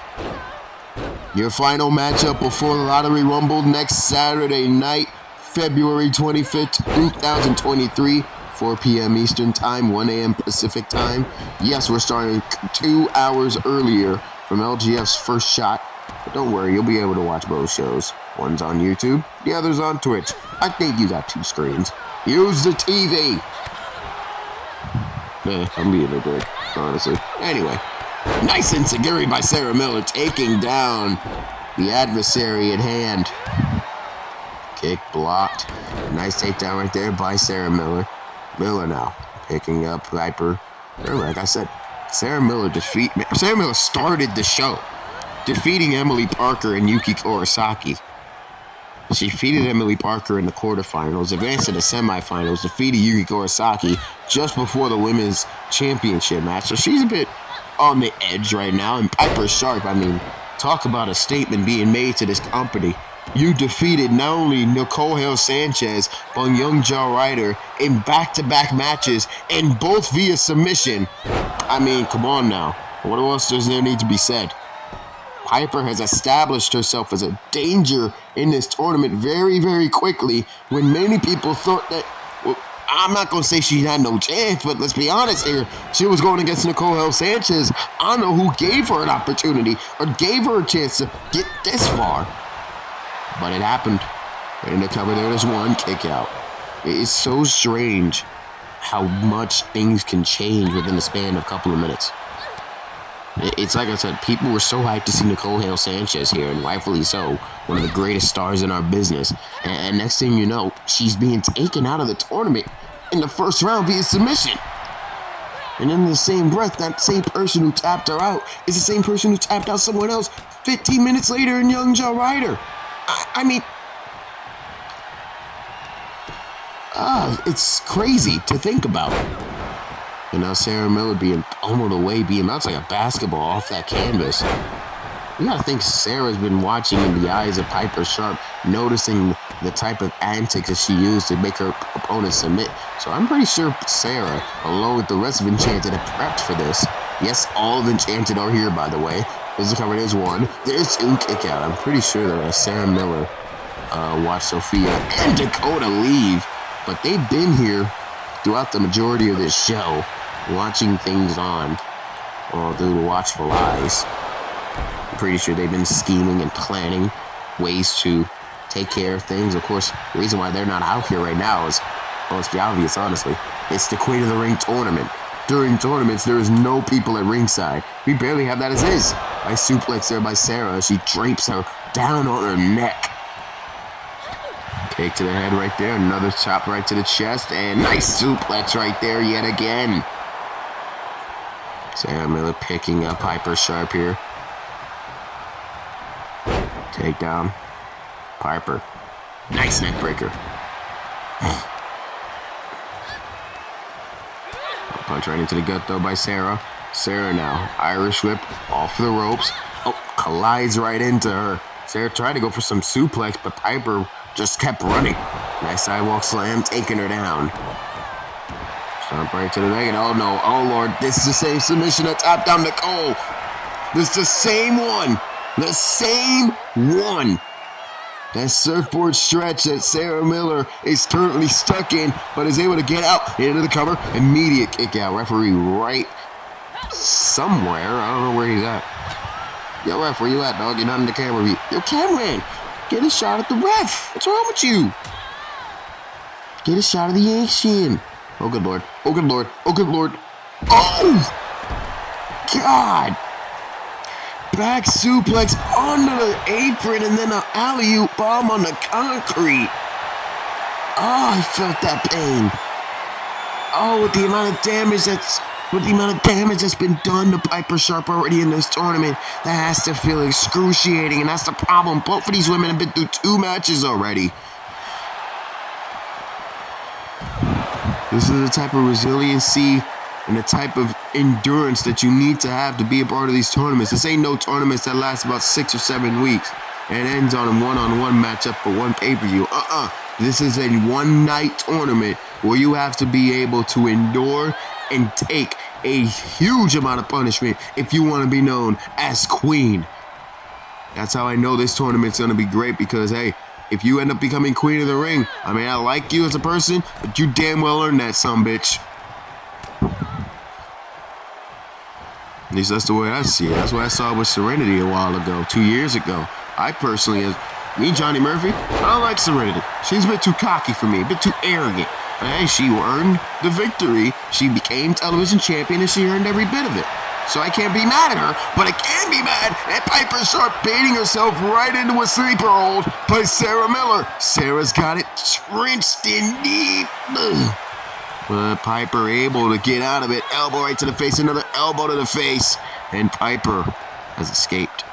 Your final matchup before the Lottery Rumble next Saturday night, February 25th, 2023, 4 p.m. Eastern Time, 1 a.m. Pacific Time. Yes, we're starting 2 hours earlier from LGF's first shot, but don't worry, you'll be able to watch both shows. One's on YouTube, the other's on Twitch. I think you got 2 screens. Use the TV. I'm being a dick, honestly. Anyway, nice insecurity by Sara Miller, taking down the adversary at hand. Kick blocked. Nice takedown right there by Sara Miller. Miller now picking up Piper. Like I said, Sara Miller started the show, defeating Emily Parker and Yuki Kurosaki. She defeated Emily Parker in the quarterfinals, advanced to the semifinals, defeated Yuki Kurosaki just before the women's championship match. So she's a bit on the edge right now. And Piper Sharp, I mean, talk about a statement being made to this company. You defeated not only Nicole Hail-Sanchez, but young Joe Ryder in back-to-back matches, and both via submission. I mean, come on now. What else does there need to be said? Piper has established herself as a danger in this tournament very, very quickly, when many people thought that, well, I'm not going to say she had no chance, but let's be honest here, she was going against Nicole Hail-Sanchez. I don't know who gave her an opportunity or gave her a chance to get this far. But it happened. In the cover there, there's one kick out. It's so strange how much things can change within the span of a couple of minutes. It's like I said, people were so hyped to see Nicole Hail-Sanchez here, and rightfully so, one of the greatest stars in our business. And next thing you know, she's being taken out of the tournament in the first round via submission. And in the same breath, that same person who tapped her out is the same person who tapped out someone else 15 minutes later in young Joe Ryder. I mean, it's crazy to think about. And now Sara Miller being pummeled away, being bounced like a basketball off that canvas. You gotta think Sarah's been watching in the eyes of Piper Sharp, noticing the type of antics that she used to make her opponent submit. So I'm pretty sure Sara, along with the rest of Enchanted, have prepped for this. Yes, all of Enchanted are here, by the way. There's a cover, there's one, there's 2 kick out. I'm pretty sure that Sara Miller watched Sophia and Dakota leave, but they've been here throughout the majority of this show, watching things on through the watchful eyes. I'm pretty sure they've been scheming and planning ways to take care of things. Of course, the reason why they're not out here right now is, well, let's be obvious, honestly. It's the Queen of the Ring tournament. During tournaments, there is no people at ringside. We barely have that as is. I suplex there by Sara as she drapes her down on her neck. Kick to the head right there, another chop right to the chest, and nice suplex right there yet again. Sara Miller picking up Piper Sharp here. Takedown. Piper. Nice neck breaker. Punch right into the gut though by Sara. Sara now. Irish whip off the ropes. Oh, collides right into her. Sara tried to go for some suplex, but Piper just kept running. Nice sidewalk slam, taking her down. Stomp right to the leg, and oh no, oh lord, this is the same submission that tapped down Nicole. This is the same one. The same one. That surfboard stretch that Sara Miller is currently stuck in, but is able to get out into the cover. Immediate kick out. Referee right somewhere. I don't know where he's at. Yo, ref, where you at, dog? You're not in the camera view. Yo, cameraman, get a shot at the ref. What's wrong with you? Get a shot of the action. Oh, good lord. Oh, good lord. Oh, good lord. Oh! God! Back suplex onto the apron and then an alley-oop bomb on the concrete. Oh, I felt that pain. Oh, with the amount of damage that's been done to Piper Sharp already in this tournament, that has to feel excruciating, and that's the problem. Both of these women have been through 2 matches already. This is the type of resiliency and the type of endurance that you need to have to be a part of these tournaments. This ain't no tournaments that last about 6 or 7 weeks and ends on a one-on-one matchup for one pay-per-view. This is a one-night tournament where you have to be able to endure and take a huge amount of punishment if you want to be known as queen. That's how I know this tournament's going to be great, because, hey, if you end up becoming queen of the ring, I mean, I like you as a person, but you damn well earned that, sumbitch. At least that's the way I see it. That's what I saw with Serenity a while ago, 2 years ago. I personally, as me, Johnny Murphy, I don't like Serenity. She's a bit too cocky for me, a bit too arrogant. But hey, she earned the victory. She became television champion, and she earned every bit of it. So I can't be mad at her, but I can be mad at Piper Sharp baiting herself right into a sleeper hold by Sara Miller. Sara's got it trenched in deep. But Piper able to get out of it. Elbow right to the face, another elbow to the face. And Piper has escaped.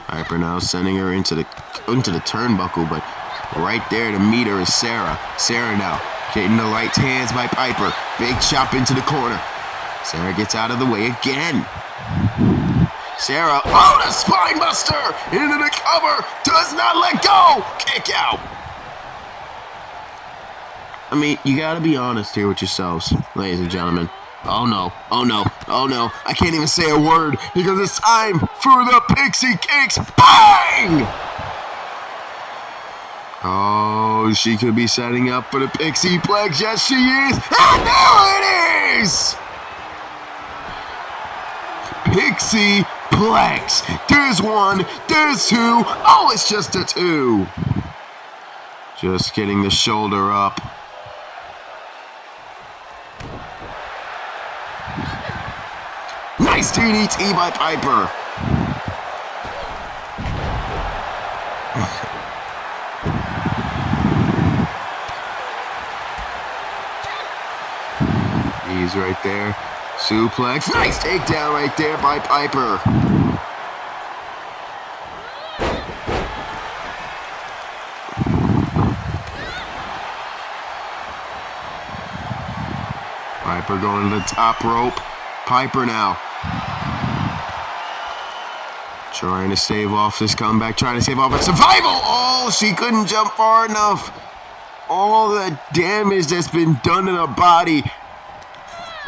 Piper now sending her into the turnbuckle, but right there to meet her is Sara. Sara now getting the right hands by Piper. Big chop into the corner. Sara gets out of the way again. Sara, oh, the spine buster into the cover, does not let go. Kick out. I mean, you gotta be honest here with yourselves, ladies and gentlemen. Oh no, oh no, oh no. I can't even say a word because it's time for the pixie kicks. Bang! Oh, she could be setting up for the pixie plex. Yes, she is. And there it is! Pixie plex. There's 1, there's 2. Oh, it's just a 2. Just getting the shoulder up. Nice DDT by Piper. He's right there. Suplex. Nice takedown right there by Piper. Piper going to the top rope. Piper now trying to stave off this comeback, trying to save off a survival. Oh, she couldn't jump far enough. All the damage that's been done to her body.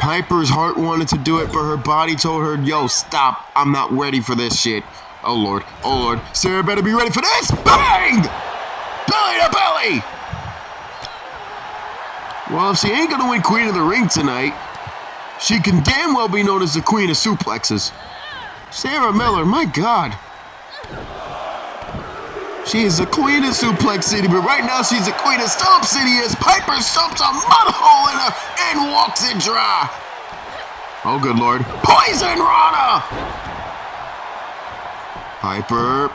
Piper's heart wanted to do it, but her body told her, yo, stop. I'm not ready for this shit. Oh, Lord. Oh, Lord. Sara better be ready for this. Bang! Belly to belly. Well, if she ain't going to win Queen of the Ring tonight, she can damn well be known as the Queen of Suplexes. Sara Miller, my God. She is the Queen of Suplex City, but right now she's the Queen of Stomp City as Piper stomps a mud hole in her and walks it dry. Oh, good Lord. Poison Rana! Piper,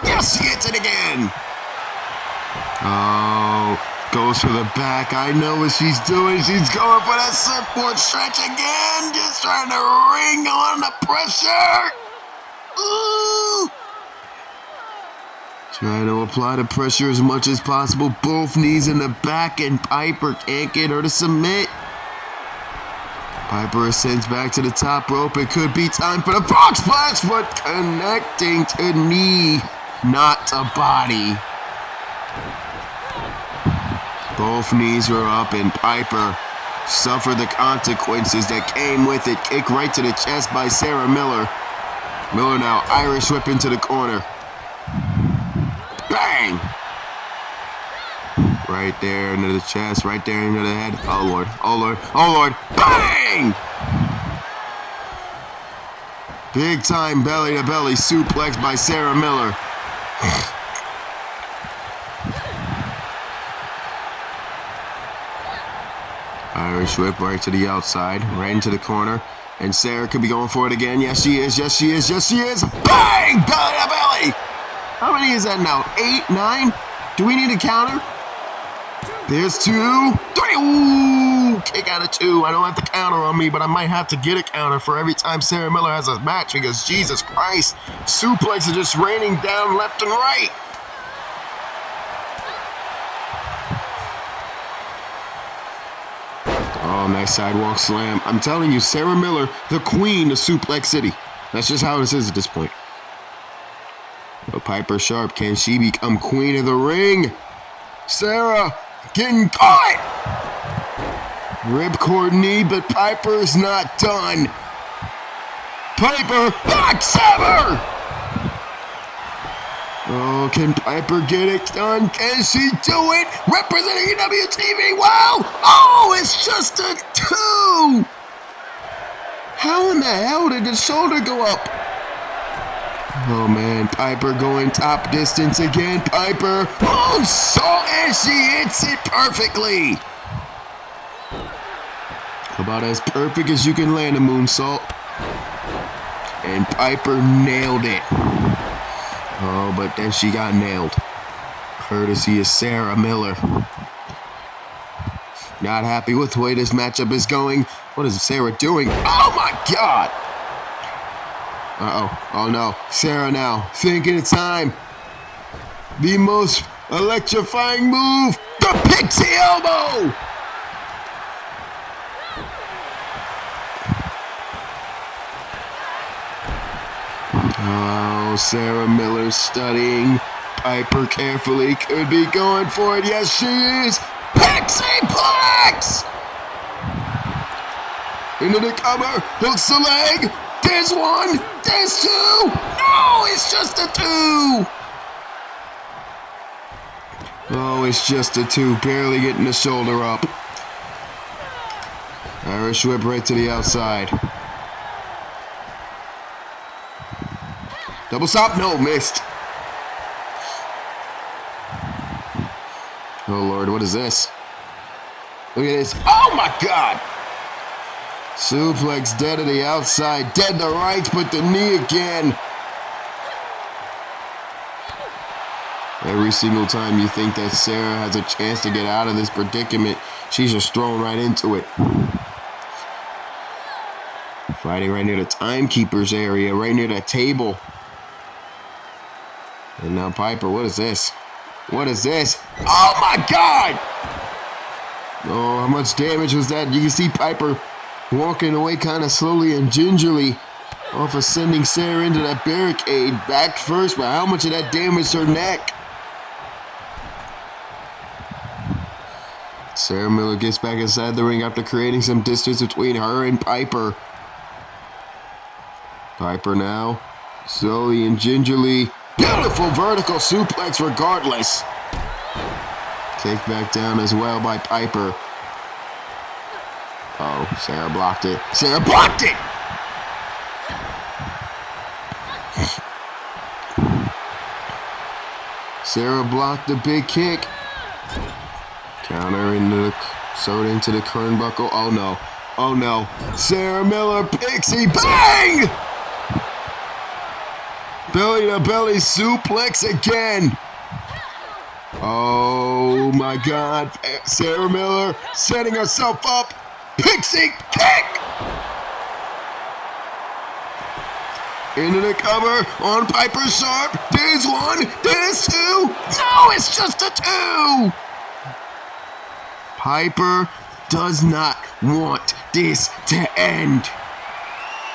yes, she hits it again. Oh, Goes for the back. I know what she's doing. She's going for that surfboard stretch again. Just trying to ring on the pressure. Ooh. Trying to apply the pressure as much as possible. Both knees in the back, and Piper can't get her to submit. Piper ascends back to the top rope. It could be time for the frog splash, but connecting to knee, not to body. Both knees were up, and Piper suffered the consequences that came with it. Kick right to the chest by Sara Miller. Miller now Irish whip into the corner. Bang! Right there into the chest, right there into the head. Oh Lord, oh Lord, oh Lord. Bang! Big time belly to belly suplex by Sara Miller. Irish whip right to the outside, right into the corner. And Sara could be going for it again. Yes, she is. Yes, she is. Yes, she is. Bang! Belly to belly! How many is that now? 8, 9? Do we need a counter? There's 2, 3. Ooh! Kick out of 2. I don't have the counter on me, but I might have to get a counter for every time Sara Miller has a match because, Jesus Christ, suplexes are just raining down left and right. Oh, nice sidewalk slam. I'm telling you, Sara Miller, the queen of Suplex City. That's just how this is at this point. But Piper Sharp, can she become queen of the ring? Sara getting caught! Ripcord knee, but Piper is not done. Piper, back sever! Oh, can Piper get it done? Can she do it? Representing EWTV, wow! Oh, it's just a 2! How in the hell did the shoulder go up? Oh man, Piper going top distance again. Piper, oh, so, and she hits it perfectly. About as perfect as you can land a moonsault. And Piper nailed it. Oh, but then she got nailed. Courtesy of Sara Miller. Not happy with the way this matchup is going. What is Sara doing? Oh my God! Uh-oh. Oh no. Sara now thinking it's time. The most electrifying move. The pixie elbow! Oh, Sara Miller studying Piper carefully. Could be going for it. Yes, she is. Pixie-plex! Into the cover. Hooks the leg. There's 1. There's 2. No, it's just a 2. Oh, it's just a 2. Barely getting the shoulder up. Irish whip right to the outside. Double stop, no, missed. Oh Lord, what is this? Look at this. Oh my God! Suplex dead to the outside, dead to right, but the knee again. Every single time you think that Sara has a chance to get out of this predicament, she's just thrown right into it. Fighting right near the timekeeper's area, right near that table. And now Piper, what is this? What is this? Oh my God! Oh, how much damage was that? You can see Piper walking away kind of slowly and gingerly off of sending Sara into that barricade. Back first, but how much of that damaged her neck? Sara Miller gets back inside the ring after creating some distance between her and Piper. Piper now, slowly and gingerly. Beautiful vertical suplex regardless. Take back down as well by Piper. Oh, Sara blocked it. Sara blocked it! Sara blocked the big kick. Counter into the soda into the turnbuckle. Oh no. Oh no. Sara Miller pixie bang! Belly to belly suplex again. Oh my God. Sara Miller setting herself up. Pixie kick! Into the cover on Piper Sharp. There's one. There's two. No, it's just a two. Piper does not want this to end.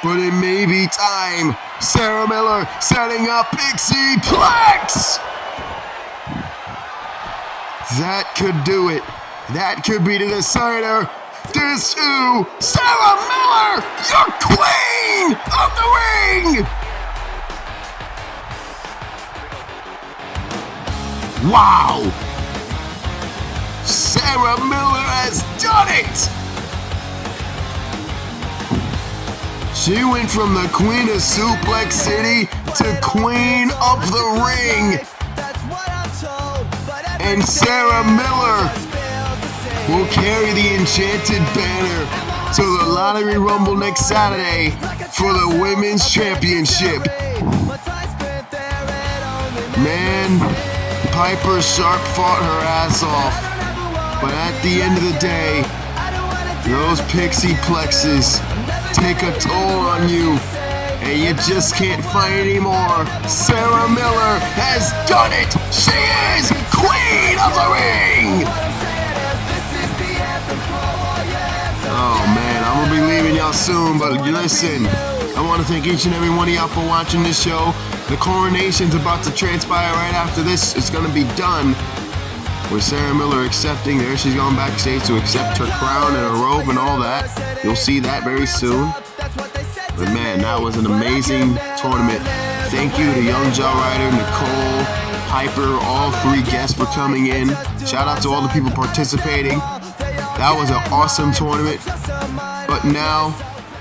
But it may be time. Sara Miller setting up Pixie Plex. That could do it. That could be the decider. There's two. Sara Miller, your queen of the ring. Wow. Sara Miller has done it. She went from the Queen of Suplex City to Queen of the Ring. And Sara Miller will carry the Enchanted Banner to the Lottery Rumble next Saturday for the Women's Championship. Man, Piper Sharp fought her ass off. But at the end of the day, those Pixie Plexes take a toll on you, and you just can't fight anymore. Sara Miller has done it! She is Queen of the Ring! Oh man, I'm gonna be leaving y'all soon, but listen, I want to thank each and every one of y'all for watching this show. The coronation's about to transpire right after this. It's gonna be done with Sara Miller accepting. There she's going backstage to accept her crown and her robe and all that. You'll see that very soon. But man, that was an amazing tournament. Thank you to Young Joe Ryder, Nicole, Piper, all three guests for coming in. Shout out to all the people participating. That was an awesome tournament. But now,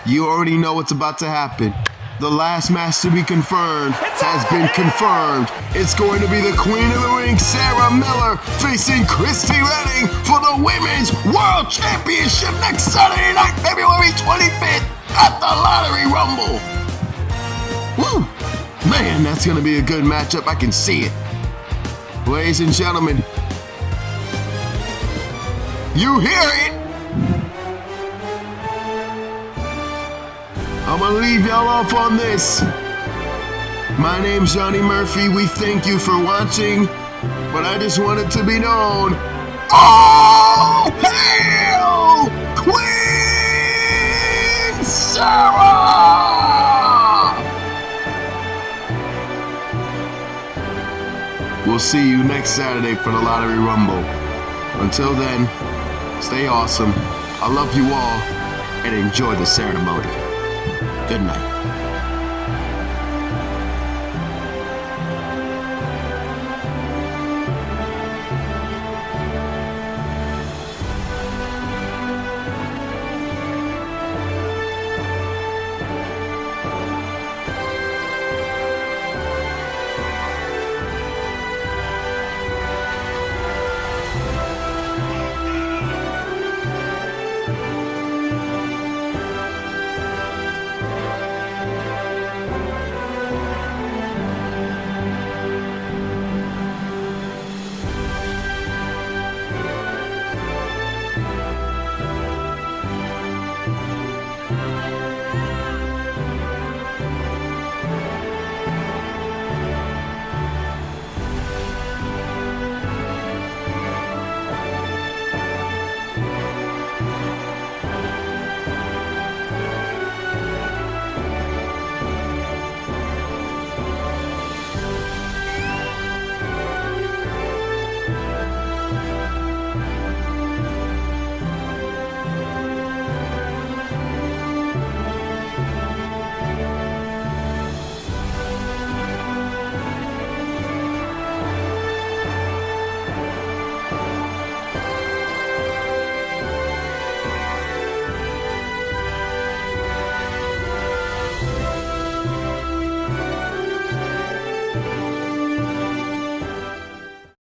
you already know what's about to happen. The last match to be confirmed has been confirmed. It's going to be the Queen of the Ring, Sara Miller, facing Kristie Redding for the Women's World Championship next Saturday night, February 25th at the Lottery Rumble. Woo! Man, that's going to be a good matchup. I can see it. Ladies and gentlemen, you hear it? I'm gonna leave y'all off on this. My name's Johnny Murphy. We thank you for watching, but I just want it to be known. All hail Queen Sara! We'll see you next Saturday for the Lottery Rumble. Until then, stay awesome. I love you all, and enjoy the ceremony. Good night.